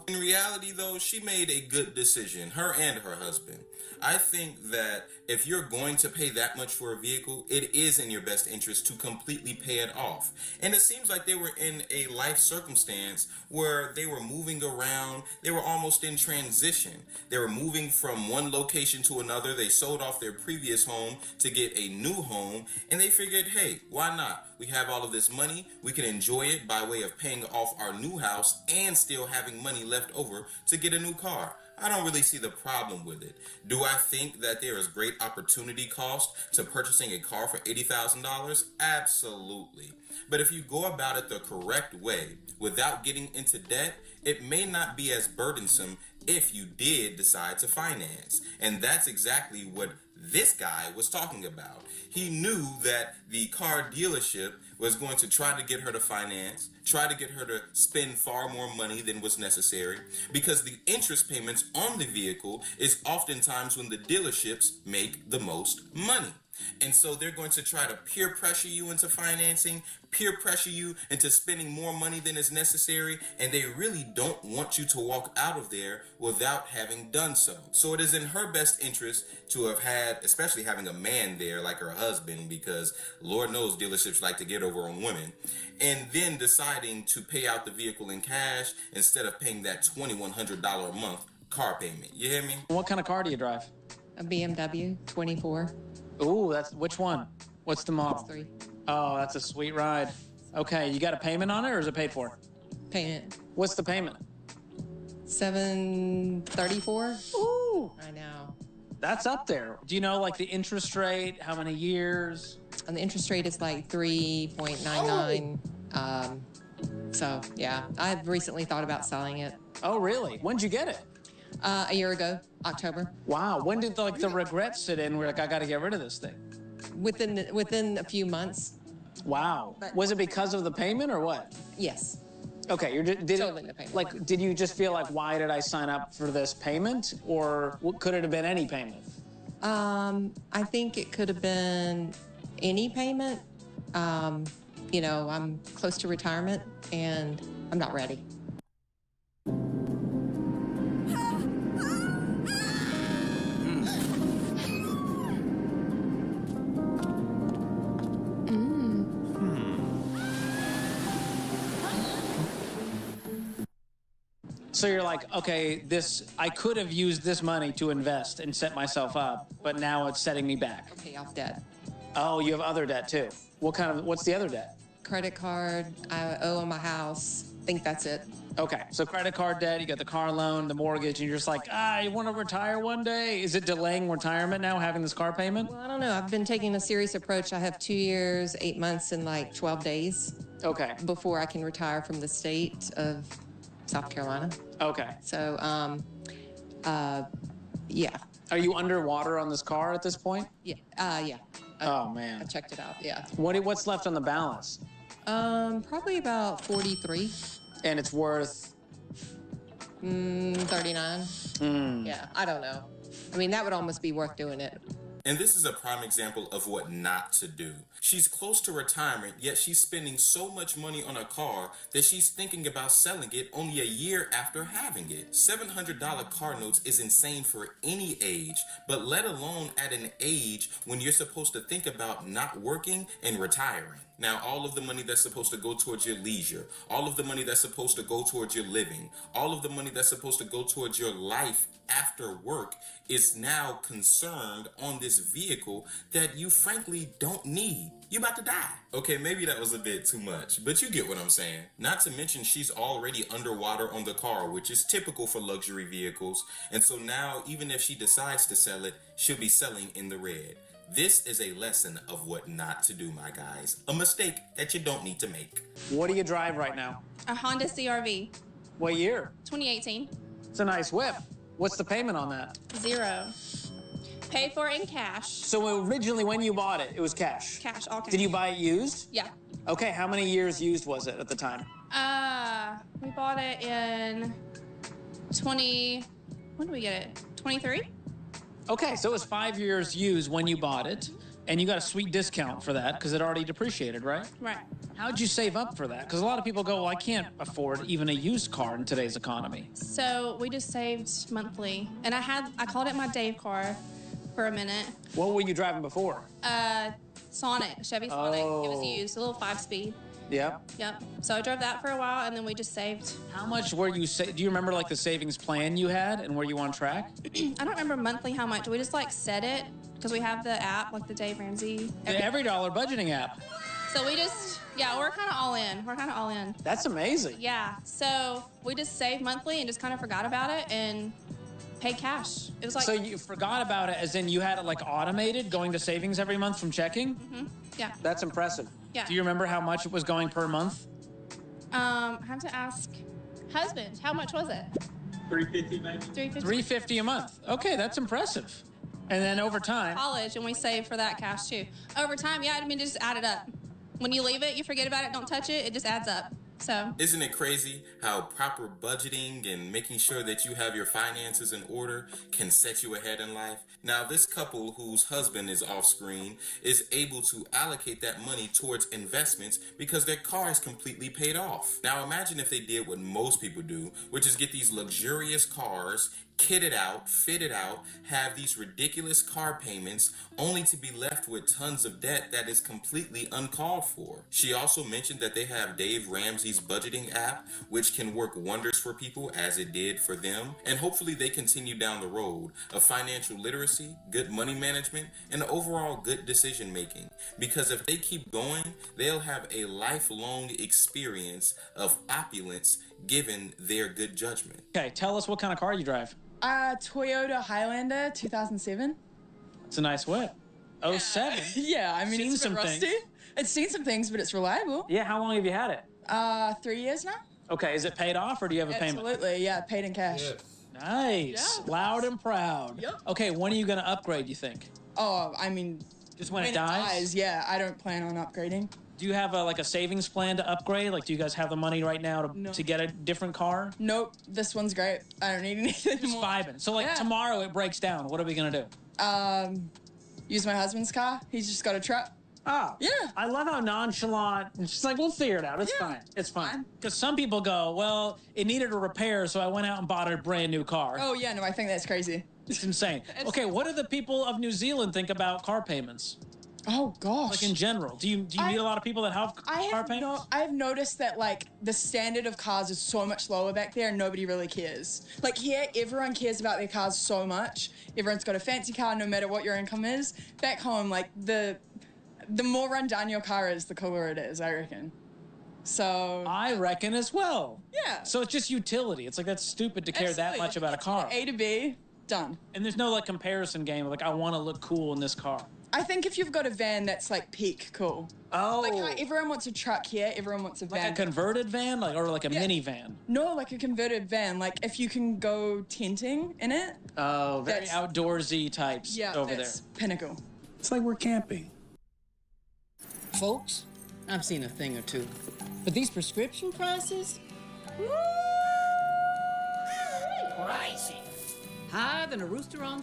In reality, though, she made a good decision, her and her husband. I think that if you're going to pay that much for a vehicle, it is in your best interest to completely pay it off. And it seems like they were in a life circumstance where they were moving around. They were almost in transition. They were moving from one location to another. They sold off their previous home to get a new home. And they figured, hey, why not? We have all of this money. We can enjoy it by way of paying off our new house and still having money left over to get a new car. I don't really see the problem with it. Do I think that there is great opportunity cost to purchasing a car for $80,000? Absolutely. But if you go about it the correct way, without getting into debt, it may not be as burdensome if you did decide to finance. And that's exactly what this guy was talking about. He knew that the car dealership was going to try to get her to finance, try to get her to spend far more money than was necessary, because the interest payments on the vehicle is oftentimes when the dealerships make the most money. And so they're going to try to peer pressure you into financing, peer pressure you into spending more money than is necessary, and they really don't want you to walk out of there without having done so. So it is in her best interest to have had, especially having a man there like her husband, because Lord knows dealerships like to get over on women, and then deciding to pay out the vehicle in cash instead of paying that $2,100 a month car payment. You hear me? What kind of car do you drive? A BMW 24. Ooh, that's which one? What's the model? X3. Oh, that's a sweet ride. Okay, you got a payment on it, or is it paid for? Payment. What's the payment? $734. Ooh, I know. that's up there. Do you know like the interest rate? How many years? And the interest rate is like 3.99. So yeah, I've recently thought about selling it. Oh, really? When'd you get it? A year ago, October. Wow. When did like the regrets sit in? We're like, I got to get rid of this thing. Within a few months. Wow. Was it because of the payment or what? Yes. Okay. Totally the payment. Like, did you just feel like, why did I sign up for this payment, or could it have been any payment? I think it could have been any payment. You know, I'm close to retirement and I'm not ready. So you're like, okay, I could have used this money to invest and set myself up, but now it's setting me back. Pay off debt. Oh, you have other debt too. What's the other debt? Credit card, I owe on my house. I think that's it. Okay, so credit card debt, you got the car loan, the mortgage, and you're just like, you want to retire one day? Is it delaying retirement now, having this car payment? Well, I don't know. I've been taking a serious approach. I have 2 years, 8 months, and like 12 days. Okay. Before I can retire from the state of South Carolina. Okay. So, yeah. Are you underwater on this car at this point? Yeah. Yeah. Oh, man. I checked it out. Yeah. What's left on the balance? Probably about 43. And it's worth? 39. Yeah, I don't know. I mean, that would almost be worth doing it. And this is a prime example of what not to do. She's close to retirement, yet she's spending so much money on a car that she's thinking about selling it only a year after having it. $700 car notes is insane for any age, but let alone at an age when you're supposed to think about not working and retiring. Now, all of the money that's supposed to go towards your leisure, all of the money that's supposed to go towards your living, all of the money that's supposed to go towards your life after work is now concerned on this vehicle that you frankly don't need. You about to die. Okay, maybe that was a bit too much, but you get what I'm saying. Not to mention she's already underwater on the car, which is typical for luxury vehicles. And so now, even if she decides to sell it, she'll be selling in the red. This is a lesson of what not to do, my guys. A mistake that you don't need to make. What do you drive right now? A Honda CRV. What year? 2018. It's a nice whip. What's the payment on that? 0. Pay for it in cash. So originally when you bought it, it was cash? Cash, all cash. Did you buy it used? Yeah. Okay, how many years used was it at the time? We bought it in when did we get it? 23? Okay, so it was 5 years used when you bought it, and you got a sweet discount for that because it already depreciated, right? Right. How'd you save up for that? Because a lot of people go, well, I can't afford even a used car in today's economy. So we just saved monthly. And I called it my Dave car for a minute. What were you driving before? Sonic, Chevy Sonic. Oh. It was used, a little 5-speed. Yep. Yep. So I drove that for a while, and then we just saved. How much were you do you remember like the savings plan you had and were you on track? I don't remember monthly how much. We just like set it because we have the app, like the Dave Ramsey. The Every Dollar budgeting app. So we just, we're kind of all in. We're kind of all in. That's amazing. Yeah. So we just saved monthly and just kind of forgot about it. And pay cash. It was like... So you forgot about it, as in you had it like automated, going to savings every month from checking? Mm-hmm. Yeah. That's impressive. Yeah. Do you remember how much it was going per month? I have to ask husband, how much was it? $350 maybe. $350 a month. Okay, that's impressive. And then over time... College, and we save for that cash too. Over time, yeah, I mean, just add it up. When you leave it, you forget about it, don't touch it, it just adds up. So, isn't it crazy how proper budgeting and making sure that you have your finances in order can set you ahead in life? Now, this couple whose husband is off screen is able to allocate that money towards investments because their car is completely paid off. Now, imagine if they did what most people do, which is get these luxurious cars, kitted out, fitted out, have these ridiculous car payments, only to be left with tons of debt that is completely uncalled for. She also mentioned that they have Dave Ramsey's budgeting app, which can work wonders for people as it did for them, and hopefully they continue down the road of financial literacy, good money management, and overall good decision making. Because if they keep going, they'll have a lifelong experience of opulence given their good judgment. Okay, tell us what kind of car you drive. Toyota Highlander 2007. It's a nice whip. 07? Yeah, I mean, it's a bit rusty. It's seen some things, but it's reliable. Yeah, how long have you had it? 3 years now. Okay, is it paid off or do you have a payment? Absolutely, yeah, paid in cash. Yes. Nice. Yeah. Loud and proud. Yep. Okay, when are you going to upgrade, you think? Oh, I mean... Just when it dies? Yeah, I don't plan on upgrading. Do you have a savings plan to upgrade? Like, do you guys have the money right now to get a different car? Nope, this one's great. I don't need anything Just more. vibing. So, like, tomorrow it breaks down. What are we going to do? Use my husband's car. He's just got a truck. Oh. Yeah. I love how nonchalant. It's just like, we'll figure it out. It's fine. It's fine. Because some people go, well, it needed a repair, so I went out and bought a brand new car. Oh, yeah, no, I think that's crazy. It's insane. Okay, what do the people of New Zealand think about car payments? Oh, gosh. Like, in general. Do you meet a lot of people that have car payments? I've noticed that, like, the standard of cars is so much lower back there and nobody really cares. Like, here, everyone cares about their cars so much. Everyone's got a fancy car no matter what your income is. Back home, like, the more run down your car is, the cooler it is, I reckon. So... I reckon as well. Yeah. So it's just utility. It's like, that's stupid to care that much about a car. A to B, done. And there's no, like, comparison game of, like, I want to look cool in this car. I think if you've got a van, that's like peak cool. Oh. Like how everyone wants a truck here, everyone wants a van. Like a converted van? Or like a minivan? No, like a converted van. Like if you can go tenting in it. Oh, very outdoorsy types over there. Pinnacle. It's like we're camping. Folks, I've seen a thing or two. But these prescription prices? Pricey. Higher than a rooster on...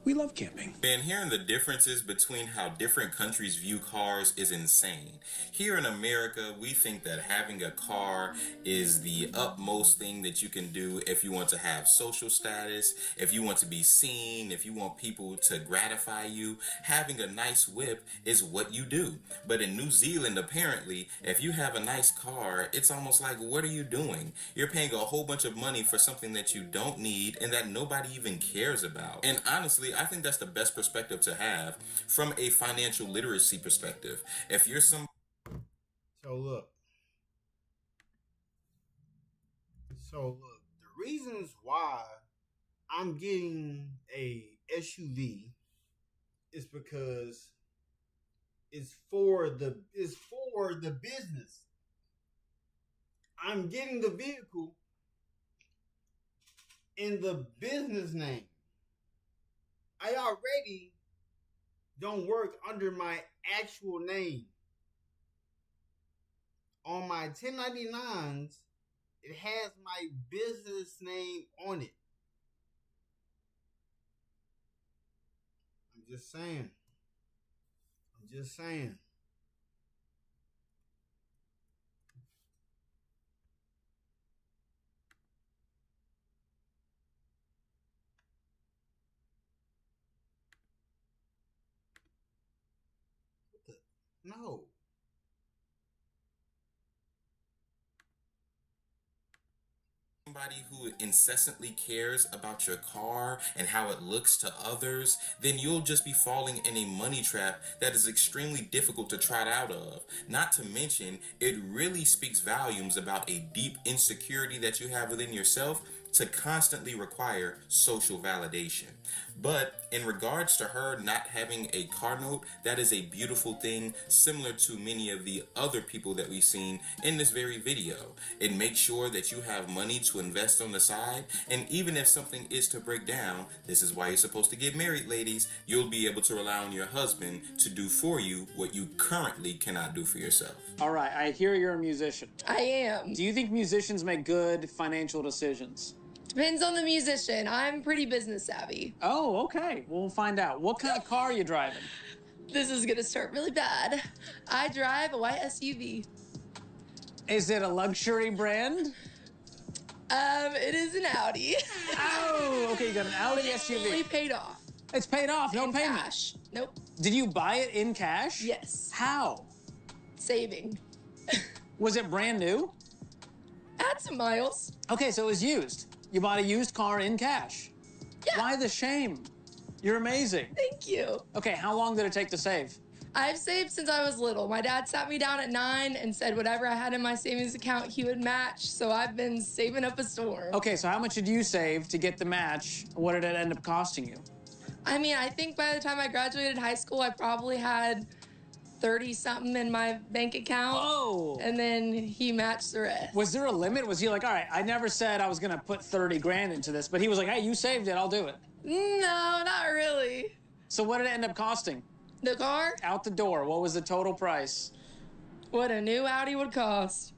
We love camping. And hearing the differences between how different countries view cars is insane. Here in America, we think that having a car is the utmost thing that you can do if you want to have social status, if you want to be seen, if you want people to gratify you. Having a nice whip is what you do. But in New Zealand, apparently, if you have a nice car, it's almost like, what are you doing? You're paying a whole bunch of money for something that you don't need and that nobody even cares about. And honestly, I think that's the best perspective to have from a financial literacy perspective. If you're some... So look, the reasons why I'm getting a SUV is because it's for the business. I'm getting the vehicle in the business name. I already don't work under my actual name. On my 1099s, it has my business name on it. I'm just saying. No. Somebody who incessantly cares about your car and how it looks to others, then you'll just be falling in a money trap that is extremely difficult to trot out of. Not to mention, it really speaks volumes about a deep insecurity that you have within yourself to constantly require social validation. But in regards to her not having a car note, that is a beautiful thing, similar to many of the other people that we've seen in this very video. It makes sure that you have money to invest on the side, and even if something is to break down, this is why you're supposed to get married, ladies. You'll be able to rely on your husband to do for you what you currently cannot do for yourself. All right, I hear you're a musician. I am. Do you think musicians make good financial decisions? Depends on the musician. I'm pretty business savvy. Oh, okay. We'll find out. What kind of car are you driving? This is gonna start really bad. I drive a white SUV. Is it a luxury brand? It is an Audi. Oh, okay, you got an Audi SUV. Fully paid off. It's paid off, no payment. Cash. Nope. Did you buy it in cash? Yes. How? Saving. Was it brand new? Had some miles. Okay, so it was used. You bought a used car in cash. Yeah. Why the shame? You're amazing. Thank you. Okay, how long did it take to save? I've saved since I was little. My dad sat me down at 9 and said whatever I had in my savings account, he would match. So I've been saving up a storm. Okay, so how much did you save to get the match? What did it end up costing you? I mean, I think by the time I graduated high school, I probably had 30-something in my bank account. Oh. And then he matched the rest. Was there a limit? Was he like, all right, I never said I was going to put 30 grand into this, but he was like, hey, you saved it, I'll do it. No, not really. So what did it end up costing? The car? Out the door, what was the total price? What a new Audi would cost.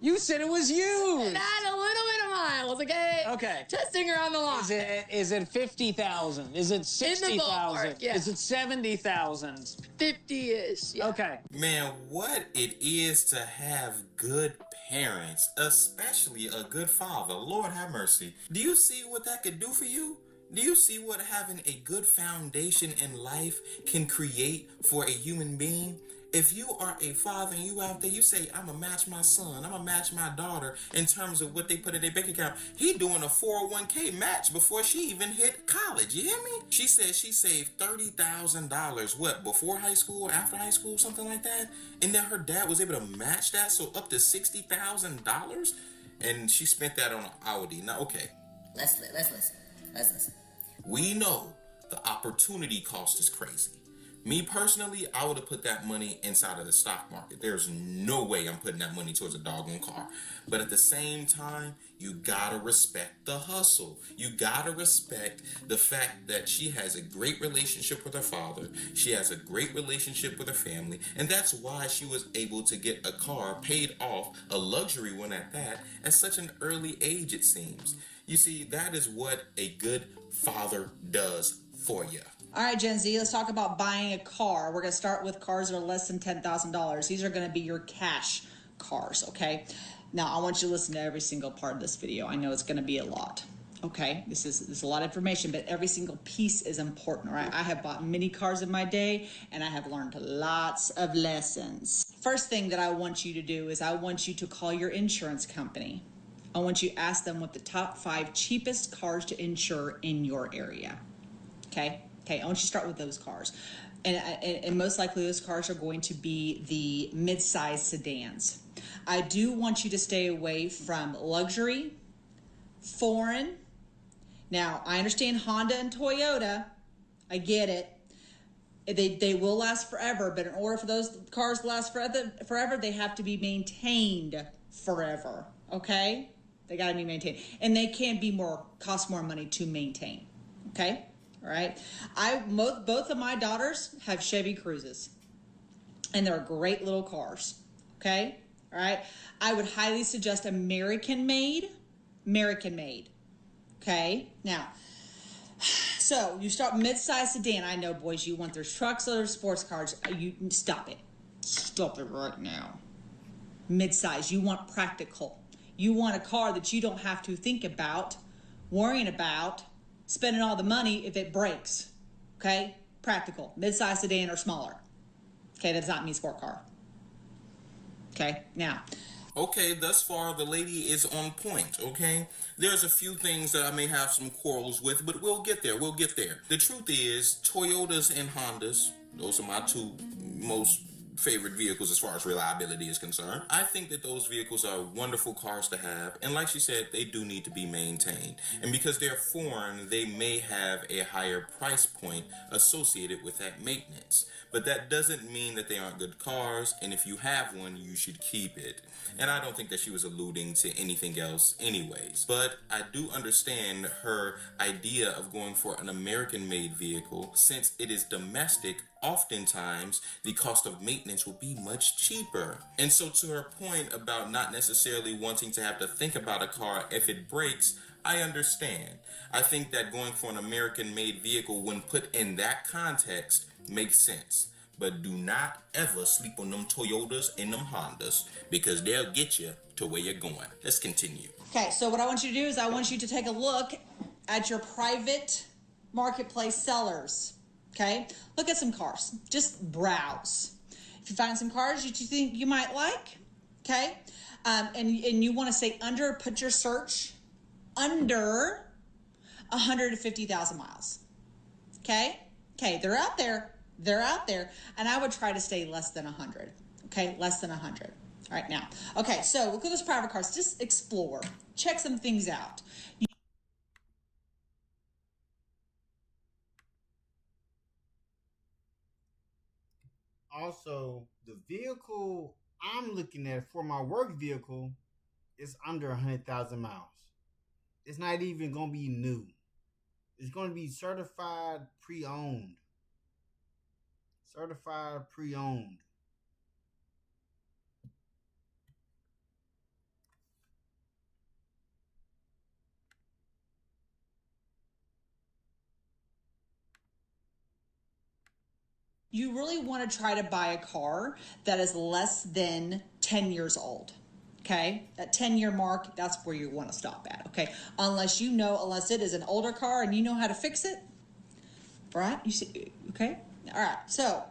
You said it was used. It had a little bit of miles, okay? Okay. Testing her on the line. Is it 50,000? Is it 60,000? Yeah. Is it 70,000? 50-ish. Yeah. Okay. Man, what it is to have good parents, especially a good father. Lord have mercy. Do you see what that could do for you? Do you see what having a good foundation in life can create for a human being? If you are a father and you out there, you say, I'm going to match my son, I'm going to match my daughter in terms of what they put in their bank account. He doing a 401k match before she even hit college. You hear me? She said she saved $30,000, what, before high school, after high school, something like that? And then her dad was able to match that, so up to $60,000? And she spent that on an Audi. Now, okay. Let's listen. We know the opportunity cost is crazy. Me personally, I would have put that money inside of the stock market. There's no way I'm putting that money towards a doggone car. But at the same time, you gotta respect the hustle. You gotta respect the fact that she has a great relationship with her father. She has a great relationship with her family. And that's why she was able to get a car paid off, a luxury one at that, at such an early age, it seems. You see, that is what a good father does for you. All right, Gen Z, let's talk about buying a car. We're going to start with cars that are less than $10,000. These are going to be your cash cars, okay? Now, I want you to listen to every single part of this video. I know it's going to be a lot, okay? This is a lot of information, but every single piece is important, all right? I have bought many cars in my day, and I have learned lots of lessons. First thing that I want you to do is I want you to call your insurance company. I want you to ask them what the top 5 cheapest cars to insure in your area, okay? Okay, I want you to start with those cars. And most likely those cars are going to be the mid-size sedans. I do want you to stay away from luxury, foreign. Now, I understand Honda and Toyota. I get it. They will last forever, but in order for those cars to last forever, they have to be maintained forever, okay? They got to be maintained. And they can be cost more money to maintain, okay? All right. Both of my daughters have Chevy Cruzes, and they're great little cars. Okay. All right. I would highly suggest American made. Okay. Now, so you start mid-size sedan. I know, boys, you want those trucks or sports cars. You stop it. Stop it right now. Mid-size. You want practical. You want a car that you don't have to think about, worrying about, spending all the money if it breaks, okay? Practical, mid-size sedan or smaller. Okay, that does not mean sport car. Okay, now. Okay, thus far the lady is on point, okay? There's a few things that I may have some quarrels with, but we'll get there, The truth is, Toyotas and Hondas, those are my two most favorite vehicles as far as reliability is concerned. I think that those vehicles are wonderful cars to have, and like she said, they do need to be maintained. And because they're foreign, they may have a higher price point associated with that maintenance. But that doesn't mean that they aren't good cars, and if you have one, you should keep it. And I don't think that she was alluding to anything else anyways. But I do understand her idea of going for an American-made vehicle. Since it is domestic, oftentimes the cost of maintenance will be much cheaper. And so to her point about not necessarily wanting to have to think about a car if it breaks, I understand. I think that going for an American-made vehicle when put in that context makes sense. But do not ever sleep on them Toyotas and them Hondas, because they'll get you to where you're going. Let's continue. Okay, so what I want you to do is I want you to take a look at your private marketplace sellers. Okay, look at some cars. Just browse. If you find some cars that you think you might like, okay, and you want to say under, put your search under 150,000 miles. Okay, they're out there. They're out there, and I would try to stay less than 100. Okay, less than 100. All right, now. Okay, so look at those private cars. Just explore. Check some things out. Also, the vehicle I'm looking at for my work vehicle is under 100,000 miles. It's not even going to be new. It's going to be certified pre-owned. Certified pre-owned. You really want to try to buy a car that is less than 10 years old. Okay, that 10-year mark, that's where you want to stop at. Okay, unless it is an older car and you know how to fix it, right? You see, okay, all right. So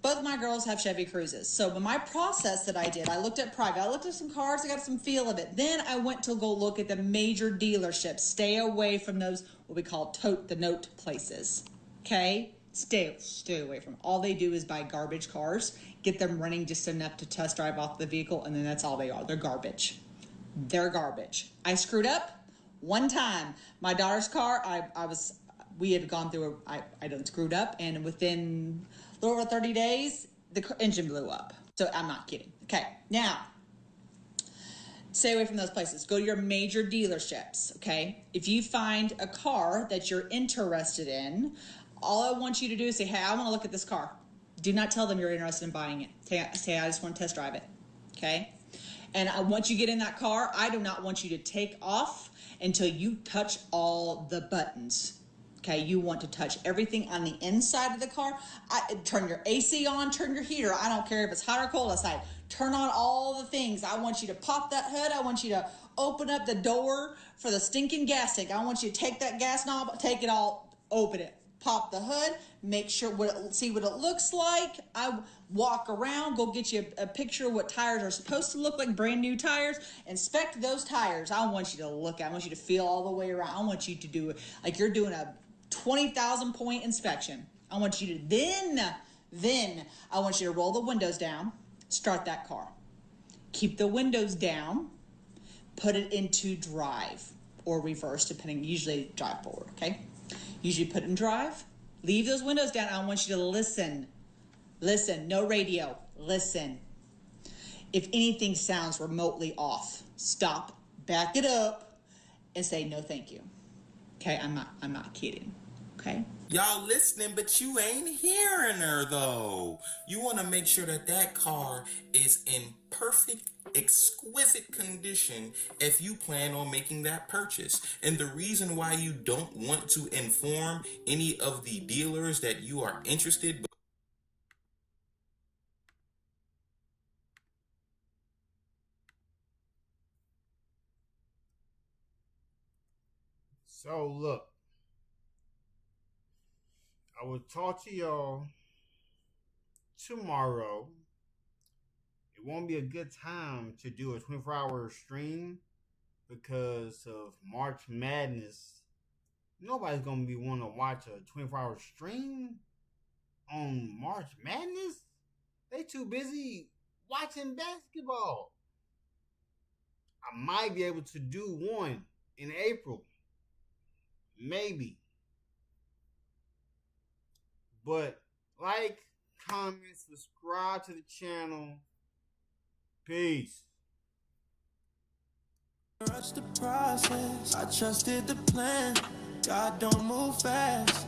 both of my girls have Chevy Cruzes. So in my process that I did, I looked at private. I looked at some cars. I got some feel of it. Then I went to go look at the major dealerships. Stay away from those what we call the note places. Okay. Stay away from them. All they do is buy garbage cars, get them running just enough to test drive off the vehicle, and then that's all they are. They're garbage. They're garbage. I screwed up one time. My daughter's car, we had gone through I done screwed up, and within a little over 30 days, the engine blew up. So I'm not kidding. Okay, now, stay away from those places. Go to your major dealerships, okay? If you find a car that you're interested in, all I want you to do is say, hey, I want to look at this car. Do not tell them you're interested in buying it. Say, I just want to test drive it, okay? And once you get in that car, I do not want you to take off until you touch all the buttons, okay? You want to touch everything on the inside of the car. Turn your AC on, turn your heater. I don't care if it's hot or cold outside. Turn on all the things. I want you to pop that hood. I want you to open up the door for the stinking gas tank. I want you to take that gas knob, take it all, open it. Pop the hood, make sure see what it looks like. I walk around, go get you a picture of what tires are supposed to look like, brand new tires. Inspect those tires. I want you to look at, I want you to feel all the way around. I want you to do it like you're doing a 20,000 point inspection. I want you to, then I want you to roll the windows down, start that car. Keep the windows down, put it into drive or reverse, depending, usually drive forward, okay? Usually put in drive, leave those windows down. I want you to listen. Listen, no radio, listen. If anything sounds remotely off, stop, back it up, and say no thank you. Okay, I'm not kidding. Okay? Y'all listening, but you ain't hearing her though. You want to make sure that car is in perfect, exquisite condition if you plan on making that purchase. And the reason why you don't want to inform any of the dealers that you are interested. So look, I will talk to y'all tomorrow. It won't be a good time to do a 24-hour stream because of March Madness. Nobody's going to be wanting to watch a 24-hour stream on March Madness. They too busy watching basketball. I might be able to do one in April. Maybe. But like, comment, subscribe to the channel. Peace. Rush the process. I trusted the plan. God don't move fast.